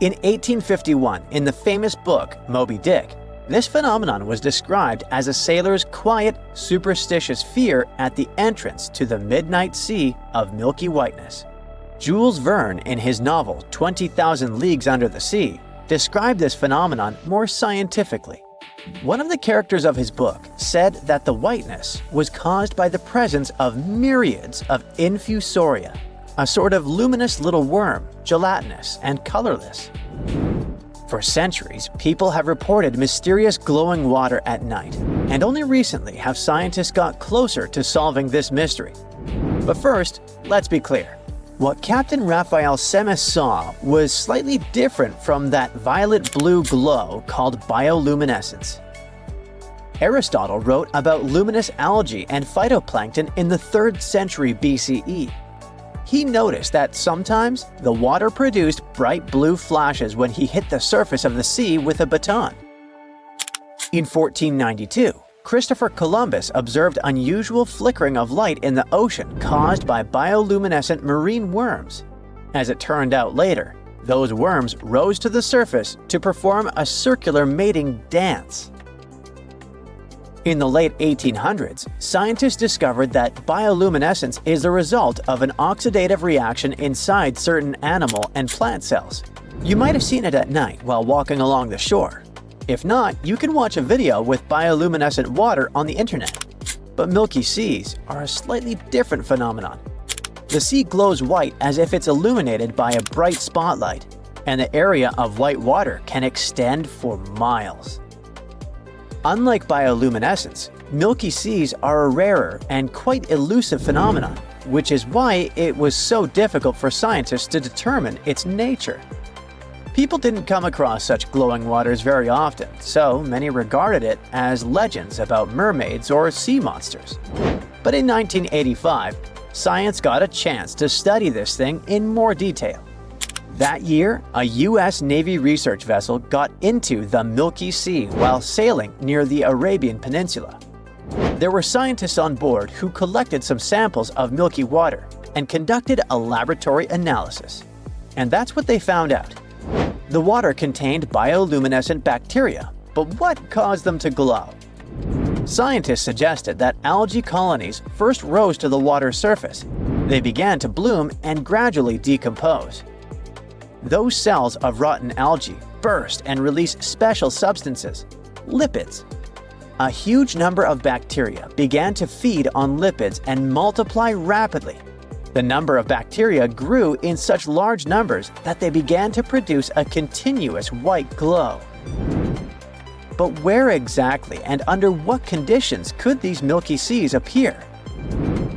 In 1851, in the famous book Moby Dick, this phenomenon was described as a sailor's quiet, superstitious fear at the entrance to the midnight sea of milky whiteness. Jules Verne, in his novel 20,000 Leagues Under the Sea, described this phenomenon more scientifically. One of the characters of his book said that the whiteness was caused by the presence of myriads of infusoria, a sort of luminous little worm, gelatinous and colorless. For centuries, people have reported mysterious glowing water at night, and only recently have scientists got closer to solving this mystery. But first, let's be clear. What Captain Raphael Semmes saw was slightly different from that violet-blue glow called bioluminescence. Aristotle wrote about luminous algae and phytoplankton in the 3rd century BCE. He noticed that sometimes the water produced bright blue flashes when he hit the surface of the sea with a baton. In 1492, Christopher Columbus observed unusual flickering of light in the ocean caused by bioluminescent marine worms. As it turned out later, those worms rose to the surface to perform a circular mating dance. In the late 1800s, scientists discovered that bioluminescence is the result of an oxidative reaction inside certain animal and plant cells. You might have seen it at night while walking along the shore. If not, you can watch a video with bioluminescent water on the internet. But Milky Seas are a slightly different phenomenon. The sea glows white as if it's illuminated by a bright spotlight, and the area of white water can extend for miles. Unlike bioluminescence, Milky Seas are a rarer and quite elusive phenomenon, which is why it was so difficult for scientists to determine its nature. People didn't come across such glowing waters very often, so many regarded it as legends about mermaids or sea monsters. But in 1985, science got a chance to study this thing in more detail. That year, a U.S. Navy research vessel got into the Milky Sea while sailing near the Arabian Peninsula. There were scientists on board who collected some samples of milky water and conducted a laboratory analysis. And that's what they found out. The water contained bioluminescent bacteria, but what caused them to glow? Scientists suggested that algae colonies first rose to the water's surface. They began to bloom and gradually decompose. Those cells of rotten algae burst and release special substances, lipids. A huge number of bacteria began to feed on lipids and multiply rapidly. The number of bacteria grew in such large numbers that they began to produce a continuous white glow. But where exactly and under what conditions could these Milky Seas appear?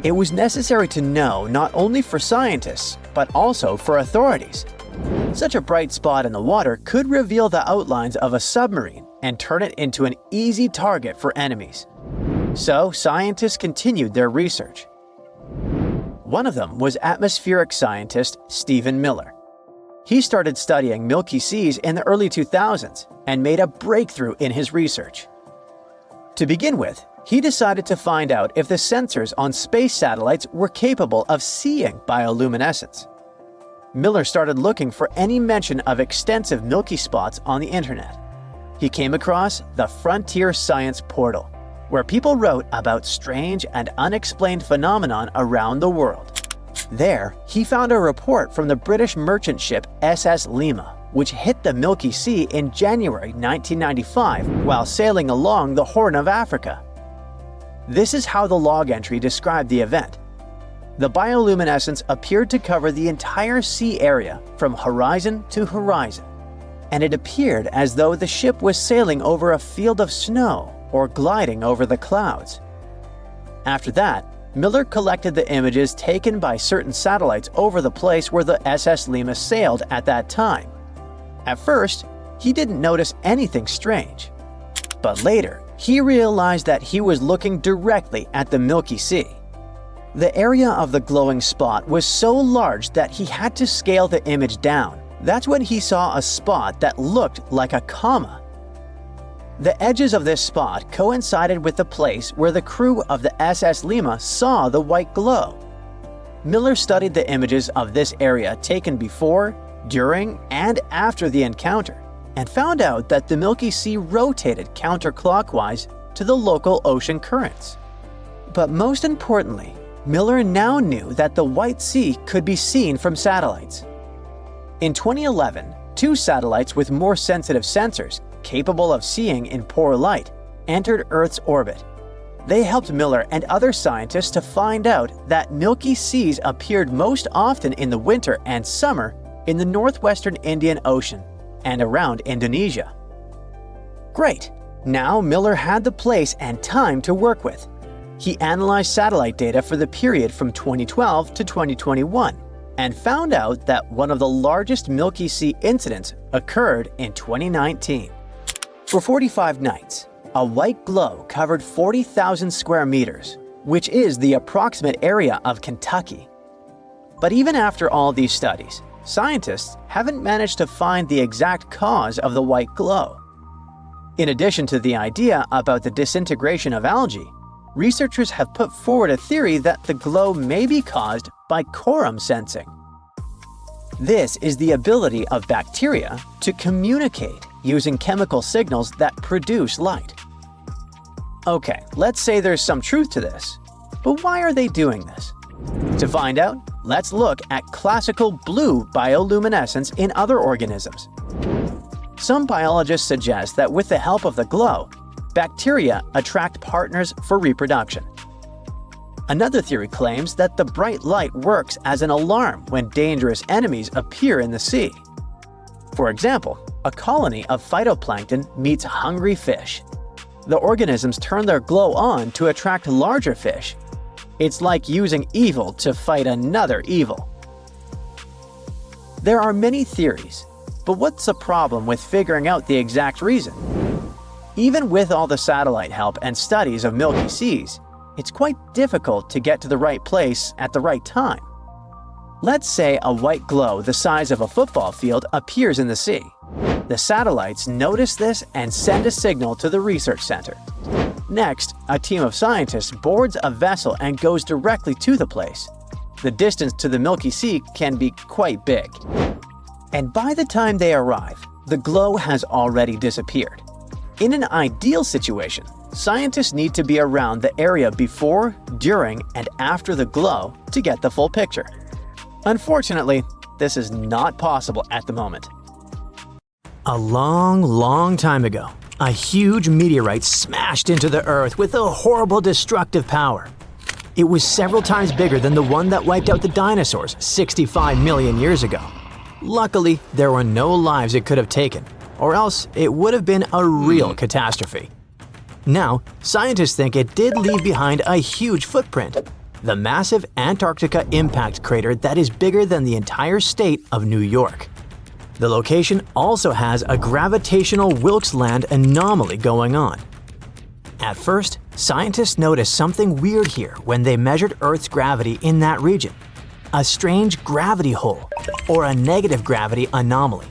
It was necessary to know not only for scientists, but also for authorities. Such a bright spot in the water could reveal the outlines of a submarine and turn it into an easy target for enemies. So scientists continued their research. One of them was atmospheric scientist Stephen Miller. He started studying Milky Seas in the early 2000s and made a breakthrough in his research. To begin with, he decided to find out if the sensors on space satellites were capable of seeing bioluminescence. Miller started looking for any mention of extensive milky spots on the internet. He came across the Frontier Science portal, where people wrote about strange and unexplained phenomenon around the world. There, he found a report from the British merchant ship SS Lima, which hit the Milky Sea in January 1995 while sailing along the Horn of Africa. This is how the log entry described the event. The bioluminescence appeared to cover the entire sea area from horizon to horizon, and it appeared as though the ship was sailing over a field of snow or gliding over the clouds. After that, Miller collected the images taken by certain satellites over the place where the SS Lima sailed at that time. At first, he didn't notice anything strange. But later, he realized that he was looking directly at the Milky Sea. The area of the glowing spot was so large that he had to scale the image down. That's when he saw a spot that looked like a comma. The edges of this spot coincided with the place where the crew of the SS Lima saw the white glow. Miller studied the images of this area taken before, during, and after the encounter, and found out that the Milky Sea rotated counterclockwise to the local ocean currents. But most importantly, Miller now knew that the White Sea could be seen from satellites. In 2011, two satellites with more sensitive sensors, capable of seeing in poor light, entered Earth's orbit. They helped Miller and other scientists to find out that Milky Seas appeared most often in the winter and summer in the northwestern Indian Ocean and around Indonesia. Great! Now Miller had the place and time to work with. He analyzed satellite data for the period from 2012 to 2021 and found out that one of the largest Milky Sea incidents occurred in 2019. For 45 nights, a white glow covered 40,000 square meters, which is the approximate area of Kentucky. But even after all these studies, scientists haven't managed to find the exact cause of the white glow. In addition to the idea about the disintegration of algae, researchers have put forward a theory that the glow may be caused by quorum sensing. This is the ability of bacteria to communicate using chemical signals that produce light. Okay, let's say there's some truth to this, but why are they doing this? To find out, let's look at classical blue bioluminescence in other organisms. Some biologists suggest that with the help of the glow, bacteria attract partners for reproduction. Another theory claims that the bright light works as an alarm when dangerous enemies appear in the sea. For example, a colony of phytoplankton meets hungry fish. The organisms turn their glow on to attract larger fish. It's like using evil to fight another evil. There are many theories, but what's the problem with figuring out the exact reason? Even with all the satellite help and studies of Milky Seas, it's quite difficult to get to the right place at the right time. Let's say a white glow the size of a football field appears in the sea. The satellites notice this and send a signal to the research center. Next, a team of scientists boards a vessel and goes directly to the place. The distance to the Milky Sea can be quite big. And by the time they arrive, the glow has already disappeared. In an ideal situation, scientists need to be around the area before, during, and after the glow to get the full picture. Unfortunately, this is not possible at the moment. A long time ago, a huge meteorite smashed into the Earth with a horrible destructive power. It was several times bigger than the one that wiped out the dinosaurs 65 million years ago. Luckily, there were no lives it could have taken, or else it would have been a real catastrophe. Now, scientists think it did leave behind a huge footprint, the massive Antarctica impact crater that is bigger than the entire state of New York. The location also has a gravitational Wilkes Land anomaly going on. At first, scientists noticed something weird here when they measured Earth's gravity in that region, a strange gravity hole, or a negative gravity anomaly.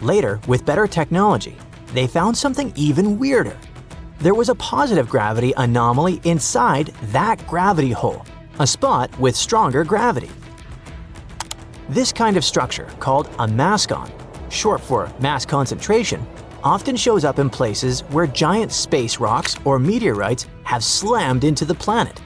Later, with better technology, they found something even weirder. There was a positive gravity anomaly inside that gravity hole, a spot with stronger gravity. This kind of structure, called a mascon, short for mass concentration, often shows up in places where giant space rocks or meteorites have slammed into the planet.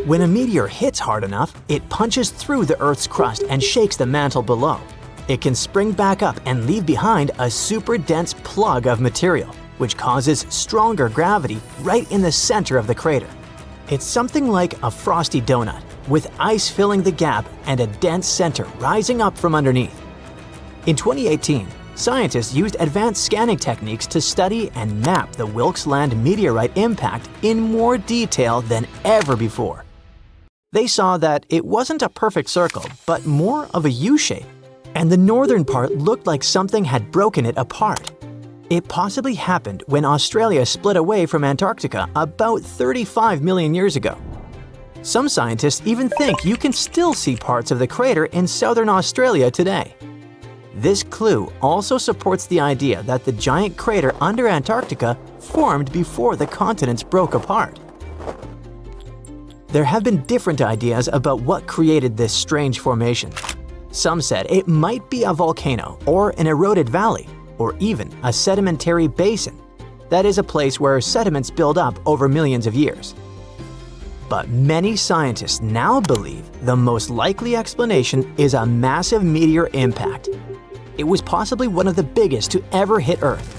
When a meteor hits hard enough, it punches through the Earth's crust and shakes the mantle below. It can spring back up and leave behind a super dense plug of material, which causes stronger gravity right in the center of the crater. It's something like a frosty donut, with ice filling the gap and a dense center rising up from underneath. In 2018, scientists used advanced scanning techniques to study and map the Wilkes Land meteorite impact in more detail than ever before. They saw that it wasn't a perfect circle, but more of a U-shape, and the northern part looked like something had broken it apart. It possibly happened when Australia split away from Antarctica about 35 million years ago. Some scientists even think you can still see parts of the crater in southern Australia today. This clue also supports the idea that the giant crater under Antarctica formed before the continents broke apart. There have been different ideas about what created this strange formation. Some said it might be a volcano or an eroded valley, or even a sedimentary basin. That is a place where sediments build up over millions of years. But many scientists now believe the most likely explanation is a massive meteor impact. It was possibly one of the biggest to ever hit Earth.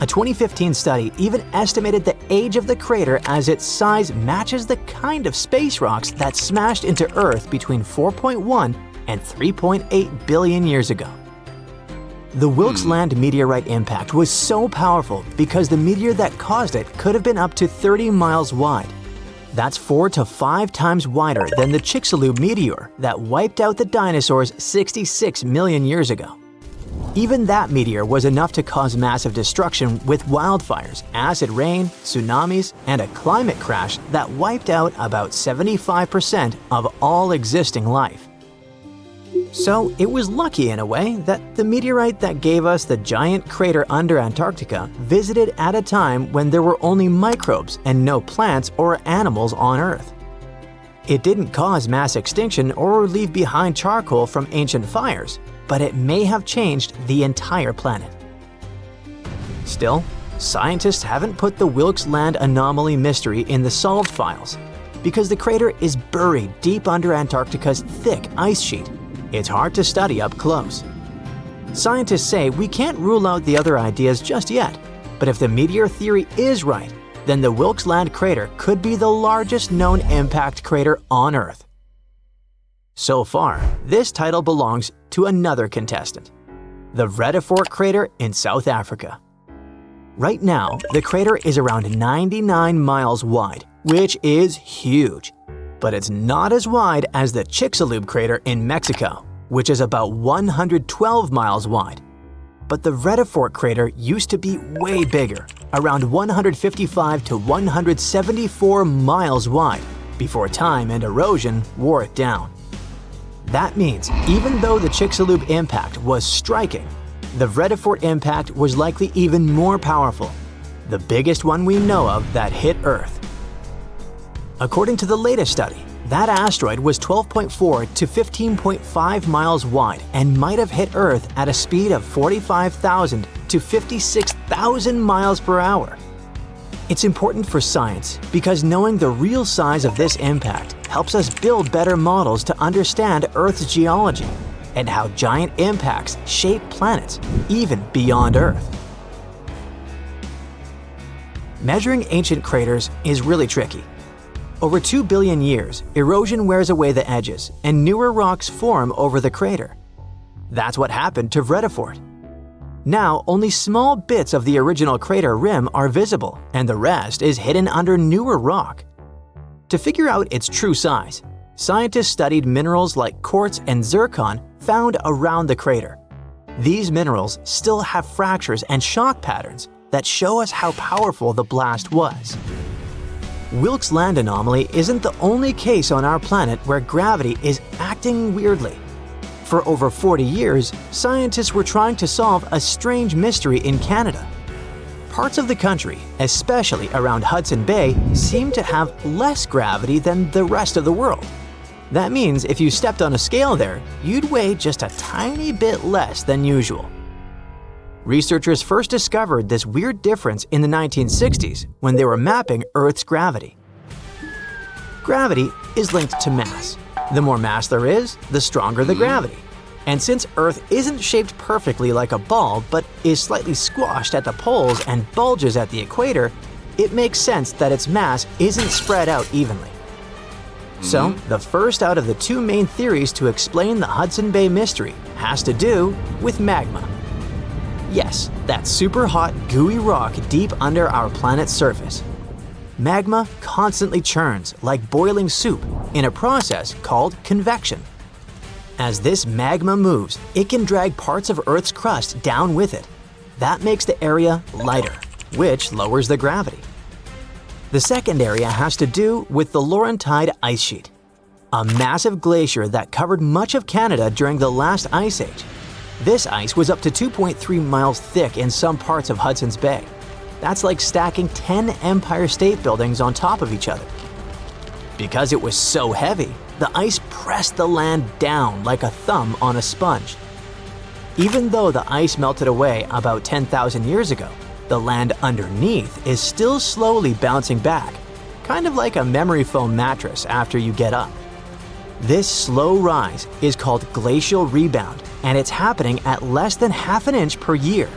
A 2015 study even estimated the age of the crater as its size matches the kind of space rocks that smashed into Earth between 4.1 and 3.8 billion years ago. The Wilkes Land meteorite impact was so powerful because the meteor that caused it could have been up to 30 miles wide. That's 4 to 5 times wider than the Chicxulub meteor that wiped out the dinosaurs 66 million years ago. Even that meteor was enough to cause massive destruction with wildfires, acid rain, tsunamis, and a climate crash that wiped out about 75% of all existing life. So it was lucky in a way that the meteorite that gave us the giant crater under Antarctica visited at a time when there were only microbes and no plants or animals on Earth. It didn't cause mass extinction or leave behind charcoal from ancient fires, but it may have changed the entire planet. Still, scientists haven't put the Wilkes Land anomaly mystery in the solved files because the crater is buried deep under Antarctica's thick ice sheet. It's hard to study up close. Scientists say we can't rule out the other ideas just yet, but if the meteor theory is right, then the Wilkes Land crater could be the largest known impact crater on Earth. So far, this title belongs to another contestant. the Vredefort crater in South Africa. Right now, the crater is around 99 miles wide, which is huge. But it's not as wide as the Chicxulub crater in Mexico, which is about 112 miles wide. But the Vredefort crater used to be way bigger, around 155 to 174 miles wide, before time and erosion wore it down. That means even though the Chicxulub impact was striking, the Vredefort impact was likely even more powerful, the biggest one we know of that hit Earth. According to the latest study, that asteroid was 12.4 to 15.5 miles wide and might have hit Earth at a speed of 45,000 to 56,000 miles per hour. It's important for science because knowing the real size of this impact helps us build better models to understand Earth's geology and how giant impacts shape planets, even beyond Earth. Measuring ancient craters is really tricky. Over 2 billion years, erosion wears away the edges and newer rocks form over the crater. That's what happened to Vredefort. Now, only small bits of the original crater rim are visible, and the rest is hidden under newer rock. To figure out its true size, scientists studied minerals like quartz and zircon found around the crater. These minerals still have fractures and shock patterns that show us how powerful the blast was. Wilkes Land anomaly isn't the only case on our planet where gravity is acting weirdly. For over 40 years, scientists were trying to solve a strange mystery in Canada. Parts of the country, especially around Hudson Bay, seem to have less gravity than the rest of the world. That means if you stepped on a scale there, you'd weigh just a tiny bit less than usual. Researchers first discovered this weird difference in the 1960s when they were mapping Earth's gravity. Gravity is linked to mass. The more mass there is, the stronger the gravity. And since Earth isn't shaped perfectly like a ball but is slightly squashed at the poles and bulges at the equator, it makes sense that its mass isn't spread out evenly. So, the first out of the two main theories to explain the Hudson Bay mystery has to do with magma. Yes, that super hot, gooey rock deep under our planet's surface. Magma constantly churns like boiling soup in a process called convection. As this magma moves, it can drag parts of Earth's crust down with it. That makes the area lighter, which lowers the gravity. The second area has to do with the Laurentide ice sheet, a massive glacier that covered much of Canada during the last ice age. This ice was up to 2.3 miles thick in some parts of Hudson's Bay. That's like stacking 10 Empire State Buildings on top of each other. Because it was so heavy, the ice pressed the land down like a thumb on a sponge. Even though the ice melted away about 10,000 years ago, the land underneath is still slowly bouncing back, kind of like a memory foam mattress after you get up. This slow rise is called glacial rebound, and it's happening at less than half an inch per year.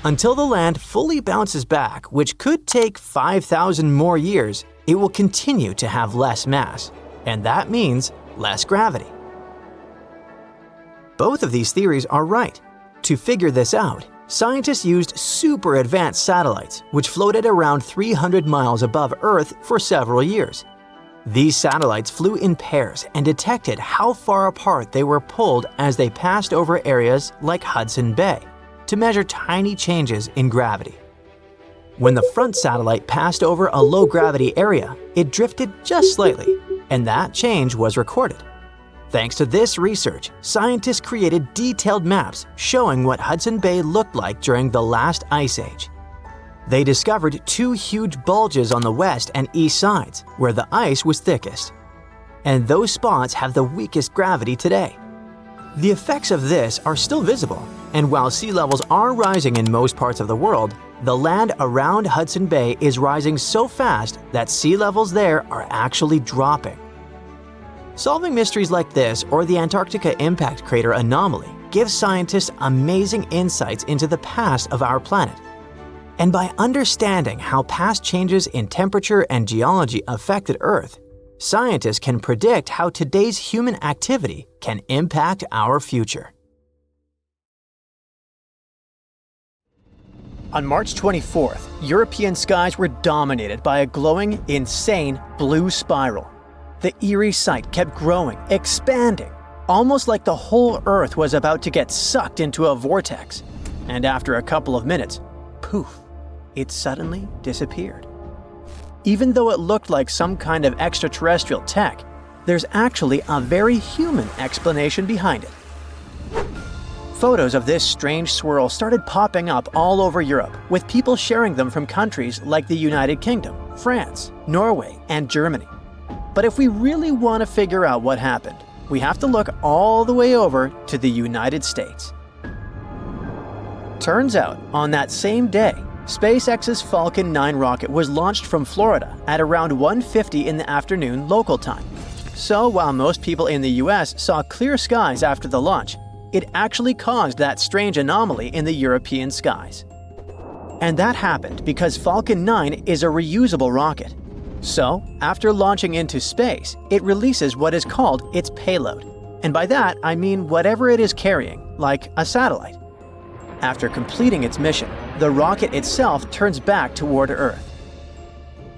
Until the land fully bounces back, which could take 5,000 more years, it will continue to have less mass, and that means less gravity. Both of these theories are right. To figure this out, scientists used super advanced satellites, which floated around 300 miles above Earth for several years. These satellites flew in pairs and detected how far apart they were pulled as they passed over areas like Hudson Bay to measure tiny changes in gravity. When the front satellite passed over a low-gravity area, it drifted just slightly, and that change was recorded. Thanks to this research, scientists created detailed maps showing what Hudson Bay looked like during the last ice age. They discovered two huge bulges on the west and east sides, where the ice was thickest. And those spots have the weakest gravity today. The effects of this are still visible, and while sea levels are rising in most parts of the world, the land around Hudson Bay is rising so fast that sea levels there are actually dropping. Solving mysteries like this or the Antarctica impact crater anomaly gives scientists amazing insights into the past of our planet. And by understanding how past changes in temperature and geology affected Earth, scientists can predict how today's human activity can impact our future. On March 24th, European skies were dominated by a glowing, insane blue spiral. The eerie sight kept growing, expanding, almost like the whole Earth was about to get sucked into a vortex. And after a couple of minutes, poof, it suddenly disappeared. Even though it looked like some kind of extraterrestrial tech, there's actually a very human explanation behind it. Photos of this strange swirl started popping up all over Europe, with people sharing them from countries like the United Kingdom, France, Norway, and Germany. But if we really want to figure out what happened, we have to look all the way over to the United States. Turns out, on that same day, SpaceX's Falcon 9 rocket was launched from Florida at around 1:50 in the afternoon local time. So while most people in the US saw clear skies after the launch, it actually caused that strange anomaly in the European skies. And that happened because Falcon 9 is a reusable rocket. So, after launching into space, it releases what is called its payload. And by that, I mean whatever it is carrying, like a satellite. After completing its mission, the rocket itself turns back toward Earth.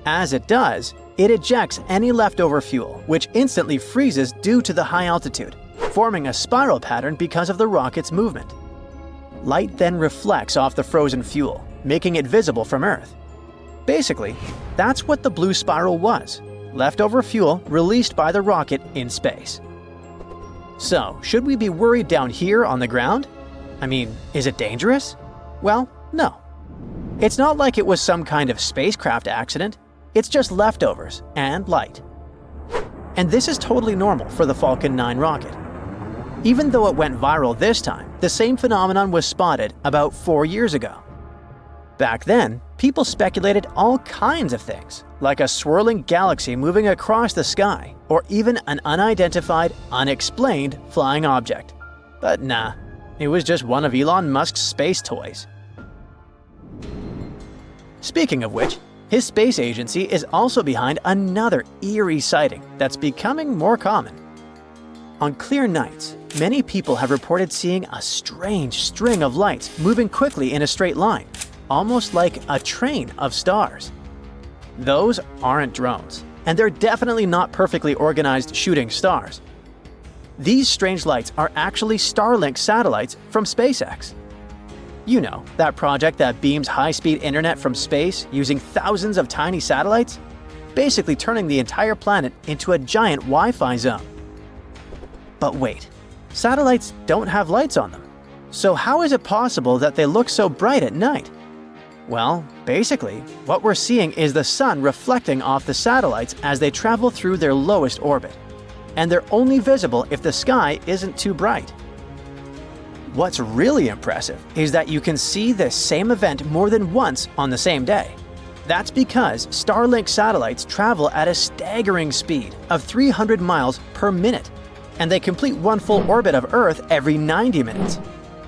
As it does, it ejects any leftover fuel, which instantly freezes due to the high altitude, forming a spiral pattern because of the rocket's movement. Light then reflects off the frozen fuel, making it visible from Earth. Basically, that's what the blue spiral was, leftover fuel released by the rocket in space. So, should we be worried down here on the ground? I mean, is it dangerous? Well, no. It's not like it was some kind of spacecraft accident, it's just leftovers and light. And this is totally normal for the Falcon 9 rocket. Even though it went viral this time, the same phenomenon was spotted about 4 years ago. Back then, people speculated all kinds of things, like a swirling galaxy moving across the sky, or even an unidentified, unexplained flying object. But nah, it was just one of Elon Musk's space toys. Speaking of which, his space agency is also behind another eerie sighting that's becoming more common. On clear nights, many people have reported seeing a strange string of lights moving quickly in a straight line, almost like a train of stars. Those aren't drones, and they're definitely not perfectly organized shooting stars. These strange lights are actually Starlink satellites from SpaceX. You know, that project that beams high-speed internet from space using thousands of tiny satellites, basically turning the entire planet into a giant Wi-Fi zone. But wait, satellites don't have lights on them. So how is it possible that they look so bright at night? Well, basically, what we're seeing is the sun reflecting off the satellites as they travel through their lowest orbit. And they're only visible if the sky isn't too bright. What's really impressive is that you can see this same event more than once on the same day. That's because Starlink satellites travel at a staggering speed of 300 miles per minute, and they complete one full orbit of Earth every 90 minutes.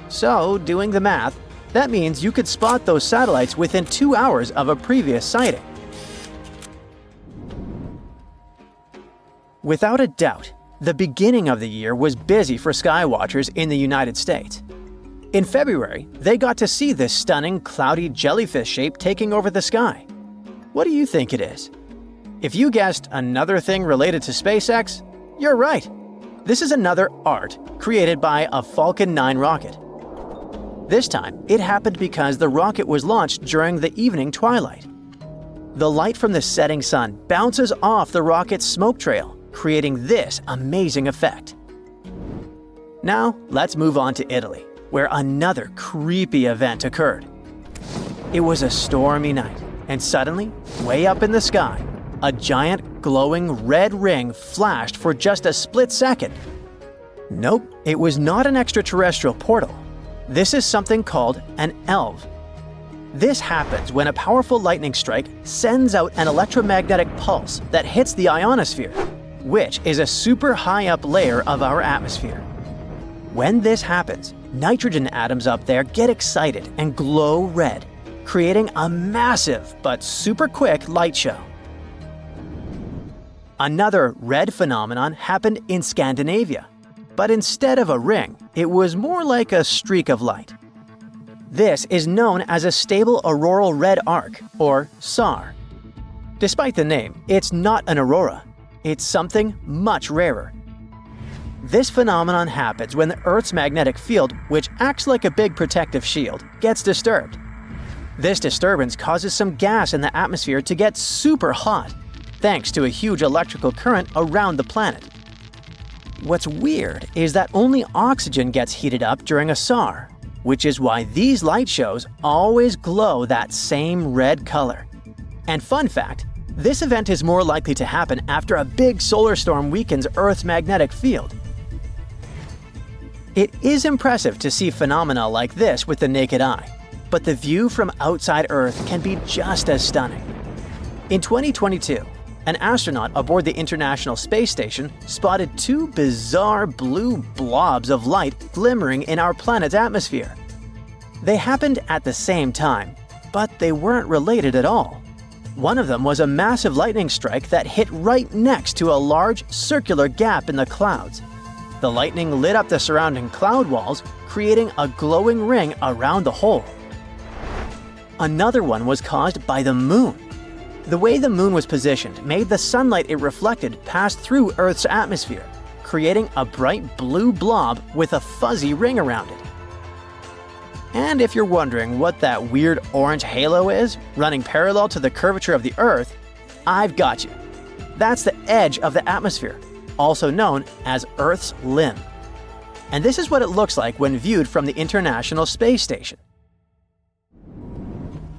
So, doing the math, that means you could spot those satellites within 2 hours of a previous sighting. Without a doubt, the beginning of the year was busy for skywatchers in the United States. In February, they got to see this stunning cloudy jellyfish shape taking over the sky. What do you think it is? If you guessed another thing related to SpaceX, you're right. This is another art created by a Falcon 9 rocket. This time, it happened because the rocket was launched during the evening twilight. The light from the setting sun bounces off the rocket's smoke trail, creating this amazing effect. Now, let's move on to Italy, where another creepy event occurred. It was a stormy night, and suddenly, way up in the sky, a giant glowing red ring flashed for just a split second. Nope, it was not an extraterrestrial portal. This is something called an ELV. This happens when a powerful lightning strike sends out an electromagnetic pulse that hits the ionosphere, which is a super high up layer of our atmosphere. When this happens, nitrogen atoms up there get excited and glow red, creating a massive but super quick light show. Another red phenomenon happened in Scandinavia, but instead of a ring, it was more like a streak of light. This is known as a stable auroral red arc, or SAR. Despite the name, it's not an aurora. It's something much rarer. This phenomenon happens when the Earth's magnetic field, which acts like a big protective shield, gets disturbed. This disturbance causes some gas in the atmosphere to get super hot, thanks to a huge electrical current around the planet. What's weird is that only oxygen gets heated up during a SAR, which is why these light shows always glow that same red color. And fun fact, this event is more likely to happen after a big solar storm weakens Earth's magnetic field. It is impressive to see phenomena like this with the naked eye, but the view from outside Earth can be just as stunning. In 2022, an astronaut aboard the International Space Station spotted two bizarre blue blobs of light glimmering in our planet's atmosphere. They happened at the same time, but they weren't related at all. One of them was a massive lightning strike that hit right next to a large circular gap in the clouds. The lightning lit up the surrounding cloud walls, creating a glowing ring around the hole. Another one was caused by the moon. The way the moon was positioned made the sunlight it reflected pass through Earth's atmosphere, creating a bright blue blob with a fuzzy ring around it. And if you're wondering what that weird orange halo is, running parallel to the curvature of the Earth, I've got you. That's the edge of the atmosphere, also known as Earth's limb. And this is what it looks like when viewed from the International Space Station.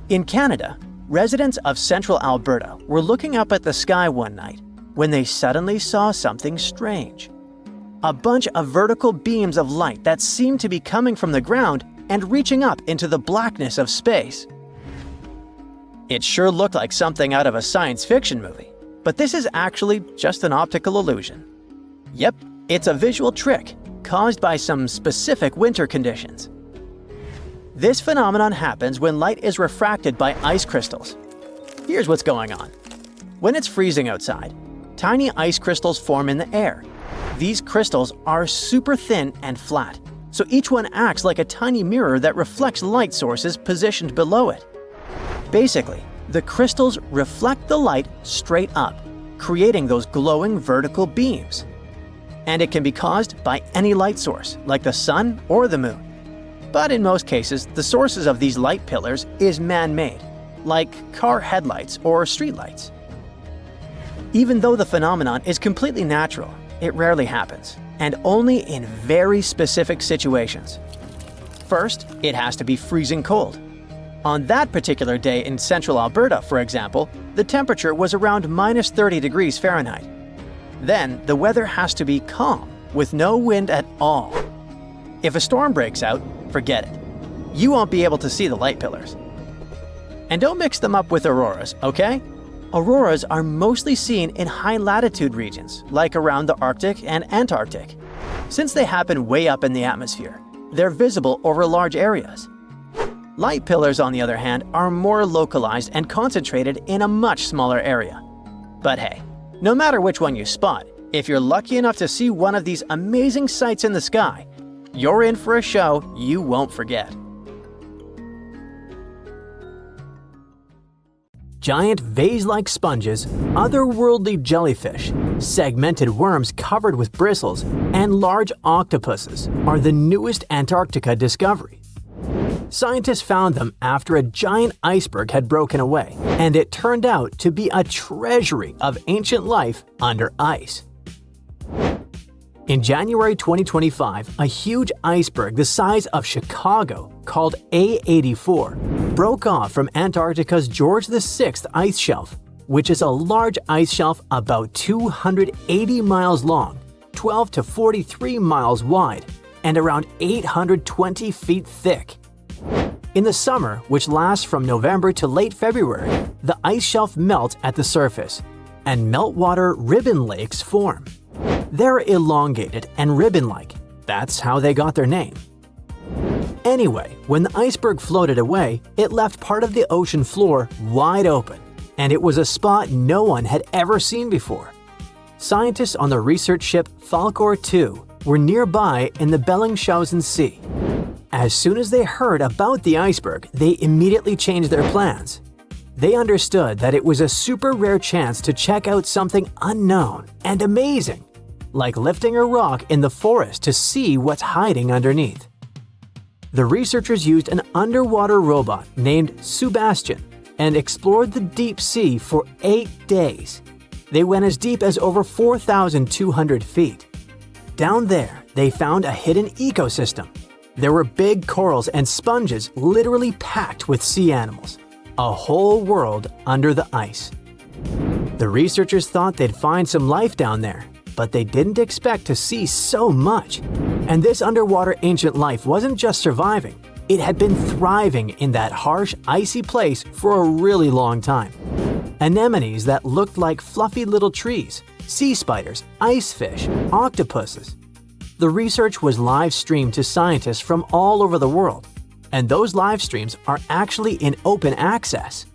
In Canada, residents of central Alberta were looking up at the sky one night when they suddenly saw something strange. A bunch of vertical beams of light that seemed to be coming from the ground and reaching up into the blackness of space. It sure looked like something out of a science fiction movie, but this is actually just an optical illusion. Yep, it's a visual trick caused by some specific winter conditions. This phenomenon happens when light is refracted by ice crystals. Here's what's going on. When it's freezing outside, tiny ice crystals form in the air. These crystals are super thin and flat, so each one acts like a tiny mirror that reflects light sources positioned below it. Basically, the crystals reflect the light straight up, creating those glowing vertical beams. And it can be caused by any light source, like the sun or the moon. But in most cases, the sources of these light pillars is man-made, like car headlights or streetlights. Even though the phenomenon is completely natural, it rarely happens, and only in very specific situations. First, it has to be freezing cold. On that particular day in central Alberta, for example, the temperature was around minus 30 degrees Fahrenheit. Then, the weather has to be calm, with no wind at all. If a storm breaks out, forget it. You won't be able to see the light pillars. And don't mix them up with auroras, okay? Auroras are mostly seen in high-latitude regions, like around the Arctic and Antarctic. Since they happen way up in the atmosphere, they're visible over large areas. Light pillars, on the other hand, are more localized and concentrated in a much smaller area. But hey, no matter which one you spot, if you're lucky enough to see one of these amazing sights in the sky, you're in for a show you won't forget. Giant vase-like sponges, otherworldly jellyfish, segmented worms covered with bristles, and large octopuses are the newest Antarctica discovery. Scientists found them after a giant iceberg had broken away, and it turned out to be a treasury of ancient life under ice. In January 2025, a huge iceberg the size of Chicago, called A84, broke off from Antarctica's George VI ice shelf, which is a large ice shelf about 280 miles long, 12 to 43 miles wide, and around 820 feet thick. In the summer, which lasts from November to late February, the ice shelf melts at the surface, and meltwater ribbon lakes form. They're elongated and ribbon-like. That's how they got their name. Anyway, when the iceberg floated away, it left part of the ocean floor wide open, and it was a spot no one had ever seen before. Scientists on the research ship Falkor 2 were nearby in the Bellingshausen Sea. As soon as they heard about the iceberg, they immediately changed their plans. They understood that it was a super rare chance to check out something unknown and amazing, like lifting a rock in the forest to see what's hiding underneath. The researchers used an underwater robot named Sebastian and explored the deep sea for 8 days. They went as deep as over 4,200 feet. Down there, they found a hidden ecosystem. There were big corals and sponges literally packed with sea animals. A whole world under the ice. The researchers thought they'd find some life down there, but they didn't expect to see so much. And this underwater ancient life wasn't just surviving, it had been thriving in that harsh, icy place for a really long time. Anemones that looked like fluffy little trees, sea spiders, ice fish, octopuses. The research was live streamed to scientists from all over the world, and those live streams are actually in open access.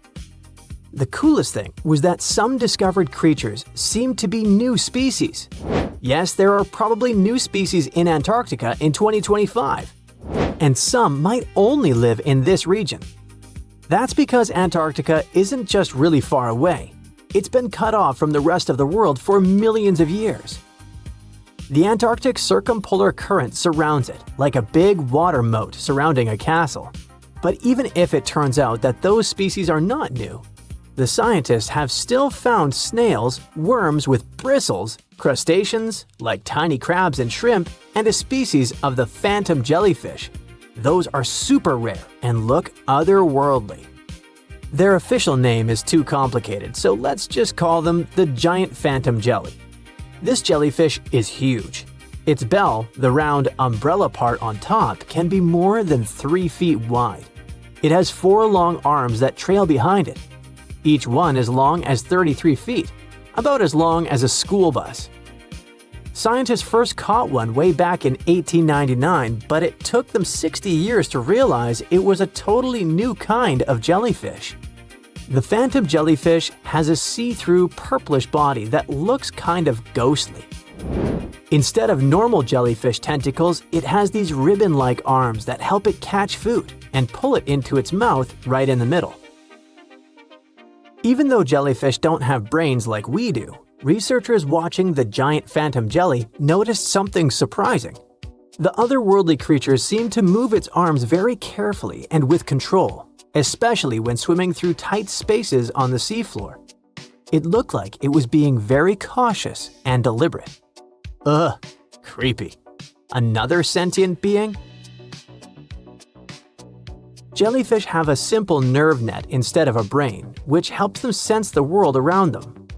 The coolest thing was that some discovered creatures seemed to be new species. Yes, there are probably new species in Antarctica in 2025, and some might only live in this region. That's because Antarctica isn't just really far away. It's been cut off from the rest of the world for millions of years. The Antarctic circumpolar current surrounds it, like a big water moat surrounding a castle. But even if it turns out that those species are not new, the scientists have still found snails, worms with bristles, crustaceans, like tiny crabs and shrimp, and a species of the phantom jellyfish. Those are super rare and look otherworldly. Their official name is too complicated, so let's just call them the giant phantom jelly. This jellyfish is huge. Its bell, the round umbrella part on top, can be more than 3 feet wide. It has 4 long arms that trail behind it. Each one as long as 33 feet, about as long as a school bus. Scientists first caught one way back in 1899, but it took them 60 years to realize it was a totally new kind of jellyfish. The phantom jellyfish has a see-through purplish body that looks kind of ghostly. Instead of normal jellyfish tentacles, it has these ribbon-like arms that help it catch food and pull it into its mouth right in the middle. Even though jellyfish don't have brains like we do, researchers watching the giant phantom jelly noticed something surprising. The otherworldly creature seemed to move its arms very carefully and with control, especially when swimming through tight spaces on the seafloor. It looked like it was being very cautious and deliberate. Ugh, creepy. Another sentient being? Jellyfish have a simple nerve net instead of a brain, which helps them sense the world around them.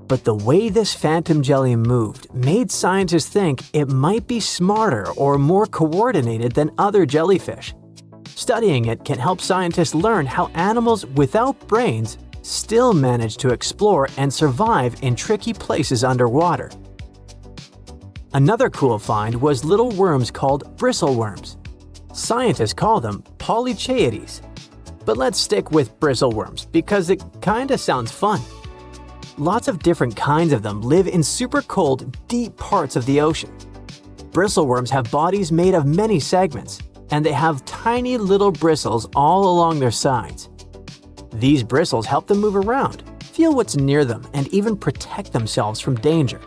But the way this phantom jelly moved made scientists think it might be smarter or more coordinated than other jellyfish. Studying it can help scientists learn how animals without brains still manage to explore and survive in tricky places underwater. Another cool find was little worms called bristleworms. Scientists call them polychaetes. But let's stick with bristleworms because it kinda sounds fun. Lots of different kinds of them live in super cold, deep parts of the ocean. Bristleworms have bodies made of many segments, and they have tiny little bristles all along their sides. These bristles help them move around, feel what's near them, and even protect themselves from danger.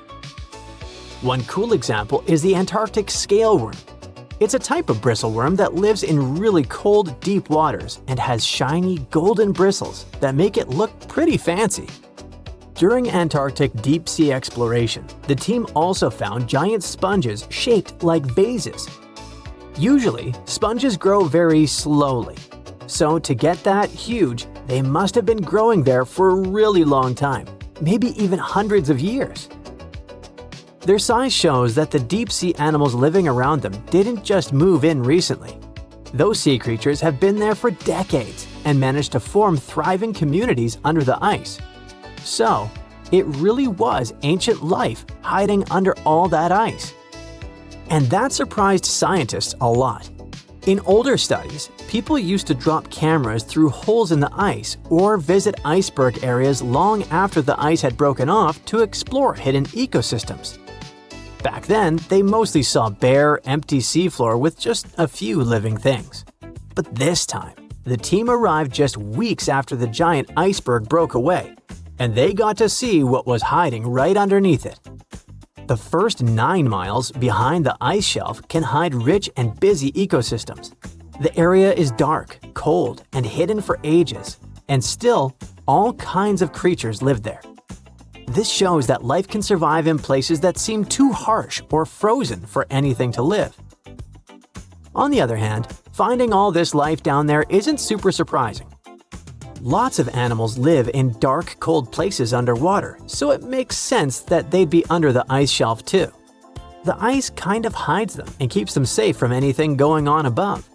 One cool example is the Antarctic scaleworm. It's a type of bristleworm that lives in really cold, deep waters and has shiny, golden bristles that make it look pretty fancy. During Antarctic deep-sea exploration, the team also found giant sponges shaped like vases. Usually, sponges grow very slowly. So to get that huge, they must have been growing there for a really long time, maybe even hundreds of years. Their size shows that the deep-sea animals living around them didn't just move in recently. Those sea creatures have been there for decades and managed to form thriving communities under the ice. So, it really was ancient life hiding under all that ice. And that surprised scientists a lot. In older studies, people used to drop cameras through holes in the ice or visit iceberg areas long after the ice had broken off to explore hidden ecosystems. Back then, they mostly saw bare, empty seafloor with just a few living things. But this time, the team arrived just weeks after the giant iceberg broke away, and they got to see what was hiding right underneath it. The first 9 miles behind the ice shelf can hide rich and busy ecosystems. The area is dark, cold, and hidden for ages, and still, all kinds of creatures live there. This shows that life can survive in places that seem too harsh or frozen for anything to live. On the other hand, finding all this life down there isn't super surprising. Lots of animals live in dark, cold places underwater, so it makes sense that they'd be under the ice shelf too. The ice kind of hides them and keeps them safe from anything going on above.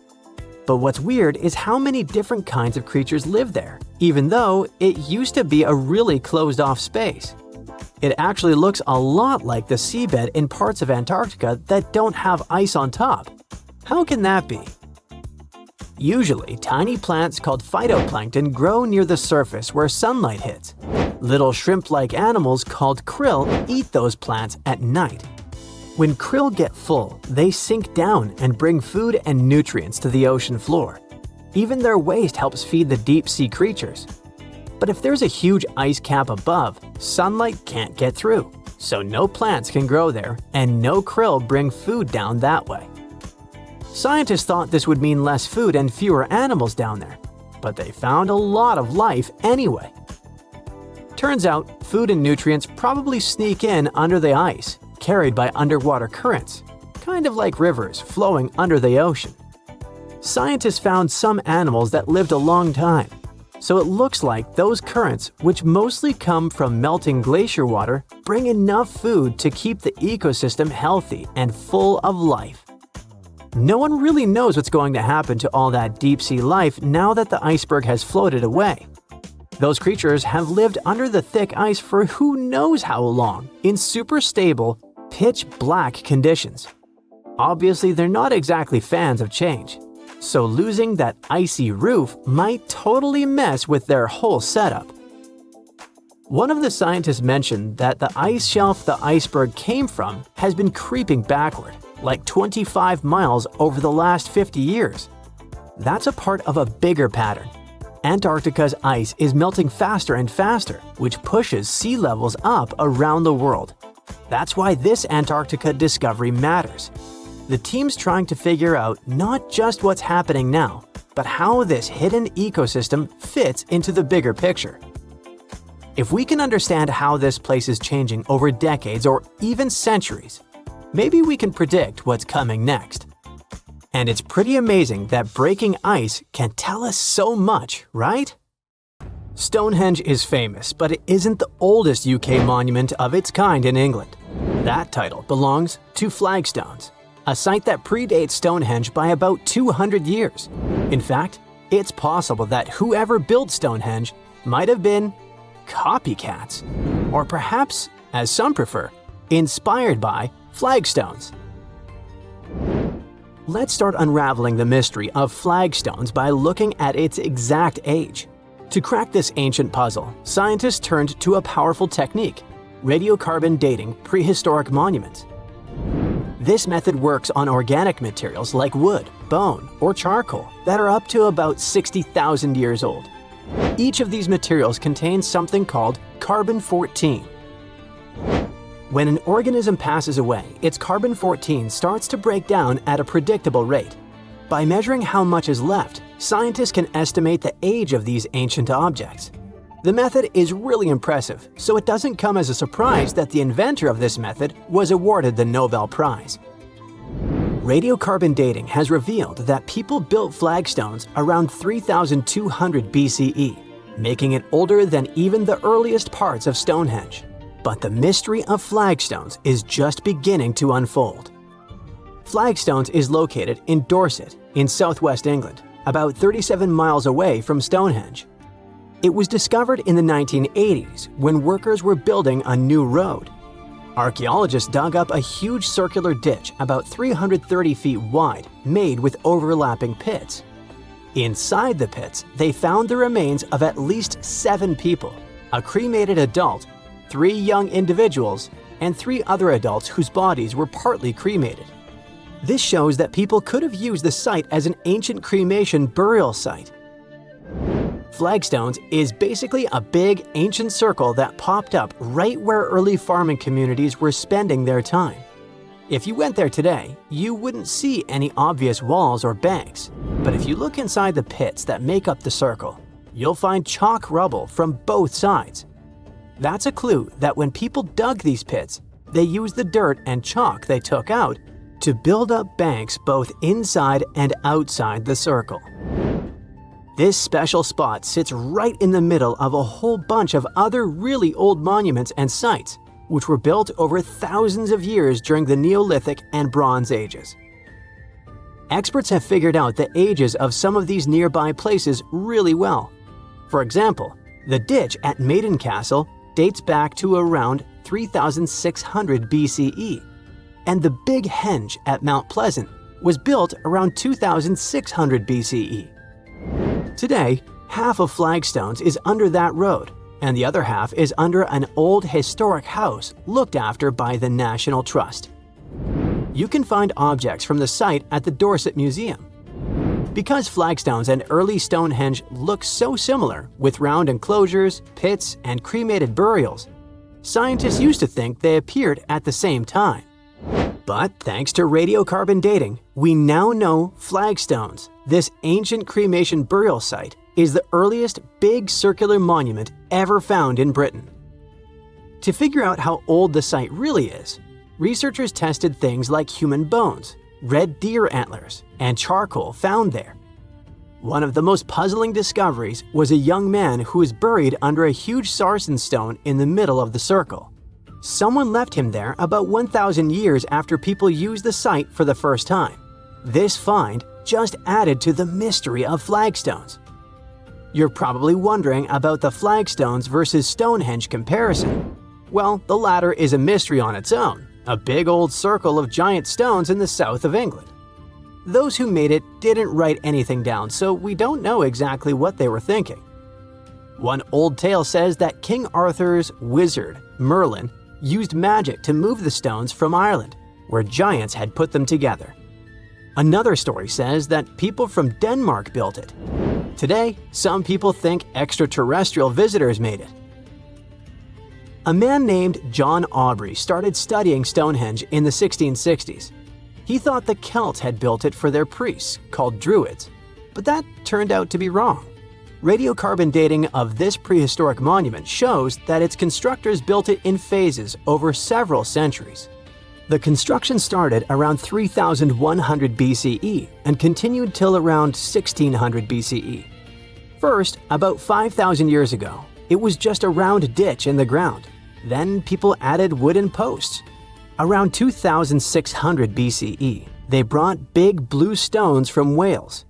But what's weird is how many different kinds of creatures live there, even though it used to be a really closed-off space. It actually looks a lot like the seabed in parts of Antarctica that don't have ice on top. How can that be? Usually, tiny plants called phytoplankton grow near the surface where sunlight hits. Little shrimp-like animals called krill eat those plants at night. When krill get full, they sink down and bring food and nutrients to the ocean floor. Even their waste helps feed the deep-sea creatures. But if there's a huge ice cap above, sunlight can't get through, so no plants can grow there and no krill bring food down that way. Scientists thought this would mean less food and fewer animals down there, but they found a lot of life anyway. Turns out, food and nutrients probably sneak in under the ice, carried by underwater currents, kind of like rivers flowing under the ocean. Scientists found some animals that lived a long time, so it looks like those currents, which mostly come from melting glacier water, bring enough food to keep the ecosystem healthy and full of life. No one really knows what's going to happen to all that deep-sea life now that the iceberg has floated away. Those creatures have lived under the thick ice for who knows how long, in super stable, pitch-black conditions. Obviously, they're not exactly fans of change, so losing that icy roof might totally mess with their whole setup. One of the scientists mentioned that the ice shelf the iceberg came from has been creeping backward, like 25 miles over the last 50 years. That's a part of a bigger pattern. Antarctica's ice is melting faster and faster, which pushes sea levels up around the world. That's why this Antarctica discovery matters. The team's trying to figure out not just what's happening now, but how this hidden ecosystem fits into the bigger picture. If we can understand how this place is changing over decades or even centuries, maybe we can predict what's coming next. And it's pretty amazing that breaking ice can tell us so much, right? Stonehenge is famous, but it isn't the oldest UK monument of its kind in England. That title belongs to Flagstones, a site that predates Stonehenge by about 200 years. In fact, it's possible that whoever built Stonehenge might have been copycats, or perhaps, as some prefer, inspired by flagstones. Let's start unraveling the mystery of flagstones by looking at its exact age. To crack this ancient puzzle, scientists turned to a powerful technique: radiocarbon dating prehistoric monuments. This method works on organic materials like wood, bone, or charcoal that are up to about 60,000 years old. Each of these materials contains something called carbon-14. When an organism passes away, its carbon-14 starts to break down at a predictable rate. By measuring how much is left, scientists can estimate the age of these ancient objects. The method is really impressive, so it doesn't come as a surprise that the inventor of this method was awarded the Nobel Prize. Radiocarbon dating has revealed that people built flagstones around 3,200 BCE, making it older than even the earliest parts of Stonehenge. But the mystery of flagstones is just beginning to unfold. Flagstones is located in Dorset, in southwest England, about 37 miles away from Stonehenge. It was discovered in the 1980s when workers were building a new road. Archaeologists dug up a huge circular ditch about 330 feet wide, made with overlapping pits. Inside the pits, they found the remains of at least 7 people, a cremated adult, 3 young individuals, and 3 other adults whose bodies were partly cremated. This shows that people could have used the site as an ancient cremation burial site. Flagstones is basically a big, ancient circle that popped up right where early farming communities were spending their time. If you went there today, you wouldn't see any obvious walls or banks, but if you look inside the pits that make up the circle, you'll find chalk rubble from both sides. That's a clue that when people dug these pits, they used the dirt and chalk they took out to build up banks both inside and outside the circle. This special spot sits right in the middle of a whole bunch of other really old monuments and sites, which were built over thousands of years during the Neolithic and Bronze Ages. Experts have figured out the ages of some of these nearby places really well. For example, the ditch at Maiden Castle dates back to around 3600 BCE, and the Big Henge at Mount Pleasant was built around 2600 BCE. Today, half of Flagstones is under that road, and the other half is under an old historic house looked after by the National Trust. You can find objects from the site at the Dorset Museum. Because flagstones and early Stonehenge look so similar with round enclosures, pits, and cremated burials, scientists used to think they appeared at the same time. But thanks to radiocarbon dating, we now know flagstones, this ancient cremation burial site, is the earliest big circular monument ever found in Britain. To figure out how old the site really is, researchers tested things like human bones, red deer antlers, and charcoal found there. One of the most puzzling discoveries was a young man who was buried under a huge sarsen stone in the middle of the circle. Someone left him there about 1,000 years after people used the site for the first time. This find just added to the mystery of flagstones. You're probably wondering about the flagstones versus Stonehenge comparison. Well, the latter is a mystery on its own, a big old circle of giant stones in the south of England. Those who made it didn't write anything down, so we don't know exactly what they were thinking. One old tale says that King Arthur's wizard, Merlin, used magic to move the stones from Ireland, where giants had put them together. Another story says that people from Denmark built it. Today, some people think extraterrestrial visitors made it. A man named John Aubrey started studying Stonehenge in the 1660s. He thought the Celts had built it for their priests, called Druids, but that turned out to be wrong. Radiocarbon dating of this prehistoric monument shows that its constructors built it in phases over several centuries. The construction started around 3100 BCE and continued till around 1600 BCE. First, about 5,000 years ago, it was just a round ditch in the ground. Then people added wooden posts. Around 2600 BCE, they brought big blue stones from Wales.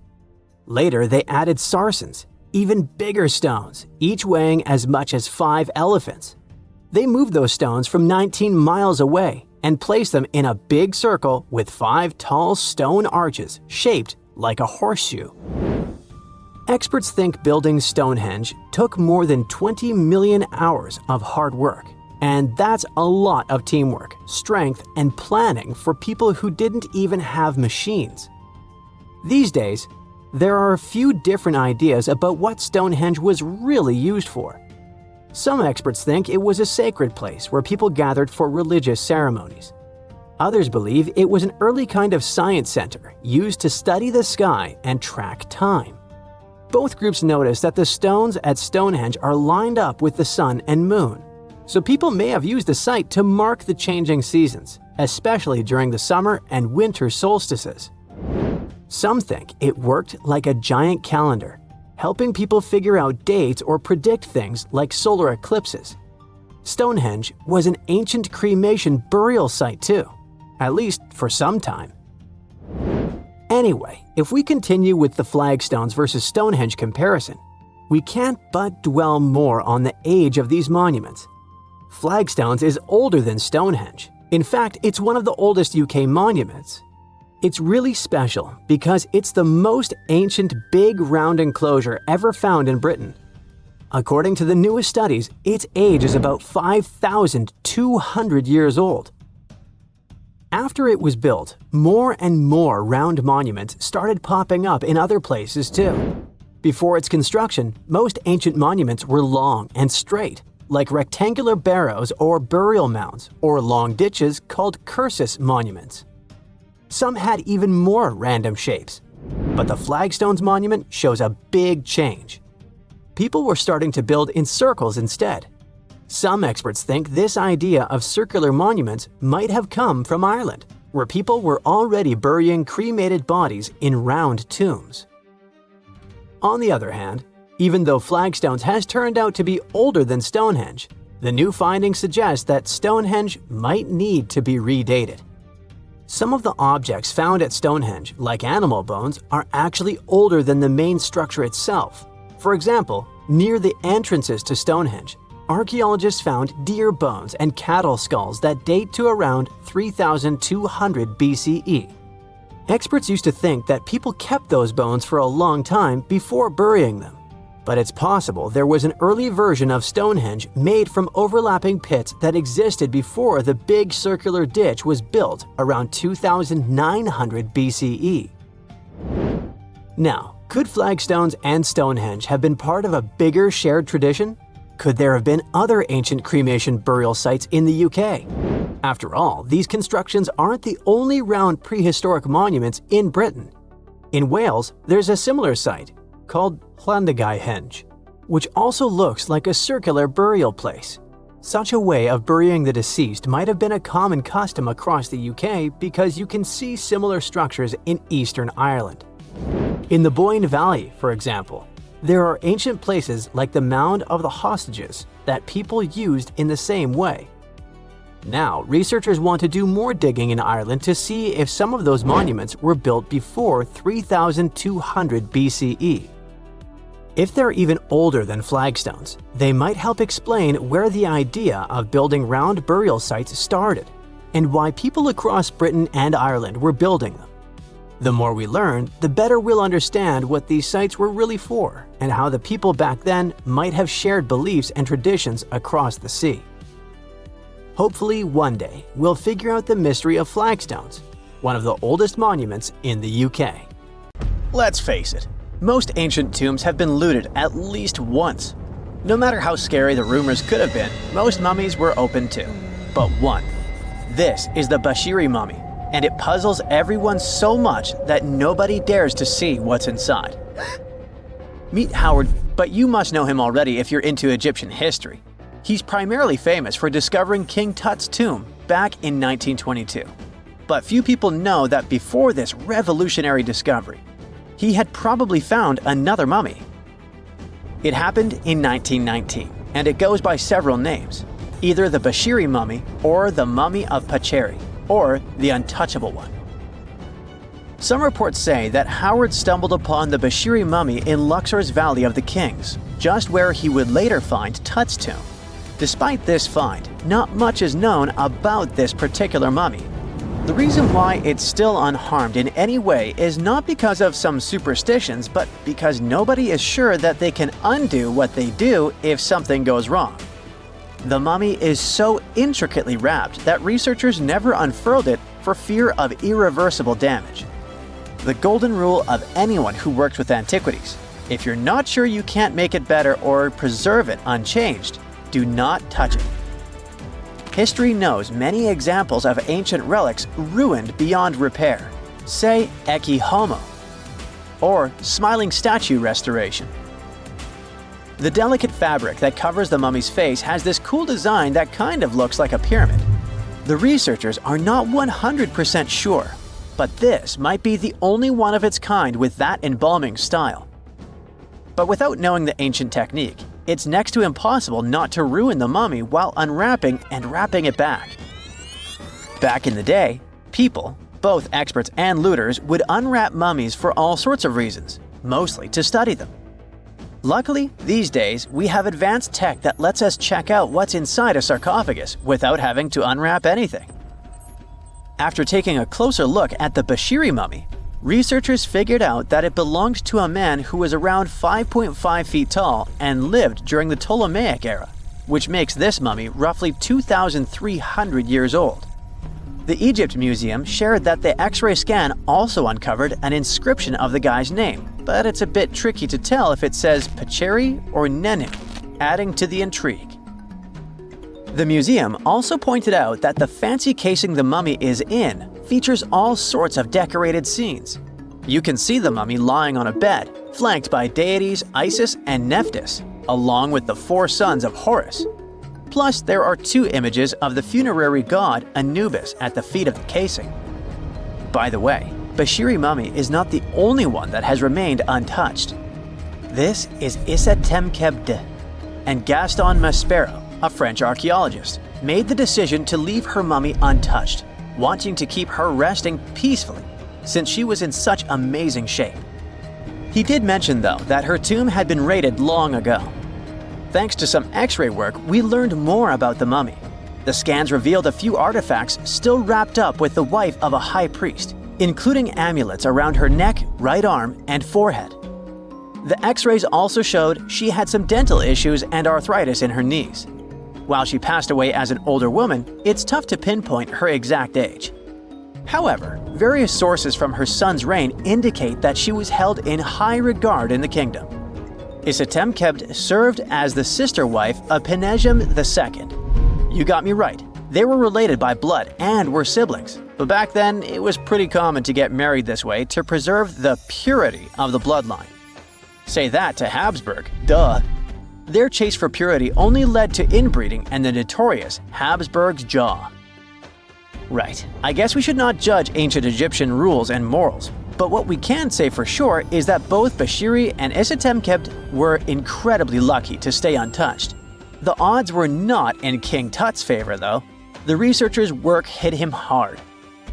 Later, they added sarsens, even bigger stones, each weighing as much as 5 elephants. They moved those stones from 19 miles away and placed them in a big circle with 5 tall stone arches shaped like a horseshoe. Experts think building Stonehenge took more than 20 million hours of hard work, and that's a lot of teamwork, strength, and planning for people who didn't even have machines. These days, there are a few different ideas about what Stonehenge was really used for. Some experts think it was a sacred place where people gathered for religious ceremonies. Others believe it was an early kind of science center used to study the sky and track time. Both groups notice that the stones at Stonehenge are lined up with the sun and moon, so people may have used the site to mark the changing seasons, especially during the summer and winter solstices. Some think it worked like a giant calendar, helping people figure out dates or predict things like solar eclipses. Stonehenge was an ancient cremation burial site too, at least for some time. Anyway, if we continue with the flagstones versus Stonehenge comparison, we can't but dwell more on the age of these monuments. Flagstones is older than Stonehenge. In fact, it's one of the oldest UK monuments. It's really special because it's the most ancient big round enclosure ever found in Britain. According to the newest studies, its age is about 5,200 years old. After it was built, more and more round monuments started popping up in other places too. Before its construction, most ancient monuments were long and straight, like rectangular barrows or burial mounds, or long ditches called cursus monuments. Some had even more random shapes, but the Flagstones monument shows a big change. People were starting to build in circles instead. Some experts think this idea of circular monuments might have come from Ireland, where people were already burying cremated bodies in round tombs. On the other hand, even though Flagstones has turned out to be older than Stonehenge, the new findings suggest that Stonehenge might need to be redated. Some of the objects found at Stonehenge, like animal bones, are actually older than the main structure itself. For example, near the entrances to Stonehenge, archaeologists found deer bones and cattle skulls that date to around 3,200 BCE. Experts used to think that people kept those bones for a long time before burying them. But it's possible there was an early version of Stonehenge made from overlapping pits that existed before the big circular ditch was built around 2,900 BCE. Now, could Flagstones and Stonehenge have been part of a bigger shared tradition? Could there have been other ancient cremation burial sites in the UK? After all, these constructions aren't the only round prehistoric monuments in Britain. In Wales, there's a similar site called Llandagai, which also looks like a circular burial place. Such a way of burying the deceased might have been a common custom across the UK because you can see similar structures in Eastern Ireland. In the Boyne Valley, for example, there are ancient places like the Mound of the Hostages that people used in the same way. Now, researchers want to do more digging in Ireland to see if some of those monuments were built before 3,200 BCE. If they're even older than flagstones, they might help explain where the idea of building round burial sites started and why people across Britain and Ireland were building them. The more we learn, the better we'll understand what these sites were really for and how the people back then might have shared beliefs and traditions across the sea. Hopefully, one day, we'll figure out the mystery of flagstones, one of the oldest monuments in the UK. Let's face it, most ancient tombs have been looted at least once. No matter how scary the rumors could have been, most mummies were open too. But one. This is the Bashiri mummy, and it puzzles everyone so much that nobody dares to see what's inside. Meet Howard, but you must know him already if you're into Egyptian history. He's primarily famous for discovering King Tut's tomb back in 1922. But few people know that before this revolutionary discovery, he had probably found another mummy. It happened in 1919, and it goes by several names, either the Bashiri mummy or the Mummy of Pacheri, or the Untouchable One. Some reports say that Howard stumbled upon the Bashiri mummy in Luxor's Valley of the Kings, just where he would later find Tut's tomb. Despite this find, not much is known about this particular mummy. The reason why it's still unharmed in any way is not because of some superstitions, but because nobody is sure that they can undo what they do if something goes wrong. The mummy is so intricately wrapped that researchers never unfurled it for fear of irreversible damage. The golden rule of anyone who works with antiquities: if you're not sure you can't make it better or preserve it unchanged, do not touch it. History knows many examples of ancient relics ruined beyond repair, say Ecce Homo, or smiling statue restoration. The delicate fabric that covers the mummy's face has this cool design that kind of looks like a pyramid. The researchers are not 100% sure, but this might be the only one of its kind with that embalming style. But without knowing the ancient technique, it's next to impossible not to ruin the mummy while unwrapping and wrapping it back. Back in the day, people, both experts and looters, would unwrap mummies for all sorts of reasons, mostly to study them. Luckily, these days, we have advanced tech that lets us check out what's inside a sarcophagus without having to unwrap anything. After taking a closer look at the Bashiri mummy, researchers figured out that it belonged to a man who was around 5.5 feet tall and lived during the Ptolemaic era, which makes this mummy roughly 2,300 years old. The Egypt Museum shared that the X-ray scan also uncovered an inscription of the guy's name, but it's a bit tricky to tell if it says Pacheri or Nenu, adding to the intrigue. The museum also pointed out that the fancy casing the mummy is in features all sorts of decorated scenes. You can see the mummy lying on a bed, flanked by deities Isis and Nephthys, along with the 4 sons of Horus. Plus, there are 2 images of the funerary god Anubis at the feet of the casing. By the way, Bashiri mummy is not the only one that has remained untouched. This is Issa Temkebde, and Gaston Maspero, a French archaeologist, made the decision to leave her mummy untouched, wanting to keep her resting peacefully since she was in such amazing shape. He did mention, though, that her tomb had been raided long ago. Thanks to some X-ray work, we learned more about the mummy. The scans revealed a few artifacts still wrapped up with the wife of a high priest, including amulets around her neck, right arm, and forehead. The X-rays also showed she had some dental issues and arthritis in her knees. While she passed away as an older woman, it's tough to pinpoint her exact age. However, various sources from her son's reign indicate that she was held in high regard in the kingdom. Isatemkebd served as the sister wife of Penejam II. You got me right, they were related by blood and were siblings, but back then it was pretty common to get married this way to preserve the purity of the bloodline. Say that to Habsburg, duh. Their chase for purity only led to inbreeding and the notorious Habsburg's jaw. Right, I guess we should not judge ancient Egyptian rules and morals, but what we can say for sure is that both Bashiri and Isatemkebd were incredibly lucky to stay untouched. The odds were not in King Tut's favor, though. The researchers' work hit him hard.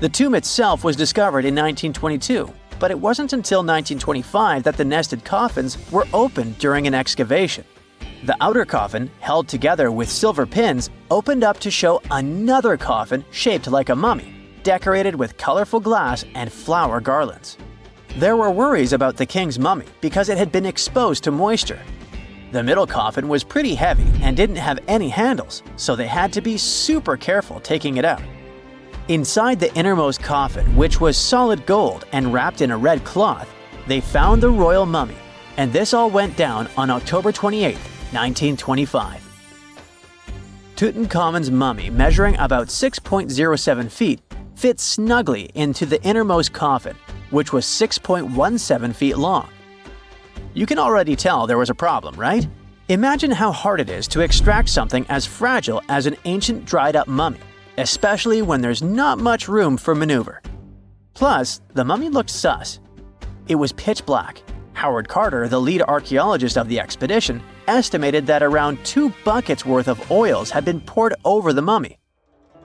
The tomb itself was discovered in 1922, but it wasn't until 1925 that the nested coffins were opened during an excavation. The outer coffin, held together with silver pins, opened up to show another coffin shaped like a mummy, decorated with colorful glass and flower garlands. There were worries about the king's mummy because it had been exposed to moisture. The middle coffin was pretty heavy and didn't have any handles, so they had to be super careful taking it out. Inside the innermost coffin, which was solid gold and wrapped in a red cloth, they found the royal mummy, and this all went down on October 28, 1925. Tutankhamun's mummy, measuring about 6.07 feet, fit snugly into the innermost coffin, which was 6.17 feet long. You can already tell there was a problem, right? Imagine how hard it is to extract something as fragile as an ancient dried-up mummy, especially when there's not much room for maneuver. Plus, the mummy looked sus. It was pitch black. Howard Carter, the lead archaeologist of the expedition, estimated that around 2 buckets worth of oils had been poured over the mummy.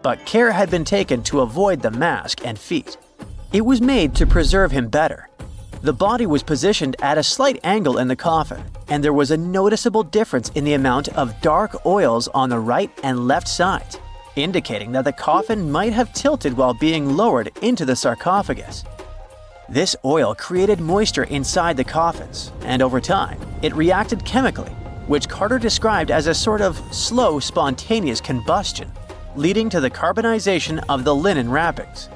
But care had been taken to avoid the mask and feet. It was made to preserve him better. The body was positioned at a slight angle in the coffin, and there was a noticeable difference in the amount of dark oils on the right and left sides, indicating that the coffin might have tilted while being lowered into the sarcophagus. This oil created moisture inside the coffins, and over time, it reacted chemically, which Carter described as a sort of slow, spontaneous combustion, leading to the carbonization of the linen wrappings.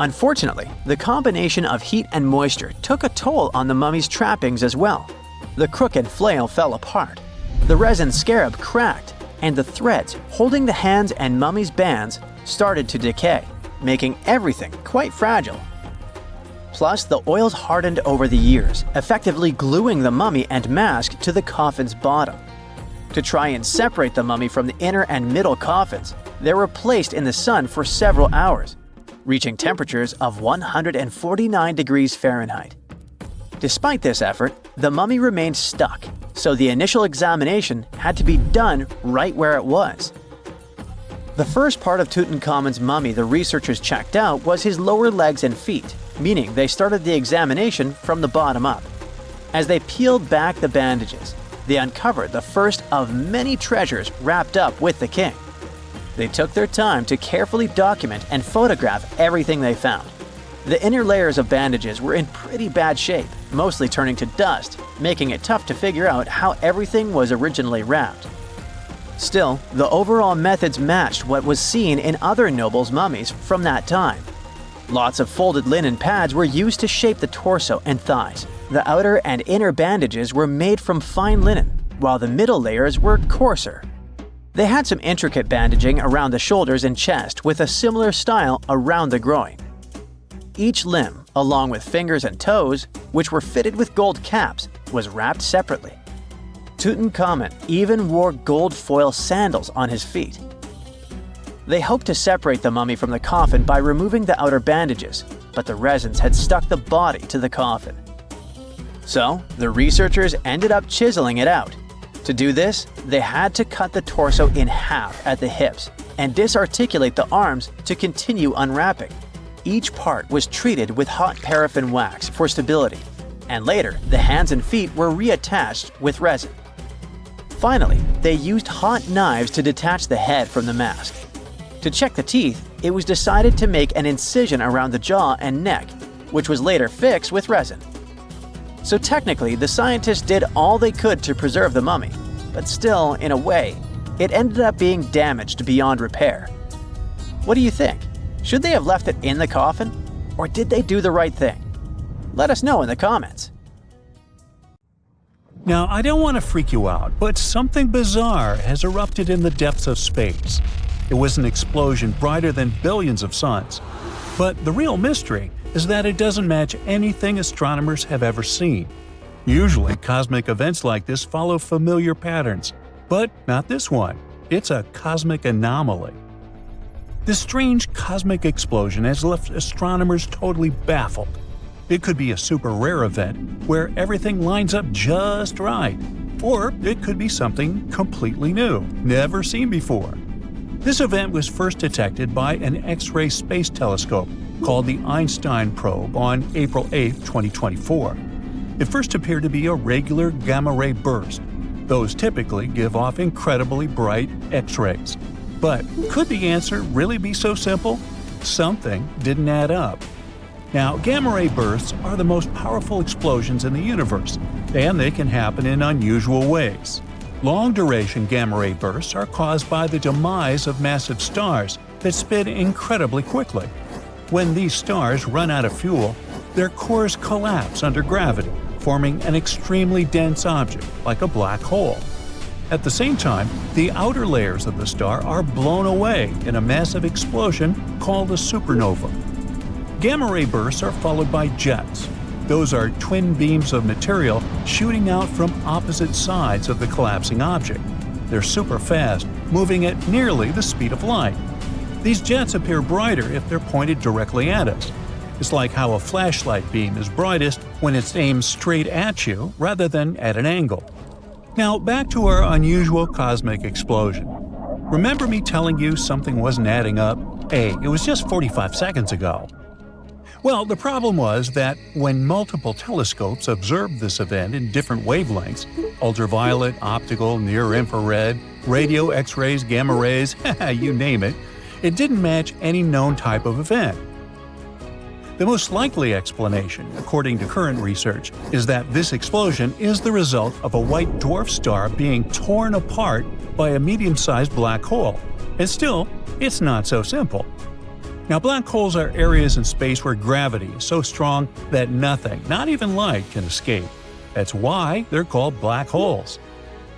Unfortunately, the combination of heat and moisture took a toll on the mummy's trappings as well. The crooked flail fell apart, the resin scarab cracked, and the threads holding the hands and mummy's bands started to decay, making everything quite fragile. Plus, the oils hardened over the years, effectively gluing the mummy and mask to the coffin's bottom. To try and separate the mummy from the inner and middle coffins, they were placed in the sun for several hours, reaching temperatures of 149 degrees Fahrenheit. Despite this effort, the mummy remained stuck, so the initial examination had to be done right where it was. The first part of Tutankhamun's mummy the researchers checked out was his lower legs and feet, meaning they started the examination from the bottom up. As they peeled back the bandages, they uncovered the first of many treasures wrapped up with the king. They took their time to carefully document and photograph everything they found. The inner layers of bandages were in pretty bad shape, mostly turning to dust, making it tough to figure out how everything was originally wrapped. Still, the overall methods matched what was seen in other nobles' mummies from that time. Lots of folded linen pads were used to shape the torso and thighs. The outer and inner bandages were made from fine linen, while the middle layers were coarser. They had some intricate bandaging around the shoulders and chest with a similar style around the groin. Each limb, along with fingers and toes, which were fitted with gold caps, was wrapped separately. Tutankhamun even wore gold foil sandals on his feet. They hoped to separate the mummy from the coffin by removing the outer bandages, but the resins had stuck the body to the coffin. So, the researchers ended up chiseling it out. To do this, they had to cut the torso in half at the hips and disarticulate the arms to continue unwrapping. Each part was treated with hot paraffin wax for stability, and later the hands and feet were reattached with resin. Finally, they used hot knives to detach the head from the mask. To check the teeth, it was decided to make an incision around the jaw and neck, which was later fixed with resin. So technically, the scientists did all they could to preserve the mummy, but still, in a way, it ended up being damaged beyond repair. What do you think? Should they have left it in the coffin? Or did they do the right thing? Let us know in the comments. Now, I don't want to freak you out, but something bizarre has erupted in the depths of space. It was an explosion brighter than billions of suns. But the real mystery is that it doesn't match anything astronomers have ever seen. Usually, cosmic events like this follow familiar patterns, but not this one. It's a cosmic anomaly. This strange cosmic explosion has left astronomers totally baffled. It could be a super rare event where everything lines up just right, or it could be something completely new, never seen before. This event was first detected by an X-ray space telescope called the Einstein probe on April 8, 2024. It first appeared to be a regular gamma-ray burst. Those typically give off incredibly bright X-rays. But could the answer really be so simple? Something didn't add up. Now, gamma-ray bursts are the most powerful explosions in the universe, and they can happen in unusual ways. Long-duration gamma-ray bursts are caused by the demise of massive stars that spin incredibly quickly. When these stars run out of fuel, their cores collapse under gravity, forming an extremely dense object, like a black hole. At the same time, the outer layers of the star are blown away in a massive explosion called a supernova. Gamma-ray bursts are followed by jets. Those are twin beams of material shooting out from opposite sides of the collapsing object. They're super fast, moving at nearly the speed of light. These jets appear brighter if they're pointed directly at us. It's like how a flashlight beam is brightest when it's aimed straight at you rather than at an angle. Now back to our unusual cosmic explosion. Remember me telling you something wasn't adding up? Hey, it was just 45 seconds ago. Well, the problem was that when multiple telescopes observed this event in different wavelengths – ultraviolet, optical, near-infrared, radio, X-rays, gamma rays, you name it – it didn't match any known type of event. The most likely explanation, according to current research, is that this explosion is the result of a white dwarf star being torn apart by a medium-sized black hole. And still, it's not so simple. Now, black holes are areas in space where gravity is so strong that nothing, not even light, can escape. That's why they're called black holes.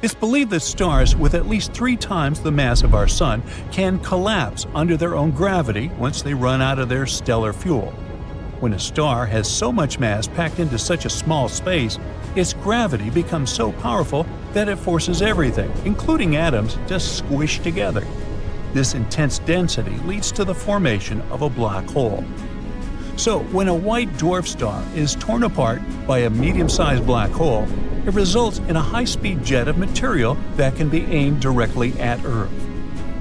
It's believed that stars with at least 3 times the mass of our Sun can collapse under their own gravity once they run out of their stellar fuel. When a star has so much mass packed into such a small space, its gravity becomes so powerful that it forces everything, including atoms, to squish together. This intense density leads to the formation of a black hole. So, when a white dwarf star is torn apart by a medium-sized black hole, it results in a high-speed jet of material that can be aimed directly at Earth.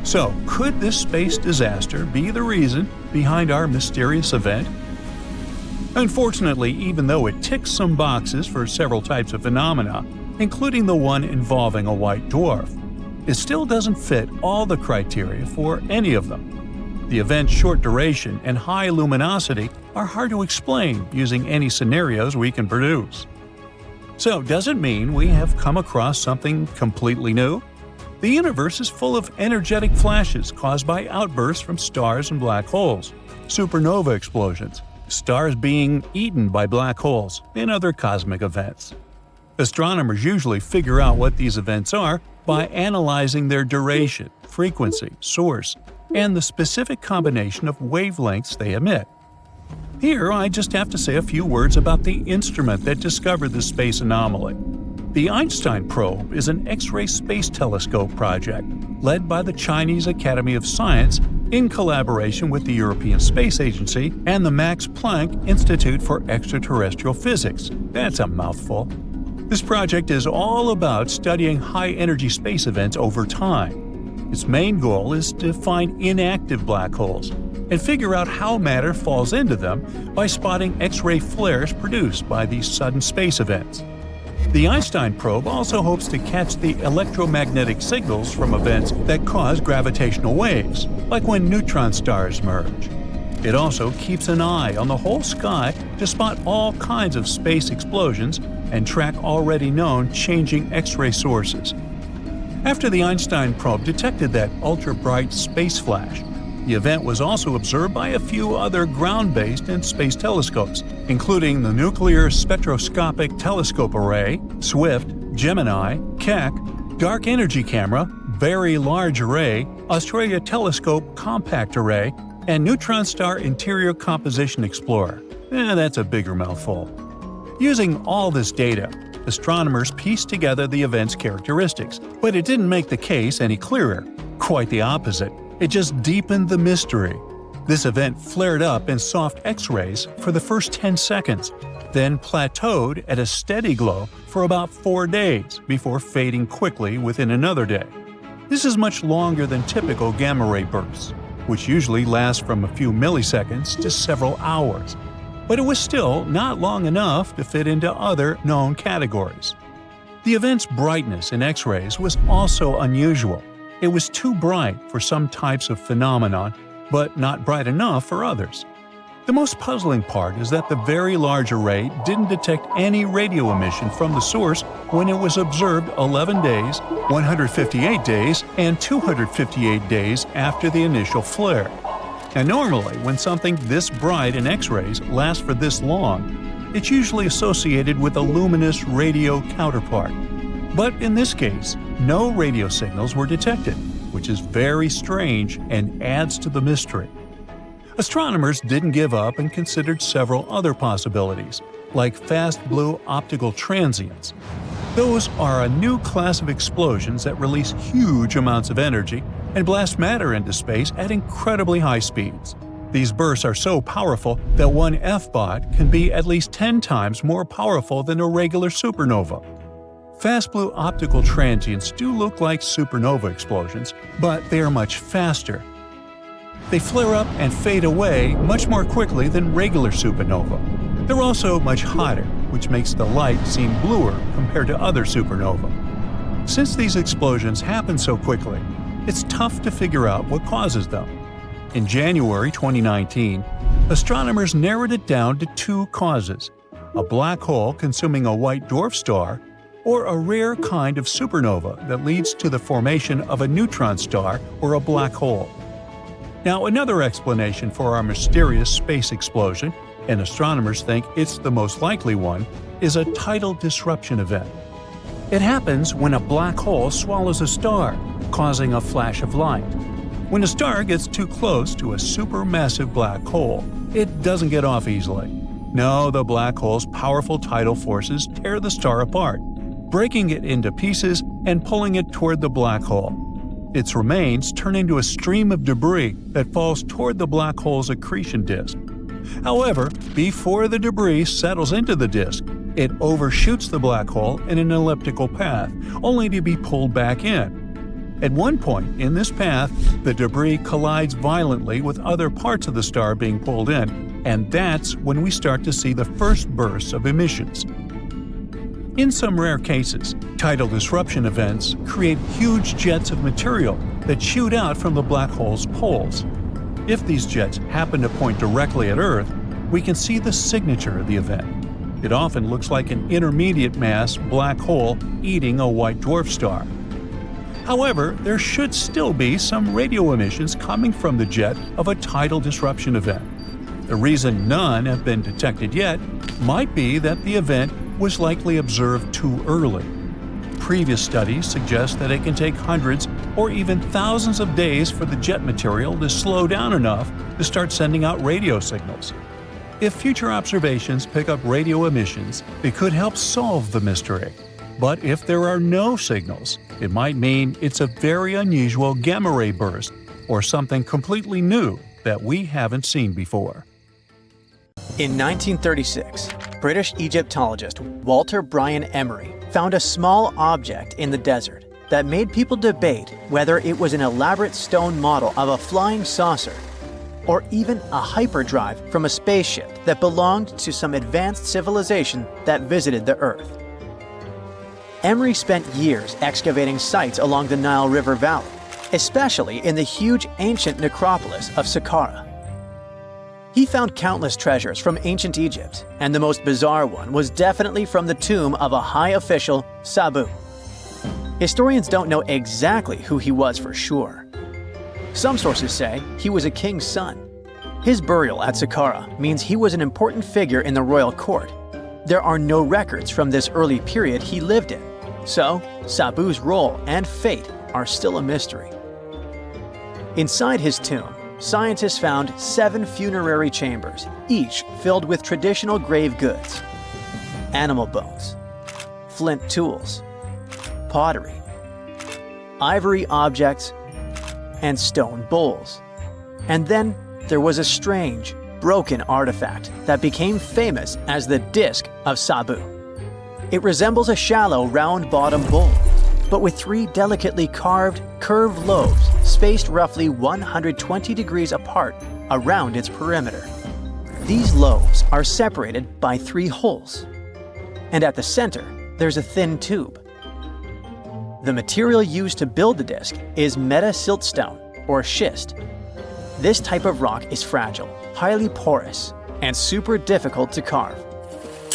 So, could this space disaster be the reason behind our mysterious event? Unfortunately, even though it ticks some boxes for several types of phenomena, including the one involving a white dwarf, it still doesn't fit all the criteria for any of them. The event's short duration and high luminosity are hard to explain using any scenarios we can produce. So, does it mean we have come across something completely new? The universe is full of energetic flashes caused by outbursts from stars and black holes, supernova explosions, stars being eaten by black holes, and other cosmic events. Astronomers usually figure out what these events are by analyzing their duration, frequency, source, and the specific combination of wavelengths they emit. Here, I just have to say a few words about the instrument that discovered the space anomaly. The Einstein probe is an X-ray space telescope project led by the Chinese Academy of Science in collaboration with the European Space Agency and the Max Planck Institute for Extraterrestrial Physics. That's a mouthful. This project is all about studying high-energy space events over time. Its main goal is to find inactive black holes and figure out how matter falls into them by spotting X-ray flares produced by these sudden space events. The Einstein probe also hopes to catch the electromagnetic signals from events that cause gravitational waves, like when neutron stars merge. It also keeps an eye on the whole sky to spot all kinds of space explosions and track already known changing X-ray sources. After the Einstein probe detected that ultra-bright space flash, the event was also observed by a few other ground-based and space telescopes, including the Nuclear Spectroscopic Telescope Array, SWIFT, Gemini, Keck, Dark Energy Camera, Very Large Array, Australia Telescope Compact Array, and Neutron Star Interior Composition Explorer. That's a bigger mouthful. Using all this data, astronomers pieced together the event's characteristics, but it didn't make the case any clearer. Quite the opposite. It just deepened the mystery. This event flared up in soft X-rays for the first 10 seconds, then plateaued at a steady glow for about 4 days before fading quickly within another day. This is much longer than typical gamma-ray bursts, which usually last from a few milliseconds to several hours. But it was still not long enough to fit into other known categories. The event's brightness in X-rays was also unusual. It was too bright for some types of phenomenon, but not bright enough for others. The most puzzling part is that the Very Large Array didn't detect any radio emission from the source when it was observed 11 days, 158 days, and 258 days after the initial flare. Now normally, when something this bright in X-rays lasts for this long, it's usually associated with a luminous radio counterpart. But in this case, no radio signals were detected, which is very strange and adds to the mystery. Astronomers didn't give up and considered several other possibilities, like fast blue optical transients. Those are a new class of explosions that release huge amounts of energy and blast matter into space at incredibly high speeds. These bursts are so powerful that one F-bot can be at least 10 times more powerful than a regular supernova. Fast blue optical transients do look like supernova explosions, but they are much faster. They flare up and fade away much more quickly than regular supernova. They're also much hotter, which makes the light seem bluer compared to other supernova. Since these explosions happen so quickly, it's tough to figure out what causes them. In January 2019, astronomers narrowed it down to 2 causes: a black hole consuming a white dwarf star, or a rare kind of supernova that leads to the formation of a neutron star or a black hole. Now, another explanation for our mysterious space explosion, and astronomers think it's the most likely one, is a tidal disruption event. It happens when a black hole swallows a star, causing a flash of light. When a star gets too close to a supermassive black hole, it doesn't get off easily. No, the black hole's powerful tidal forces tear the star apart, breaking it into pieces and pulling it toward the black hole. Its remains turn into a stream of debris that falls toward the black hole's accretion disk. However, before the debris settles into the disk, it overshoots the black hole in an elliptical path, only to be pulled back in. At one point in this path, the debris collides violently with other parts of the star being pulled in, and that's when we start to see the first bursts of emissions. In some rare cases, tidal disruption events create huge jets of material that shoot out from the black hole's poles. If these jets happen to point directly at Earth, we can see the signature of the event. It often looks like an intermediate mass black hole eating a white dwarf star. However, there should still be some radio emissions coming from the jet of a tidal disruption event. The reason none have been detected yet might be that the event was likely observed too early. Previous studies suggest that it can take hundreds or even thousands of days for the jet material to slow down enough to start sending out radio signals. If future observations pick up radio emissions, it could help solve the mystery. But if there are no signals, it might mean it's a very unusual gamma ray burst or something completely new that we haven't seen before. In 1936, British Egyptologist Walter Bryan Emery found a small object in the desert that made people debate whether it was an elaborate stone model of a flying saucer or even a hyperdrive from a spaceship that belonged to some advanced civilization that visited the Earth. Emery spent years excavating sites along the Nile River Valley, especially in the huge ancient necropolis of Saqqara. He found countless treasures from ancient Egypt, and the most bizarre one was definitely from the tomb of a high official, Sabu. Historians don't know exactly who he was for sure. Some sources say he was a king's son. His burial at Saqqara means he was an important figure in the royal court. There are no records from this early period he lived in, so Sabu's role and fate are still a mystery. Inside his tomb, scientists found 7 funerary chambers, each filled with traditional grave goods: animal bones, flint tools, pottery, ivory objects, and stone bowls. And then there was a strange, broken artifact that became famous as the Disc of Sabu. It resembles a shallow, round-bottomed bowl, but with 3 delicately carved, curved lobes spaced roughly 120 degrees apart around its perimeter. These lobes are separated by 3 holes, and at the center, there's a thin tube. The material used to build the disc is metasiltstone, or schist. This type of rock is fragile, highly porous, and super difficult to carve.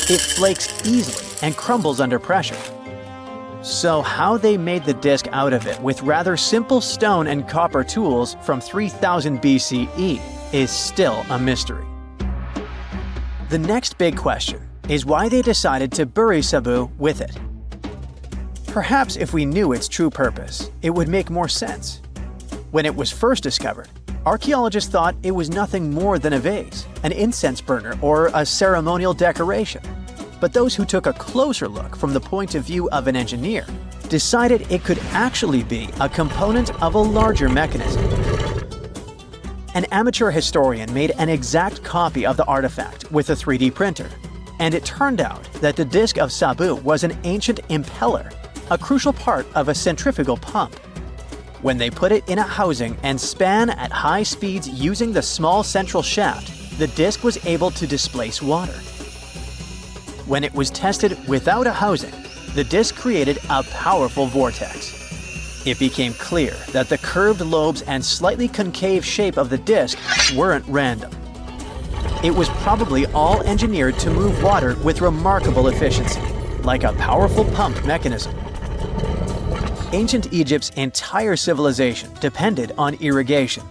It flakes easily and crumbles under pressure. So how they made the disc out of it with rather simple stone and copper tools from 3000 BCE is still a mystery. The next big question is why they decided to bury Sabu with it. Perhaps if we knew its true purpose, it would make more sense. When it was first discovered, archaeologists thought it was nothing more than a vase, an incense burner, or a ceremonial decoration. But those who took a closer look from the point of view of an engineer decided it could actually be a component of a larger mechanism. An amateur historian made an exact copy of the artifact with a 3D printer, and it turned out that the Disc of Sabu was an ancient impeller, a crucial part of a centrifugal pump. When they put it in a housing and span at high speeds using the small central shaft, the disc was able to displace water. When it was tested without a housing, the disc created a powerful vortex. It became clear that the curved lobes and slightly concave shape of the disc weren't random. It was probably all engineered to move water with remarkable efficiency, like a powerful pump mechanism. Ancient Egypt's entire civilization depended on irrigation.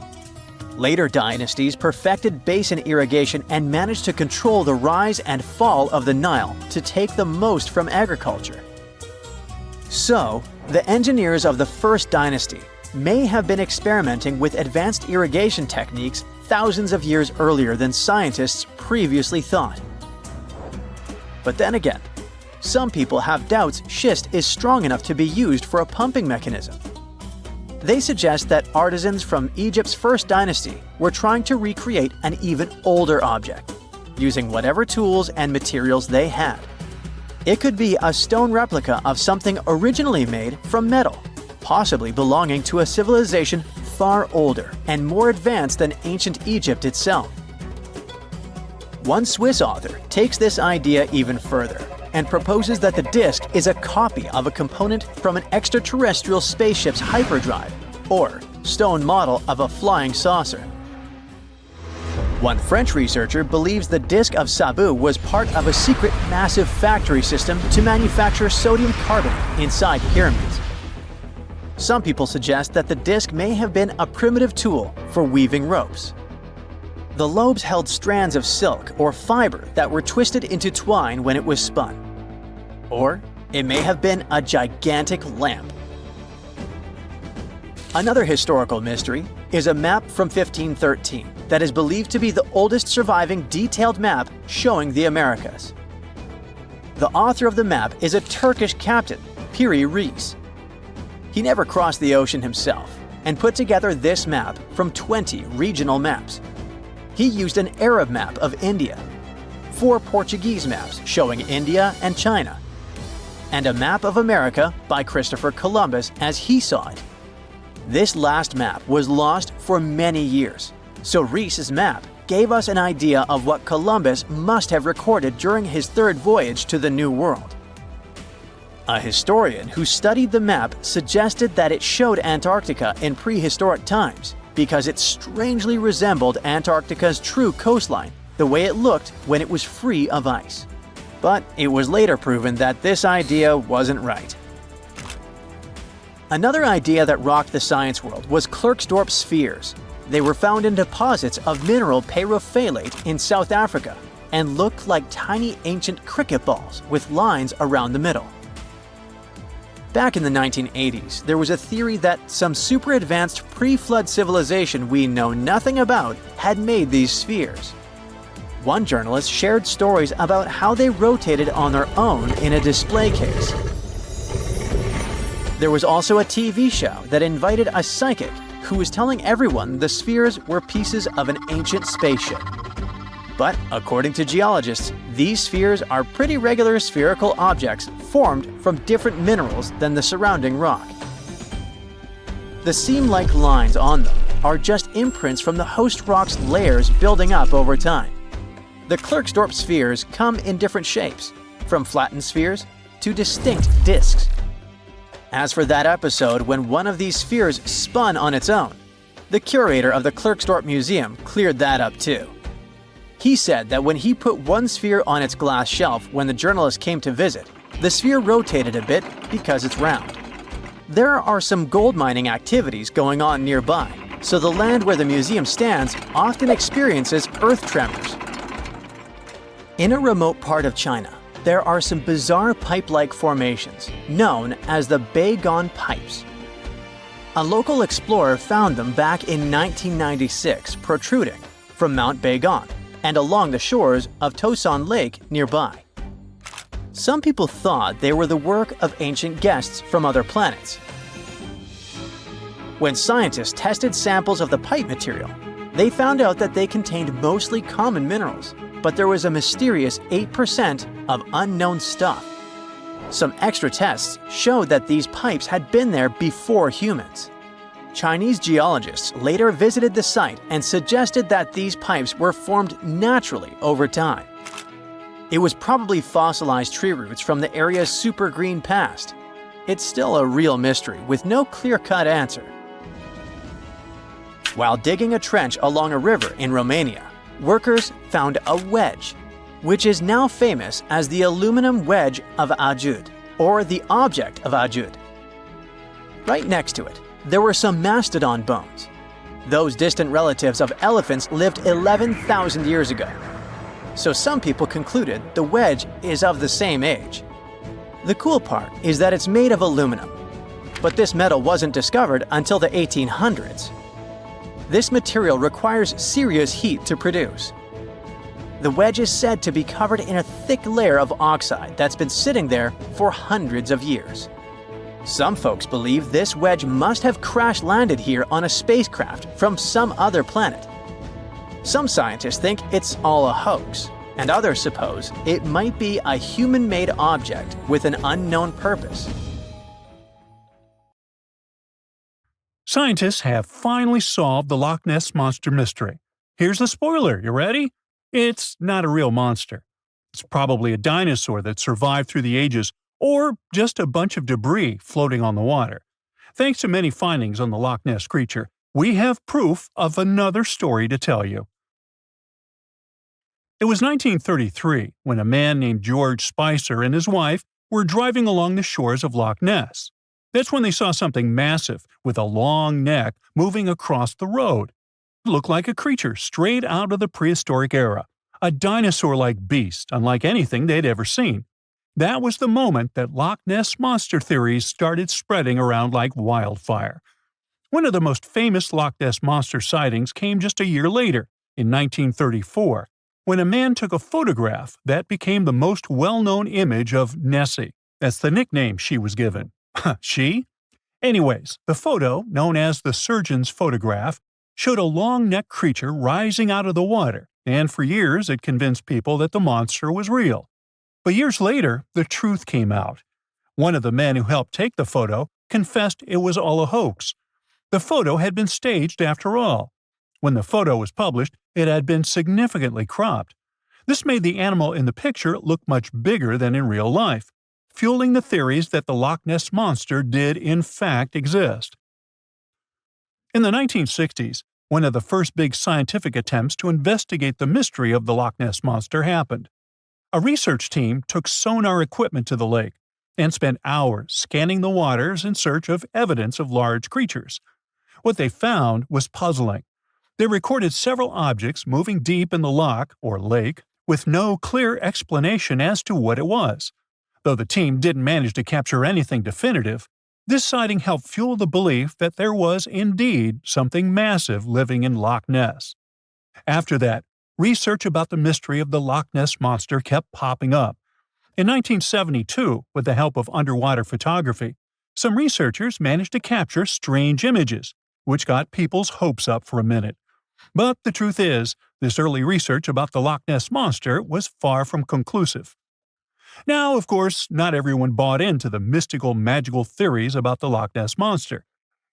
Later dynasties perfected basin irrigation and managed to control the rise and fall of the Nile to take the most from agriculture. So, the engineers of the first dynasty may have been experimenting with advanced irrigation techniques thousands of years earlier than scientists previously thought. But then again, some people have doubts schist is strong enough to be used for a pumping mechanism. They suggest that artisans from Egypt's first dynasty were trying to recreate an even older object, using whatever tools and materials they had. It could be a stone replica of something originally made from metal, possibly belonging to a civilization far older and more advanced than ancient Egypt itself. One Swiss author takes this idea even further and proposes that the disc is a copy of a component from an extraterrestrial spaceship's hyperdrive, or stone model of a flying saucer. One French researcher believes the disk of Sabu was part of a secret massive factory system to manufacture sodium carbonate inside pyramids. Some people suggest that the disk may have been a primitive tool for weaving ropes. The lobes held strands of silk or fiber that were twisted into twine when it was spun. Or it may have been a gigantic lamp. Another historical mystery is a map from 1513 that is believed to be the oldest surviving detailed map showing the Americas. The author of the map is a Turkish captain, Piri Reis. He never crossed the ocean himself and put together this map from 20 regional maps. He used an Arab map of India, 4 Portuguese maps showing India and China, and a map of America by Christopher Columbus as he saw it. This last map was lost for many years, so Reis's map gave us an idea of what Columbus must have recorded during his third voyage to the New World. A historian who studied the map suggested that it showed Antarctica in prehistoric times because it strangely resembled Antarctica's true coastline, the way it looked when it was free of ice. But it was later proven that this idea wasn't right. Another idea that rocked the science world was Klerksdorp spheres. They were found in deposits of mineral pyrophyllite in South Africa and looked like tiny ancient cricket balls with lines around the middle. Back in the 1980s, there was a theory that some super advanced pre-flood civilization we know nothing about had made these spheres. One journalist shared stories about how they rotated on their own in a display case. There was also a TV show that invited a psychic who was telling everyone the spheres were pieces of an ancient spaceship. But according to geologists, these spheres are pretty regular spherical objects formed from different minerals than the surrounding rock. The seam-like lines on them are just imprints from the host rock's layers building up over time. The Klerksdorp spheres come in different shapes, from flattened spheres to distinct disks. As for that episode when one of these spheres spun on its own, the curator of the Klerksdorp Museum cleared that up too. He said that when he put one sphere on its glass shelf when the journalist came to visit, the sphere rotated a bit because it's round. There are some gold mining activities going on nearby, so the land where the museum stands often experiences earth tremors. In a remote part of China, there are some bizarre pipe-like formations known as the Beigon Pipes. A local explorer found them back in 1996 protruding from Mount Beigon and along the shores of Tosan Lake nearby. Some people thought they were the work of ancient guests from other planets. When scientists tested samples of the pipe material, they found out that they contained mostly common minerals, but there was a mysterious 8% of unknown stuff. Some extra tests showed that these pipes had been there before humans. Chinese geologists later visited the site and suggested that these pipes were formed naturally over time. It was probably fossilized tree roots from the area's super green past. It's still a real mystery with no clear-cut answer. While digging a trench along a river in Romania, workers found a wedge, which is now famous as the aluminum wedge of Ajud, or the object of Ajud. Right next to it, there were some mastodon bones. Those distant relatives of elephants lived 11,000 years ago. So some people concluded the wedge is of the same age. The cool part is that it's made of aluminum, but this metal wasn't discovered until the 1800s. This material requires serious heat to produce. The wedge is said to be covered in a thick layer of oxide that's been sitting there for hundreds of years. Some folks believe this wedge must have crash-landed here on a spacecraft from some other planet. Some scientists think it's all a hoax, and others suppose it might be a human-made object with an unknown purpose. Scientists have finally solved the Loch Ness Monster mystery. Here's the spoiler, you ready? It's not a real monster. It's probably a dinosaur that survived through the ages, or just a bunch of debris floating on the water. Thanks to many findings on the Loch Ness creature, we have proof of another story to tell you. It was 1933 when a man named George Spicer and his wife were driving along the shores of Loch Ness. That's when they saw something massive with a long neck moving across the road. It looked like a creature straight out of the prehistoric era, a dinosaur-like beast unlike anything they'd ever seen. That was the moment that Loch Ness monster theories started spreading around like wildfire. One of the most famous Loch Ness monster sightings came just a year later, in 1934, when a man took a photograph that became the most well-known image of Nessie. That's the nickname she was given. She? Anyways, the photo, known as the surgeon's photograph, showed a long-necked creature rising out of the water, and for years it convinced people that the monster was real. But years later, the truth came out. One of the men who helped take the photo confessed it was all a hoax. The photo had been staged after all. When the photo was published, it had been significantly cropped. This made the animal in the picture look much bigger than in real life, fueling the theories that the Loch Ness monster did in fact exist. In the 1960s, one of the first big scientific attempts to investigate the mystery of the Loch Ness monster happened. A research team took sonar equipment to the lake and spent hours scanning the waters in search of evidence of large creatures. What they found was puzzling. They recorded several objects moving deep in the loch, or lake, with no clear explanation as to what it was. Though the team didn't manage to capture anything definitive, this sighting helped fuel the belief that there was indeed something massive living in Loch Ness. After that, research about the mystery of the Loch Ness monster kept popping up. In 1972, with the help of underwater photography, some researchers managed to capture strange images, which got people's hopes up for a minute. But the truth is, this early research about the Loch Ness monster was far from conclusive. Now, of course, not everyone bought into the mystical, magical theories about the Loch Ness monster.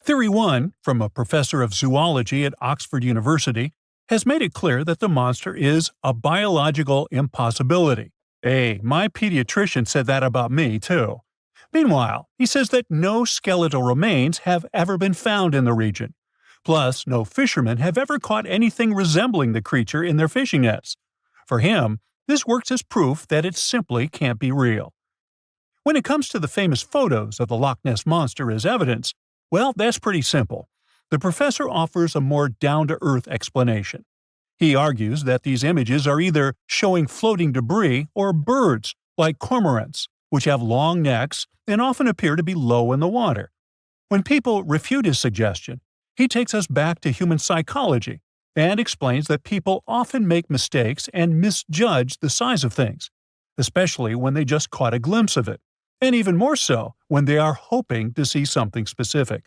Theory 1, from a professor of zoology at Oxford University, has made it clear that the monster is a biological impossibility. Hey, my pediatrician said that about me, too. Meanwhile, he says that no skeletal remains have ever been found in the region. Plus, no fishermen have ever caught anything resembling the creature in their fishing nets. For him, this works as proof that it simply can't be real. When it comes to the famous photos of the Loch Ness monster as evidence, well, that's pretty simple. The professor offers a more down-to-earth explanation. He argues that these images are either showing floating debris or birds, like cormorants, which have long necks and often appear to be low in the water. When people refute his suggestion, he takes us back to human psychology and explains that people often make mistakes and misjudge the size of things, especially when they just caught a glimpse of it, and even more so when they are hoping to see something specific.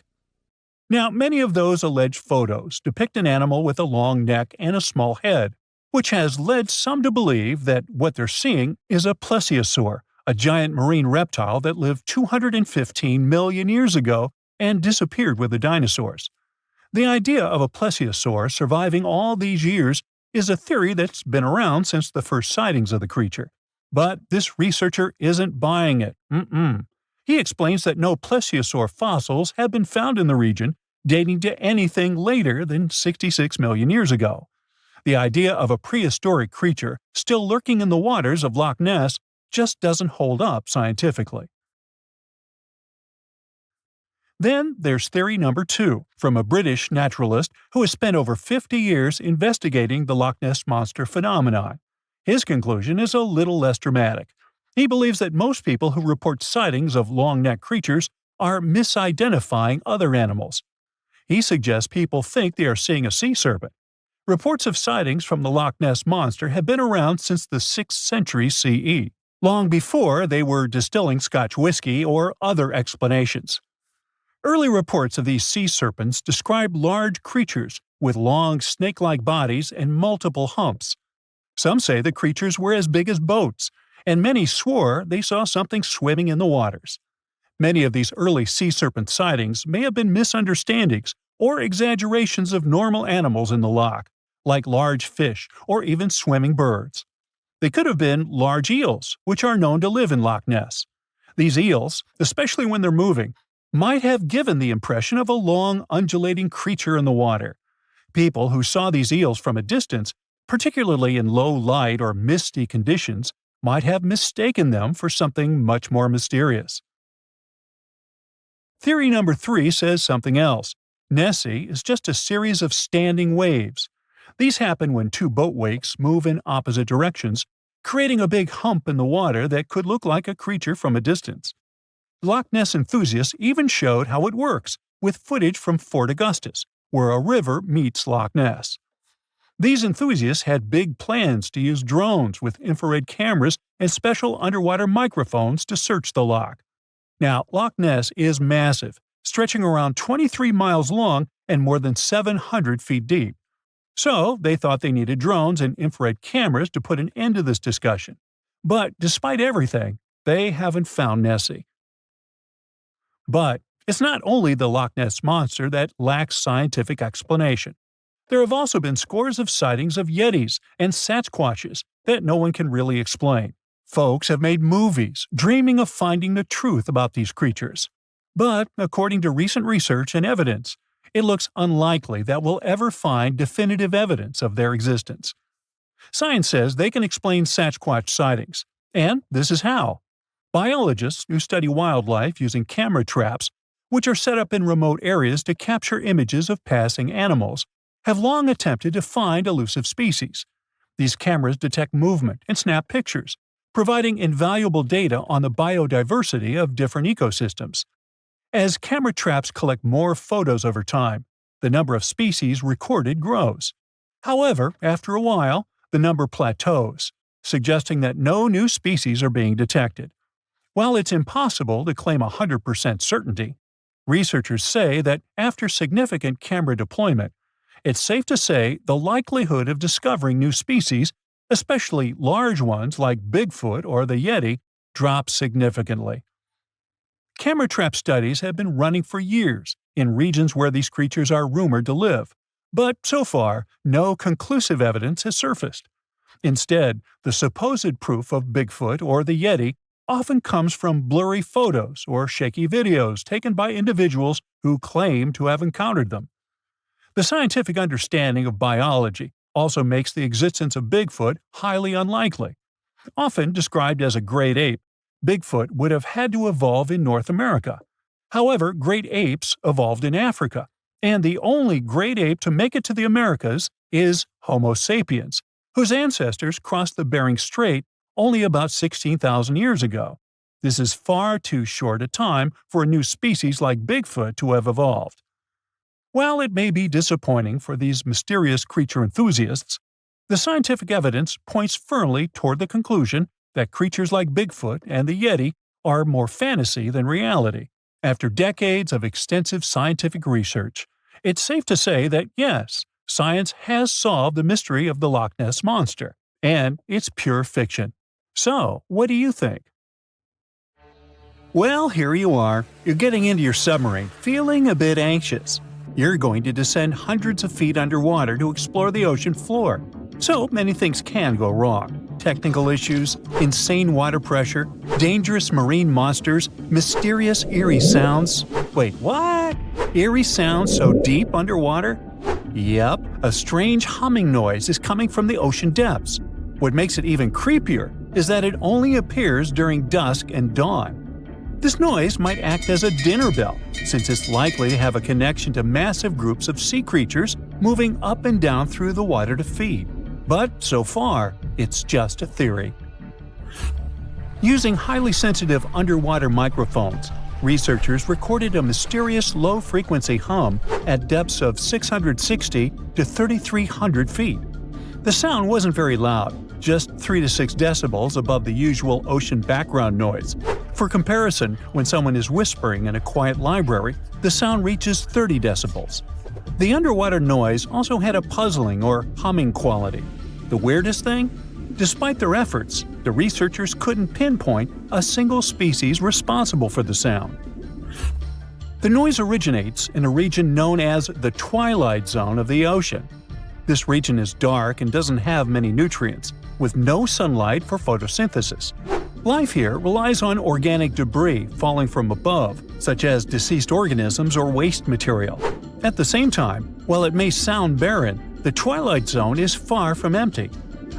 Now, many of those alleged photos depict an animal with a long neck and a small head, which has led some to believe that what they're seeing is a plesiosaur, a giant marine reptile that lived 215 million years ago and disappeared with the dinosaurs. The idea of a plesiosaur surviving all these years is a theory that's been around since the first sightings of the creature. But this researcher isn't buying it. He explains that no plesiosaur fossils have been found in the region dating to anything later than 66 million years ago. The idea of a prehistoric creature still lurking in the waters of Loch Ness just doesn't hold up scientifically. Then there's theory number 2, from a British naturalist who has spent over 50 years investigating the Loch Ness monster phenomenon. His conclusion is a little less dramatic. He believes that most people who report sightings of long-necked creatures are misidentifying other animals. He suggests people think they are seeing a sea serpent. Reports of sightings from the Loch Ness monster have been around since the 6th century CE, long before they were distilling Scotch whiskey or other explanations. Early reports of these sea serpents describe large creatures with long snake-like bodies and multiple humps. Some say the creatures were as big as boats, and many swore they saw something swimming in the waters. Many of these early sea serpent sightings may have been misunderstandings or exaggerations of normal animals in the loch, like large fish or even swimming birds. They could have been large eels, which are known to live in Loch Ness. These eels, especially when they're moving, might have given the impression of a long, undulating creature in the water. People who saw these eels from a distance particularly in low light or misty conditions, might have mistaken them for something much more mysterious. Theory number 3 says something else. Nessie is just a series of standing waves. These happen when two boat wakes move in opposite directions, creating a big hump in the water that could look like a creature from a distance. Loch Ness enthusiasts even showed how it works, with footage from Fort Augustus, where a river meets Loch Ness. These enthusiasts had big plans to use drones with infrared cameras and special underwater microphones to search the loch. Now, Loch Ness is massive, stretching around 23 miles long and more than 700 feet deep. So, they thought they needed drones and infrared cameras to put an end to this discussion. But despite everything, they haven't found Nessie. But it's not only the Loch Ness Monster that lacks scientific explanation. There have also been scores of sightings of Yetis and Sasquatches that no one can really explain. Folks have made movies, dreaming of finding the truth about these creatures. But, according to recent research and evidence, it looks unlikely that we'll ever find definitive evidence of their existence. Science says they can explain Sasquatch sightings, and this is how. Biologists who study wildlife using camera traps, which are set up in remote areas to capture images of passing animals, have long attempted to find elusive species. These cameras detect movement and snap pictures, providing invaluable data on the biodiversity of different ecosystems. As camera traps collect more photos over time, the number of species recorded grows. However, after a while, the number plateaus, suggesting that no new species are being detected. While it's impossible to claim 100% certainty, researchers say that after significant camera deployment, it's safe to say the likelihood of discovering new species, especially large ones like Bigfoot or the Yeti, drops significantly. Camera trap studies have been running for years in regions where these creatures are rumored to live, but so far, no conclusive evidence has surfaced. Instead, the supposed proof of Bigfoot or the Yeti often comes from blurry photos or shaky videos taken by individuals who claim to have encountered them. The scientific understanding of biology also makes the existence of Bigfoot highly unlikely. Often described as a great ape, Bigfoot would have had to evolve in North America. However, great apes evolved in Africa, and the only great ape to make it to the Americas is Homo sapiens, whose ancestors crossed the Bering Strait only about 16,000 years ago. This is far too short a time for a new species like Bigfoot to have evolved. While it may be disappointing for these mysterious creature enthusiasts, the scientific evidence points firmly toward the conclusion that creatures like Bigfoot and the Yeti are more fantasy than reality. After decades of extensive scientific research, it's safe to say that yes, science has solved the mystery of the Loch Ness Monster, and it's pure fiction. So, what do you think? Well, here you are. You're getting into your submarine, feeling a bit anxious. You're going to descend hundreds of feet underwater to explore the ocean floor. So many things can go wrong. Technical issues, insane water pressure, dangerous marine monsters, mysterious eerie sounds. Wait, what? Eerie sounds so deep underwater? Yep, a strange humming noise is coming from the ocean depths. What makes it even creepier is that it only appears during dusk and dawn. This noise might act as a dinner bell, since it's likely to have a connection to massive groups of sea creatures moving up and down through the water to feed. But so far, it's just a theory. Using highly sensitive underwater microphones, researchers recorded a mysterious low-frequency hum at depths of 660 to 3,300 feet. The sound wasn't very loud, just 3 to 6 decibels above the usual ocean background noise. For comparison, when someone is whispering in a quiet library, the sound reaches 30 decibels. The underwater noise also had a puzzling or humming quality. The weirdest thing? Despite their efforts, the researchers couldn't pinpoint a single species responsible for the sound. The noise originates in a region known as the twilight zone of the ocean. This region is dark and doesn't have many nutrients, with no sunlight for photosynthesis. Life here relies on organic debris falling from above, such as deceased organisms or waste material. At the same time, while it may sound barren, The twilight zone is far from empty.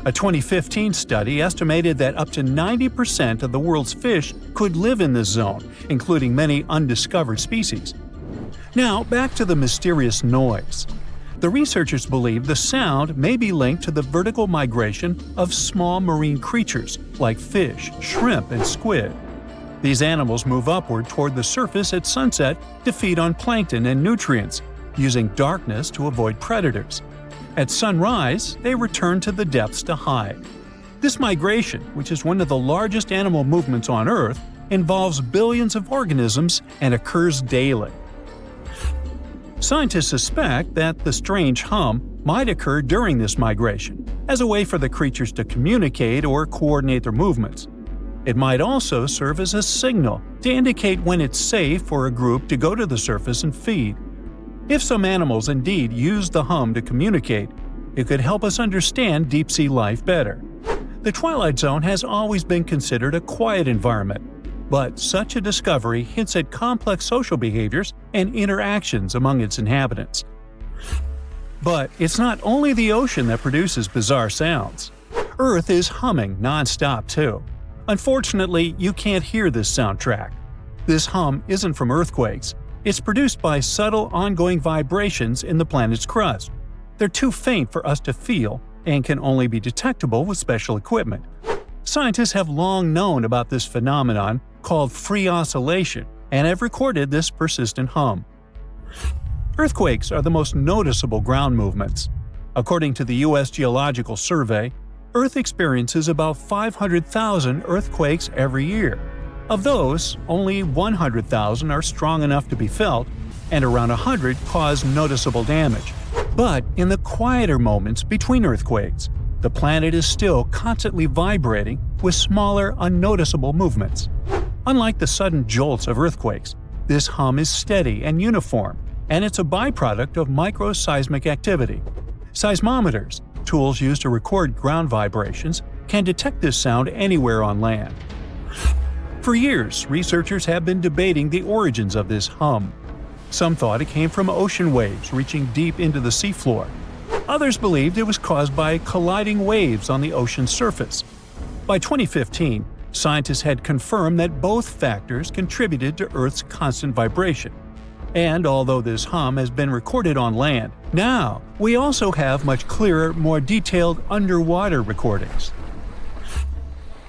A 2015 study estimated that up to 90% of the world's fish could live in this zone, including many undiscovered species. Now, back to the mysterious noise. The researchers believe the sound may be linked to the vertical migration of small marine creatures like fish, shrimp, and squid. These animals move upward toward the surface at sunset to feed on plankton and nutrients, using darkness to avoid predators. At sunrise, they return to the depths to hide. This migration, which is one of the largest animal movements on Earth, involves billions of organisms and occurs daily. Scientists suspect that the strange hum might occur during this migration, as a way for the creatures to communicate or coordinate their movements. It might also serve as a signal to indicate when it's safe for a group to go to the surface and feed. If some animals indeed use the hum to communicate, it could help us understand deep-sea life better. The Twilight Zone has always been considered a quiet environment, but such a discovery hints at complex social behaviors and interactions among its inhabitants. But it's not only the ocean that produces bizarre sounds. Earth is humming non-stop too. Unfortunately, you can't hear this soundtrack. This hum isn't from earthquakes. It's produced by subtle ongoing vibrations in the planet's crust. They're too faint for us to feel and can only be detectable with special equipment. Scientists have long known about this phenomenon called free oscillation and have recorded this persistent hum. Earthquakes are the most noticeable ground movements. According to the U.S. Geological Survey, Earth experiences about 500,000 earthquakes every year. Of those, only 100,000 are strong enough to be felt, and around 100 cause noticeable damage. But in the quieter moments between earthquakes, the planet is still constantly vibrating with smaller, unnoticeable movements. Unlike the sudden jolts of earthquakes, this hum is steady and uniform, and it's a byproduct of microseismic activity. Seismometers, tools used to record ground vibrations, can detect this sound anywhere on land. For years, researchers have been debating the origins of this hum. Some thought it came from ocean waves reaching deep into the seafloor. Others believed it was caused by colliding waves on the ocean's surface. By 2015, scientists had confirmed that both factors contributed to Earth's constant vibration. And although this hum has been recorded on land, now we also have much clearer, more detailed underwater recordings.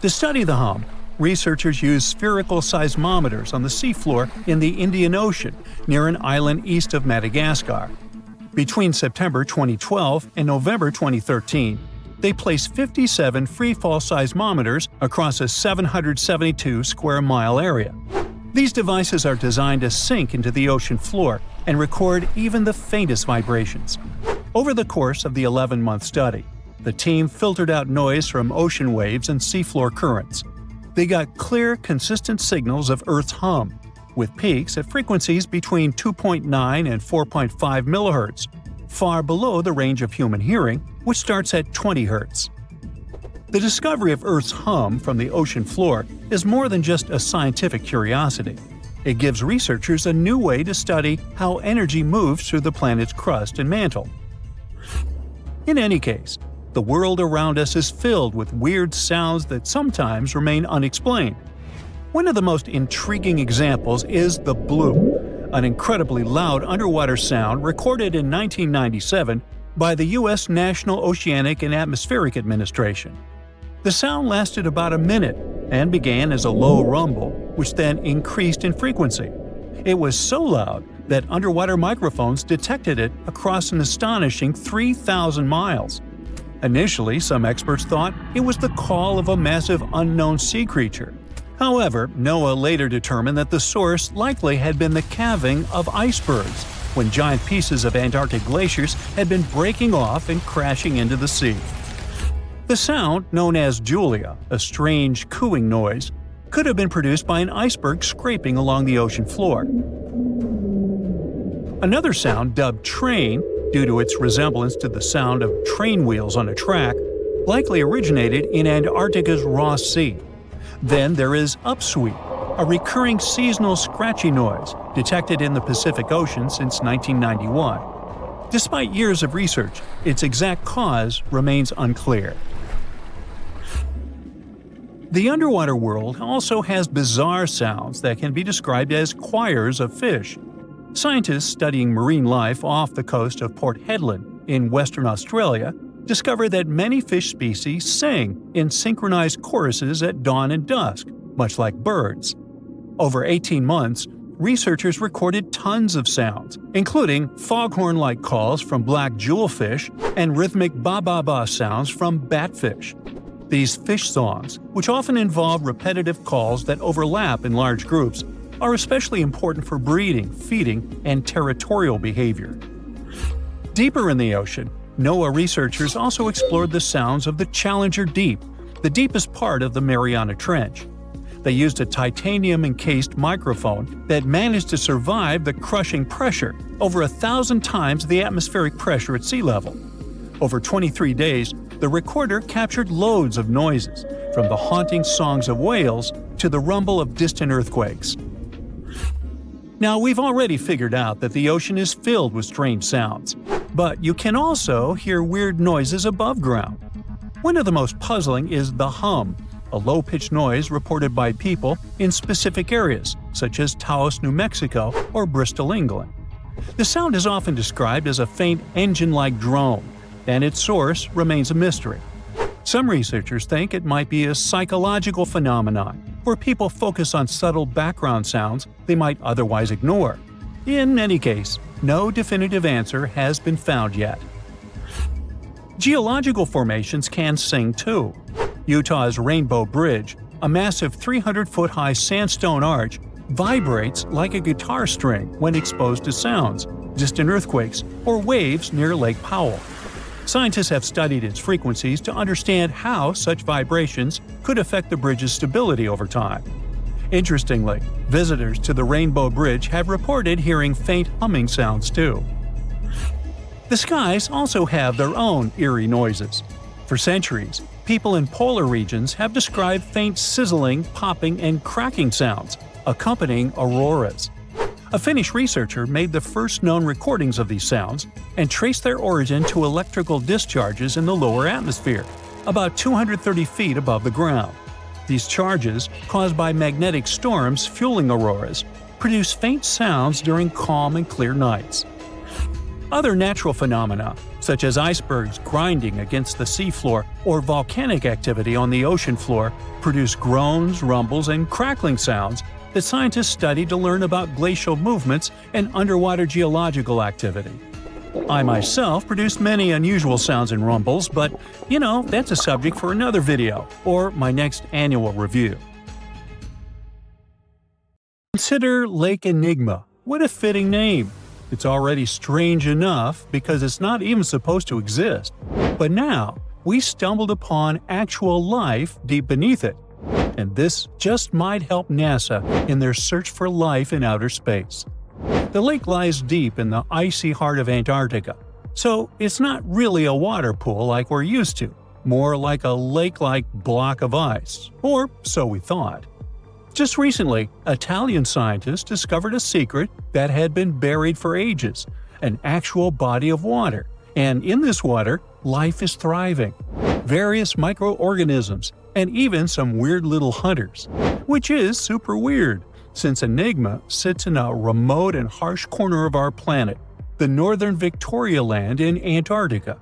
To study the hum, researchers used spherical seismometers on the seafloor in the Indian Ocean near an island east of Madagascar. Between September 2012 and November 2013, they placed 57 freefall seismometers across a 772 square mile area. These devices are designed to sink into the ocean floor and record even the faintest vibrations. Over the course of the 11-month study, the team filtered out noise from ocean waves and seafloor currents. They got clear, consistent signals of Earth's hum, with peaks at frequencies between 2.9 and 4.5 MHz, far below the range of human hearing, which starts at 20 Hz. The discovery of Earth's hum from the ocean floor is more than just a scientific curiosity. It gives researchers a new way to study how energy moves through the planet's crust and mantle. In any case, the world around us is filled with weird sounds that sometimes remain unexplained. One of the most intriguing examples is the bloop, an incredibly loud underwater sound recorded in 1997 by the U.S. National Oceanic and Atmospheric Administration. The sound lasted about a minute and began as a low rumble, which then increased in frequency. It was so loud that underwater microphones detected it across an astonishing 3,000 miles. Initially, some experts thought it was the call of a massive unknown sea creature. However, NOAA later determined that the source likely had been the calving of icebergs, when giant pieces of Antarctic glaciers had been breaking off and crashing into the sea. The sound, known as Julia, a strange cooing noise, could have been produced by an iceberg scraping along the ocean floor. Another sound, dubbed train, due to its resemblance to the sound of train wheels on a track, likely originated in Antarctica's Ross Sea. Then there is upsweep, a recurring seasonal scratchy noise detected in the Pacific Ocean since 1991. Despite years of research, its exact cause remains unclear. The underwater world also has bizarre sounds that can be described as choirs of fish. Scientists studying marine life off the coast of Port Hedland in Western Australia discovered that many fish species sing in synchronized choruses at dawn and dusk, much like birds. Over 18 months, researchers recorded tons of sounds, including foghorn-like calls from black jewelfish and rhythmic ba-ba-ba sounds from batfish. These fish songs, which often involve repetitive calls that overlap in large groups, are especially important for breeding, feeding, and territorial behavior. Deeper in the ocean, NOAA researchers also explored the sounds of the Challenger Deep, the deepest part of the Mariana Trench. They used a titanium-encased microphone that managed to survive the crushing pressure, over 1,000 times the atmospheric pressure at sea level. Over 23 days, the recorder captured loads of noises, from the haunting songs of whales to the rumble of distant earthquakes. Now, we've already figured out that the ocean is filled with strange sounds, but you can also hear weird noises above ground. One of the most puzzling is the hum, a low-pitched noise reported by people in specific areas, such as Taos, New Mexico, or Bristol, England. The sound is often described as a faint engine-like drone, and its source remains a mystery. Some researchers think it might be a psychological phenomenon, where people focus on subtle background sounds they might otherwise ignore. In any case, no definitive answer has been found yet. Geological formations can sing too. Utah's Rainbow Bridge, a massive 300-foot-high sandstone arch, vibrates like a guitar string when exposed to sounds, distant earthquakes, or waves near Lake Powell. Scientists have studied its frequencies to understand how such vibrations could affect the bridge's stability over time. Interestingly, visitors to the Rainbow Bridge have reported hearing faint humming sounds too. The skies also have their own eerie noises. For centuries, people in polar regions have described faint sizzling, popping, and cracking sounds, accompanying auroras. A Finnish researcher made the first known recordings of these sounds and traced their origin to electrical discharges in the lower atmosphere, about 230 feet above the ground. These charges, caused by magnetic storms fueling auroras, produce faint sounds during calm and clear nights. Other natural phenomena, such as icebergs grinding against the seafloor or volcanic activity on the ocean floor, produce groans, rumbles, and crackling sounds that scientists study to learn about glacial movements and underwater geological activity. I myself produced many unusual sounds and rumbles, but, that's a subject for another video, or my next annual review. Consider Lake Enigma. What a fitting name! It's already strange enough because it's not even supposed to exist. But now, we stumbled upon actual life deep beneath it. And this just might help NASA in their search for life in outer space. The lake lies deep in the icy heart of Antarctica, so it's not really a water pool like we're used to, more like a lake-like block of ice, or so we thought. Just recently, Italian scientists discovered a secret that had been buried for ages, an actual body of water, and in this water, life is thriving. Various microorganisms, and even some weird little hunters. Which is super weird, since Enigma sits in a remote and harsh corner of our planet, the northern Victoria Land in Antarctica.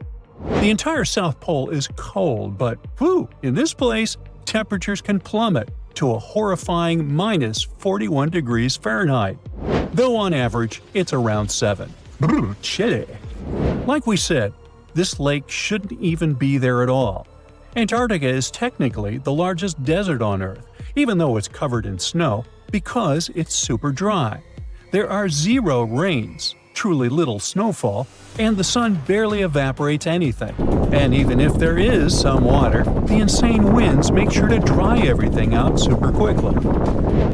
The entire South Pole is cold, but in this place, temperatures can plummet to a horrifying minus 41 degrees Fahrenheit, though on average it's around 7. Chilly. Like we said, this lake shouldn't even be there at all. Antarctica is technically the largest desert on Earth, even though it's covered in snow, because it's super dry. There are 0 rains, truly little snowfall, and the sun barely evaporates anything. And even if there is some water, the insane winds make sure to dry everything out super quickly.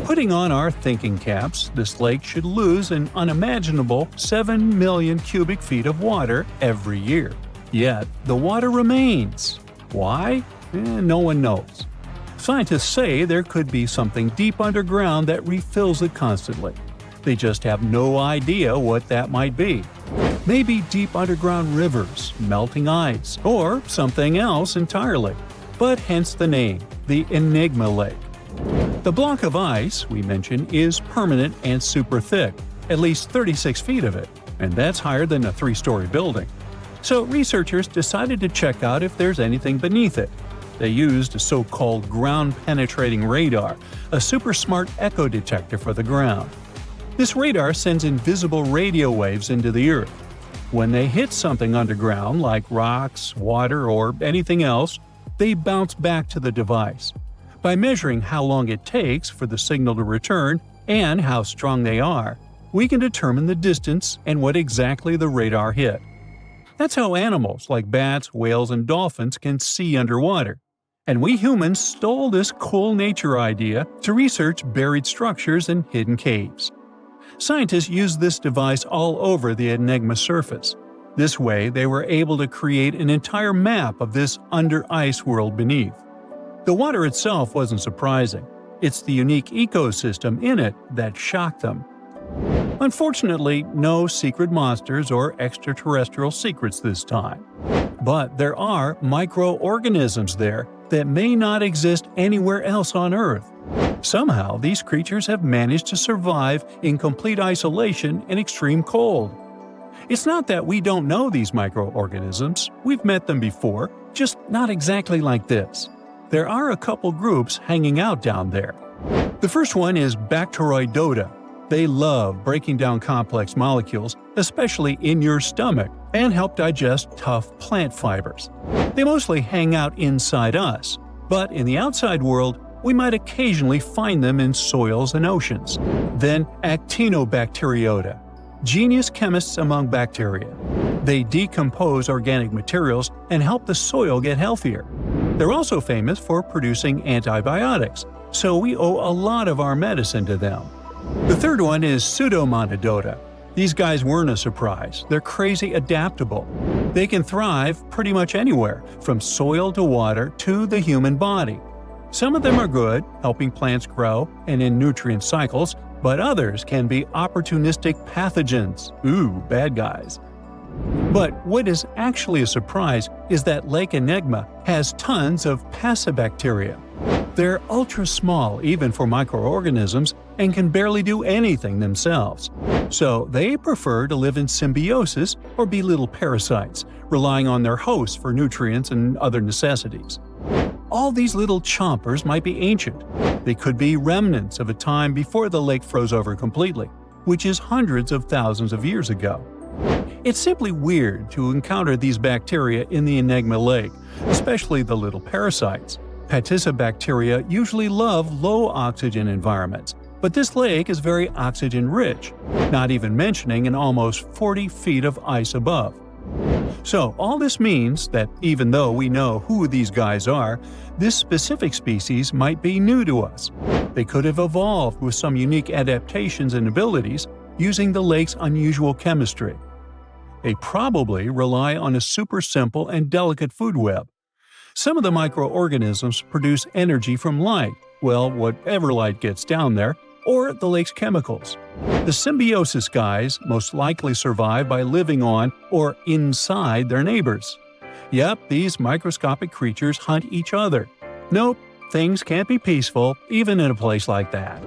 Putting on our thinking caps, this lake should lose an unimaginable 7 million cubic feet of water every year. Yet, the water remains. Why? No one knows. Scientists say there could be something deep underground that refills it constantly. They just have no idea what that might be. Maybe deep underground rivers, melting ice, or something else entirely. But hence the name, the Enigma Lake. The block of ice we mentioned is permanent and super thick, at least 36 feet of it, and that's higher than a 3-story building. So researchers decided to check out if there's anything beneath it. They used a so-called ground-penetrating radar, a super smart echo detector for the ground. This radar sends invisible radio waves into the Earth. When they hit something underground, like rocks, water, or anything else, they bounce back to the device. By measuring how long it takes for the signal to return and how strong they are, we can determine the distance and what exactly the radar hit. That's how animals like bats, whales, and dolphins can see underwater. And we humans stole this cool nature idea to research buried structures and hidden caves. Scientists used this device all over the Enigma surface. This way, they were able to create an entire map of this under-ice world beneath. The water itself wasn't surprising. It's the unique ecosystem in it that shocked them. Unfortunately, no secret monsters or extraterrestrial secrets this time. But there are microorganisms there that may not exist anywhere else on Earth. Somehow, these creatures have managed to survive in complete isolation and extreme cold. It's not that we don't know these microorganisms, we've met them before, just not exactly like this. There are a couple groups hanging out down there. The first one is Bacteroidota. They love breaking down complex molecules, especially in your stomach, and help digest tough plant fibers. They mostly hang out inside us, but in the outside world, we might occasionally find them in soils and oceans. Then Actinobacteriota, genius chemists among bacteria. They decompose organic materials and help the soil get healthier. They're also famous for producing antibiotics, so we owe a lot of our medicine to them. The third one is Pseudomonadota. These guys weren't a surprise. They're crazy adaptable. They can thrive pretty much anywhere, from soil to water to the human body. Some of them are good, helping plants grow and in nutrient cycles, but others can be opportunistic pathogens. Ooh, bad guys. But what is actually a surprise is that Lake Enigma has tons of passibacteria. They're ultra-small even for microorganisms and can barely do anything themselves. So they prefer to live in symbiosis or be little parasites, relying on their hosts for nutrients and other necessities. All these little chompers might be ancient. They could be remnants of a time before the lake froze over completely, which is hundreds of thousands of years ago. It's simply weird to encounter these bacteria in the Enigma Lake, especially the little parasites. Paticibacteria usually love low-oxygen environments, but this lake is very oxygen-rich, not even mentioning an almost 40 feet of ice above. So all this means that even though we know who these guys are, this specific species might be new to us. They could have evolved with some unique adaptations and abilities using the lake's unusual chemistry. They probably rely on a super simple and delicate food web. Some of the microorganisms produce energy from light, well, whatever light gets down there, or the lake's chemicals. The symbiosis guys most likely survive by living on or inside their neighbors. Yep, these microscopic creatures hunt each other. Nope, things can't be peaceful even in a place like that.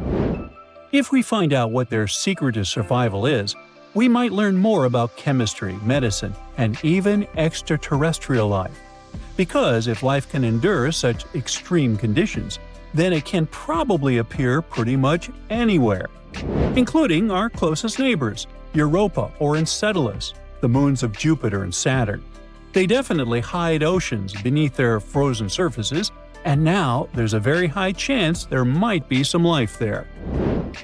If we find out what their secret to survival is, we might learn more about chemistry, medicine, and even extraterrestrial life. Because if life can endure such extreme conditions, then it can probably appear pretty much anywhere, including our closest neighbors, Europa or Enceladus, the moons of Jupiter and Saturn. They definitely hide oceans beneath their frozen surfaces, and now there's a very high chance there might be some life there.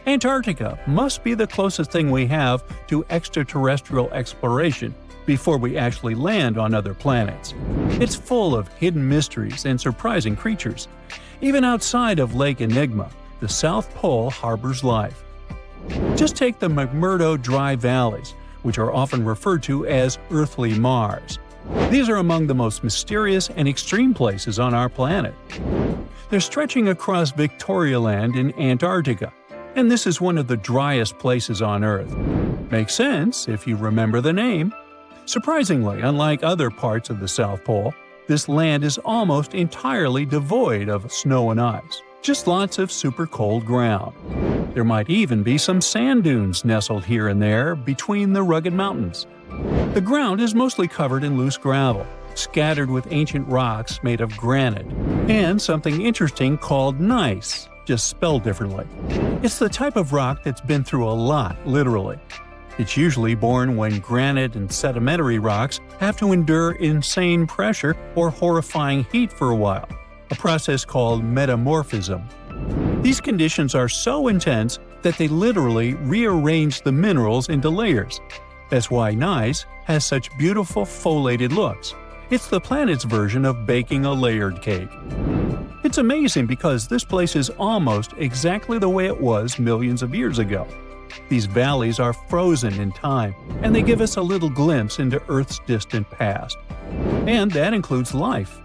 Antarctica must be the closest thing we have to extraterrestrial exploration before we actually land on other planets. It's full of hidden mysteries and surprising creatures. Even outside of Lake Enigma, the South Pole harbors life. Just take the McMurdo Dry Valleys, which are often referred to as Earthly Mars. These are among the most mysterious and extreme places on our planet. They're stretching across Victoria Land in Antarctica, and this is one of the driest places on Earth. Makes sense if you remember the name, Surprisingly, unlike other parts of the South Pole, this land is almost entirely devoid of snow and ice, just lots of super cold ground. There might even be some sand dunes nestled here and there between the rugged mountains. The ground is mostly covered in loose gravel, scattered with ancient rocks made of granite, and something interesting called gneiss, just spelled differently. It's the type of rock that's been through a lot, literally. It's usually born when granite and sedimentary rocks have to endure insane pressure or horrifying heat for a while, a process called metamorphism. These conditions are so intense that they literally rearrange the minerals into layers. That's why gneiss has such beautiful foliated looks. It's the planet's version of baking a layered cake. It's amazing because this place is almost exactly the way it was millions of years ago. These valleys are frozen in time, and they give us a little glimpse into Earth's distant past. And that includes life.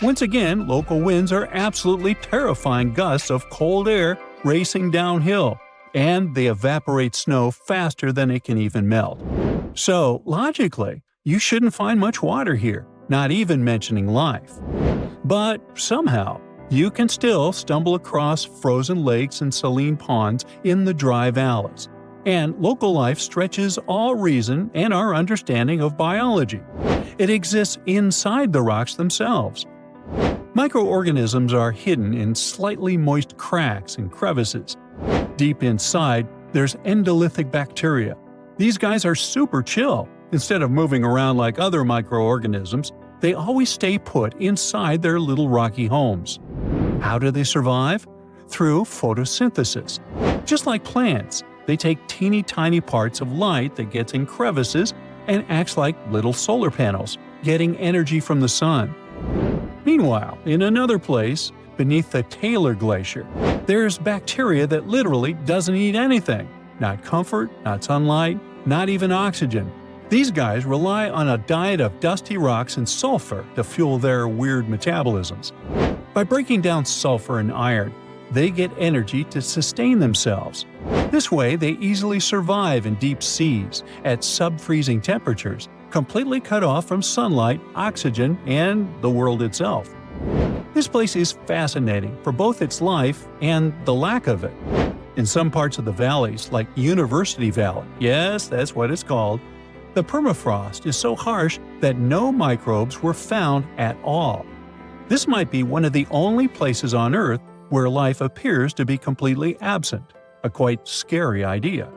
Once again, local winds are absolutely terrifying gusts of cold air racing downhill, and they evaporate snow faster than it can even melt. So, logically, you shouldn't find much water here, not even mentioning life. But somehow, you can still stumble across frozen lakes and saline ponds in the dry valleys. And local life stretches all reason and our understanding of biology. It exists inside the rocks themselves. Microorganisms are hidden in slightly moist cracks and crevices. Deep inside, there's endolithic bacteria. These guys are super chill. Instead of moving around like other microorganisms, they always stay put inside their little rocky homes. How do they survive? Through photosynthesis. Just like plants, they take teeny tiny parts of light that gets in crevices and acts like little solar panels, getting energy from the sun. Meanwhile, in another place, beneath the Taylor Glacier, there's bacteria that literally doesn't eat anything. Not comfort, not sunlight, not even oxygen. These guys rely on a diet of dusty rocks and sulfur to fuel their weird metabolisms. By breaking down sulfur and iron, they get energy to sustain themselves. This way, they easily survive in deep seas at sub-freezing temperatures, completely cut off from sunlight, oxygen, and the world itself. This place is fascinating for both its life and the lack of it. In some parts of the valleys, like University Valley, yes, that's what it's called, the permafrost is so harsh that no microbes were found at all. This might be one of the only places on Earth where life appears to be completely absent, a quite scary idea.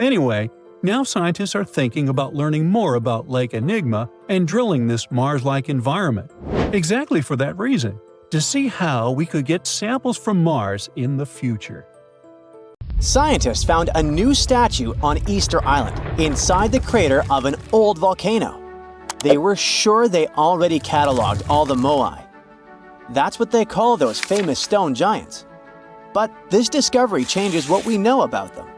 Anyway, now scientists are thinking about learning more about Lake Enigma and drilling this Mars-like environment. Exactly for that reason, to see how we could get samples from Mars in the future. Scientists found a new statue on Easter Island, inside the crater of an old volcano. They were sure they already cataloged all the moai. That's what they call those famous stone giants. But this discovery changes what we know about them.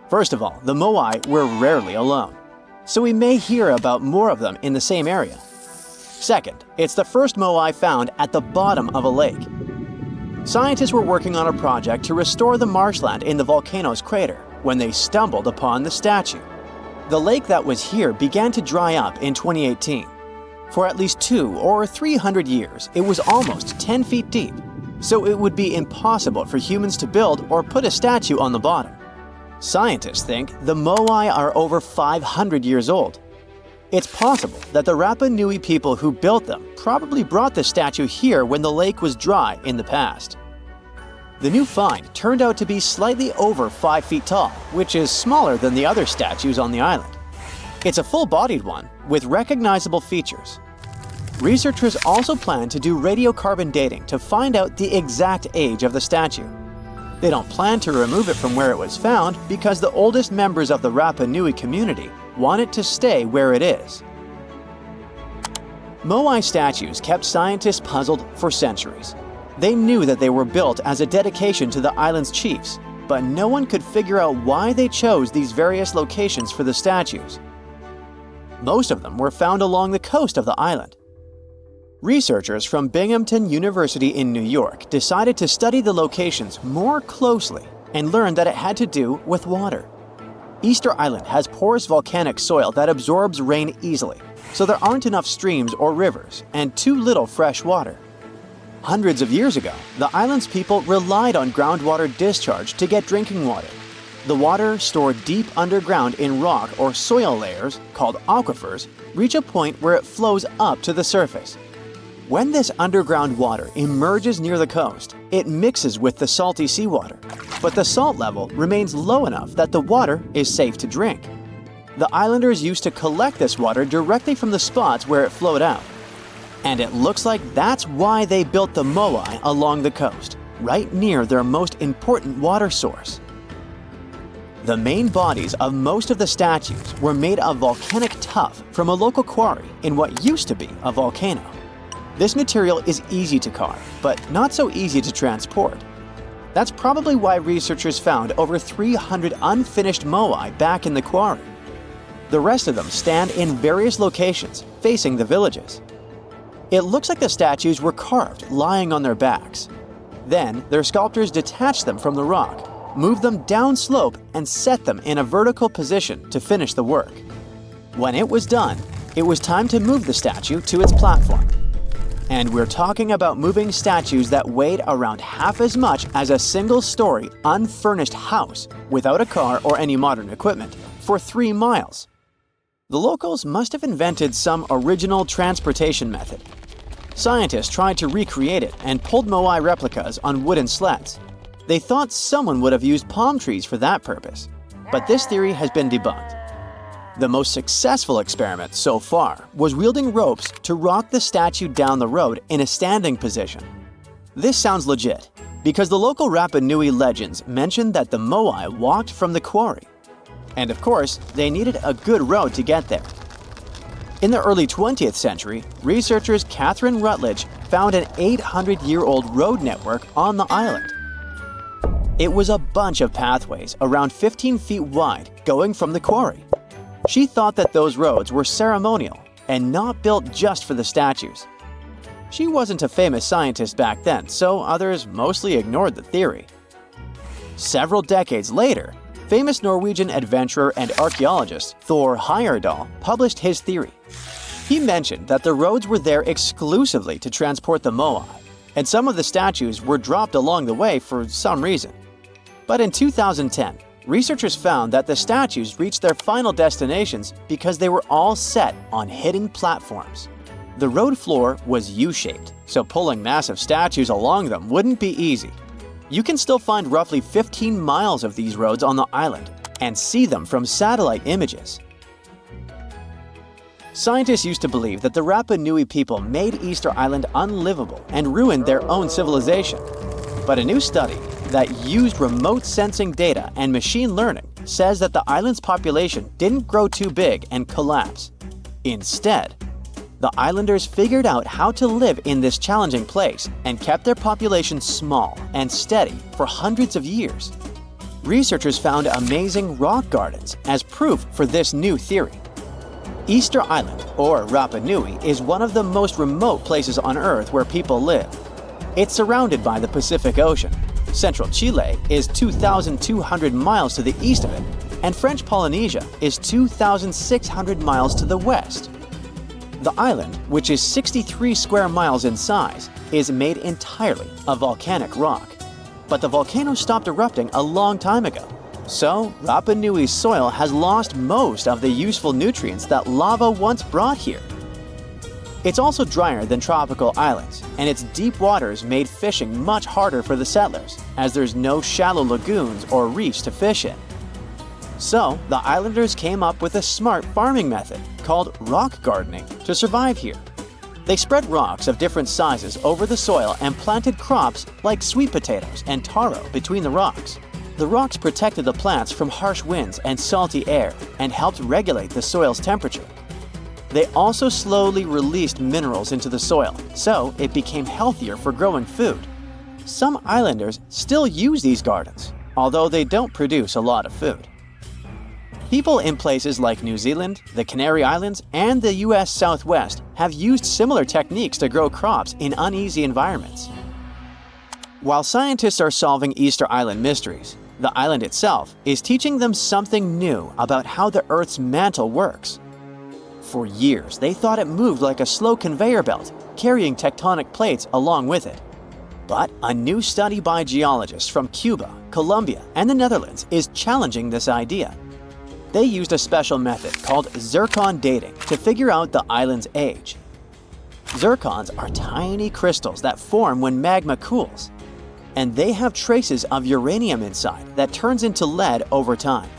First of all, the moai were rarely alone, so we may hear about more of them in the same area. Second, it's the first moai found at the bottom of a lake. Scientists were working on a project to restore the marshland in the volcano's crater when they stumbled upon the statue. The lake that was here began to dry up in 2018. For at least 200 or 300 years, it was almost 10 feet deep, so it would be impossible for humans to build or put a statue on the bottom. Scientists think the moai are over 500 years old. It's possible that the Rapa Nui people who built them probably brought the statue here when the lake was dry in the past. The new find turned out to be slightly over 5 feet tall, which is smaller than the other statues on the island. It's a full-bodied one with recognizable features. Researchers also plan to do radiocarbon dating to find out the exact age of the statue. They don't plan to remove it from where it was found because the oldest members of the Rapa Nui community want it to stay where it is. Moai statues kept scientists puzzled for centuries. They knew that they were built as a dedication to the island's chiefs, but no one could figure out why they chose these various locations for the statues. Most of them were found along the coast of the island. Researchers from Binghamton University in New York decided to study the locations more closely and learned that it had to do with water. Easter Island has porous volcanic soil that absorbs rain easily, so there aren't enough streams or rivers and too little fresh water. Hundreds of years ago, the island's people relied on groundwater discharge to get drinking water. The water stored deep underground in rock or soil layers, called aquifers, reach a point where it flows up to the surface. When this underground water emerges near the coast, it mixes with the salty seawater, but the salt level remains low enough that the water is safe to drink. The islanders used to collect this water directly from the spots where it flowed out. And it looks like that's why they built the moai along the coast, right near their most important water source. The main bodies of most of the statues were made of volcanic tuff from a local quarry in what used to be a volcano. This material is easy to carve, but not so easy to transport. That's probably why researchers found over 300 unfinished moai back in the quarry. The rest of them stand in various locations, facing the villages. It looks like the statues were carved lying on their backs. Then, their sculptors detached them from the rock, moved them downslope, and set them in a vertical position to finish the work. When it was done, it was time to move the statue to its platform. And we're talking about moving statues that weighed around half as much as a single-story, unfurnished house without a car or any modern equipment for 3 miles. The locals must have invented some original transportation method. Scientists tried to recreate it and pulled moai replicas on wooden sleds. They thought someone would have used palm trees for that purpose, but this theory has been debunked. The most successful experiment so far was wielding ropes to rock the statue down the road in a standing position. This sounds legit, because the local Rapa Nui legends mention that the moai walked from the quarry. And of course, they needed a good road to get there. In the early 20th century, researchers Catherine Rutledge found an 800-year-old road network on the island. It was a bunch of pathways around 15 feet wide going from the quarry. She thought that those roads were ceremonial and not built just for the statues. She wasn't a famous scientist back then, so others mostly ignored the theory. Several decades later, famous Norwegian adventurer and archaeologist Thor Heyerdahl published his theory. He mentioned that the roads were there exclusively to transport the moai, and some of the statues were dropped along the way for some reason. But in 2010, researchers found that the statues reached their final destinations because they were all set on hidden platforms. The road floor was U-shaped, so pulling massive statues along them wouldn't be easy. You can still find roughly 15 miles of these roads on the island and see them from satellite images. Scientists used to believe that the Rapa Nui people made Easter Island unlivable and ruined their own civilization. But a new study that used remote sensing data and machine learning says that the island's population didn't grow too big and collapse. Instead, the islanders figured out how to live in this challenging place and kept their population small and steady for hundreds of years. Researchers found amazing rock gardens as proof for this new theory. Easter Island, or Rapa Nui, is one of the most remote places on Earth where people live. It's surrounded by the Pacific Ocean. Central Chile is 2,200 miles to the east of it, and French Polynesia is 2,600 miles to the west. The island, which is 63 square miles in size, is made entirely of volcanic rock. But the volcano stopped erupting a long time ago, so Rapa Nui's soil has lost most of the useful nutrients that lava once brought here. It's also drier than tropical islands, and its deep waters made fishing much harder for the settlers, as there's no shallow lagoons or reefs to fish in. So, the islanders came up with a smart farming method called rock gardening to survive here. They spread rocks of different sizes over the soil and planted crops like sweet potatoes and taro between the rocks. The rocks protected the plants from harsh winds and salty air and helped regulate the soil's temperature. They also slowly released minerals into the soil, so it became healthier for growing food. Some islanders still use these gardens, although they don't produce a lot of food. People in places like New Zealand, the Canary Islands, and the US Southwest have used similar techniques to grow crops in uneasy environments. While scientists are solving Easter Island mysteries, The island itself is teaching them something new about how the Earth's mantle works. For years, they thought it moved like a slow conveyor belt, carrying tectonic plates along with it. But a new study by geologists from Cuba, Colombia, and the Netherlands is challenging this idea. They used a special method called zircon dating to figure out the island's age. Zircons are tiny crystals that form when magma cools, and they have traces of uranium inside that turns into lead over time.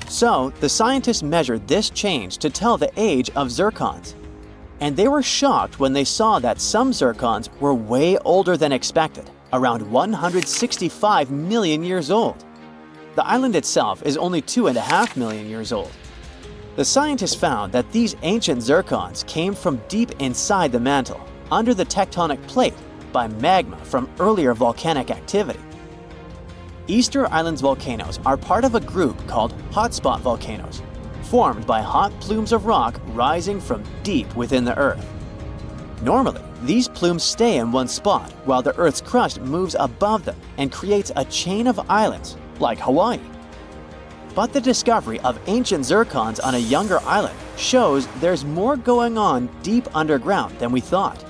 So, the scientists measured this change to tell the age of zircons. And they were shocked when they saw that some zircons were way older than expected, around 165 million years old. The island itself is only 2.5 million years old. The scientists found that these ancient zircons came from deep inside the mantle, under the tectonic plate, by magma from earlier volcanic activity. Easter Island's volcanoes are part of a group called hotspot volcanoes, formed by hot plumes of rock rising from deep within the Earth. Normally, these plumes stay in one spot while the Earth's crust moves above them and creates a chain of islands, like Hawaii. But the discovery of ancient zircons on a younger island shows there's more going on deep underground than we thought.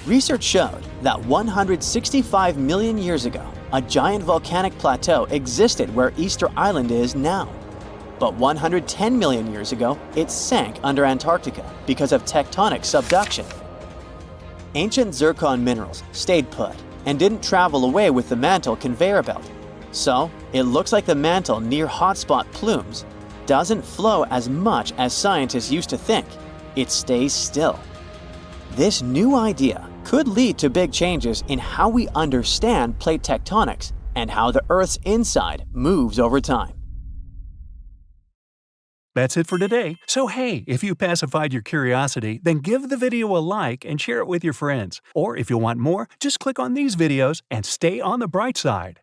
Research showed that 165 million years ago, a giant volcanic plateau existed where Easter Island is now. But 110 million years ago, it sank under Antarctica because of tectonic subduction. Ancient zircon minerals stayed put and didn't travel away with the mantle conveyor belt. So, it looks like the mantle near hotspot plumes doesn't flow as much as scientists used to think. It stays still. This new idea could lead to big changes in how we understand plate tectonics and how the Earth's inside moves over time. That's it for today. So hey, if you pacified your curiosity, then give the video a like and share it with your friends. Or if you want more, just click on these videos and stay on the bright side.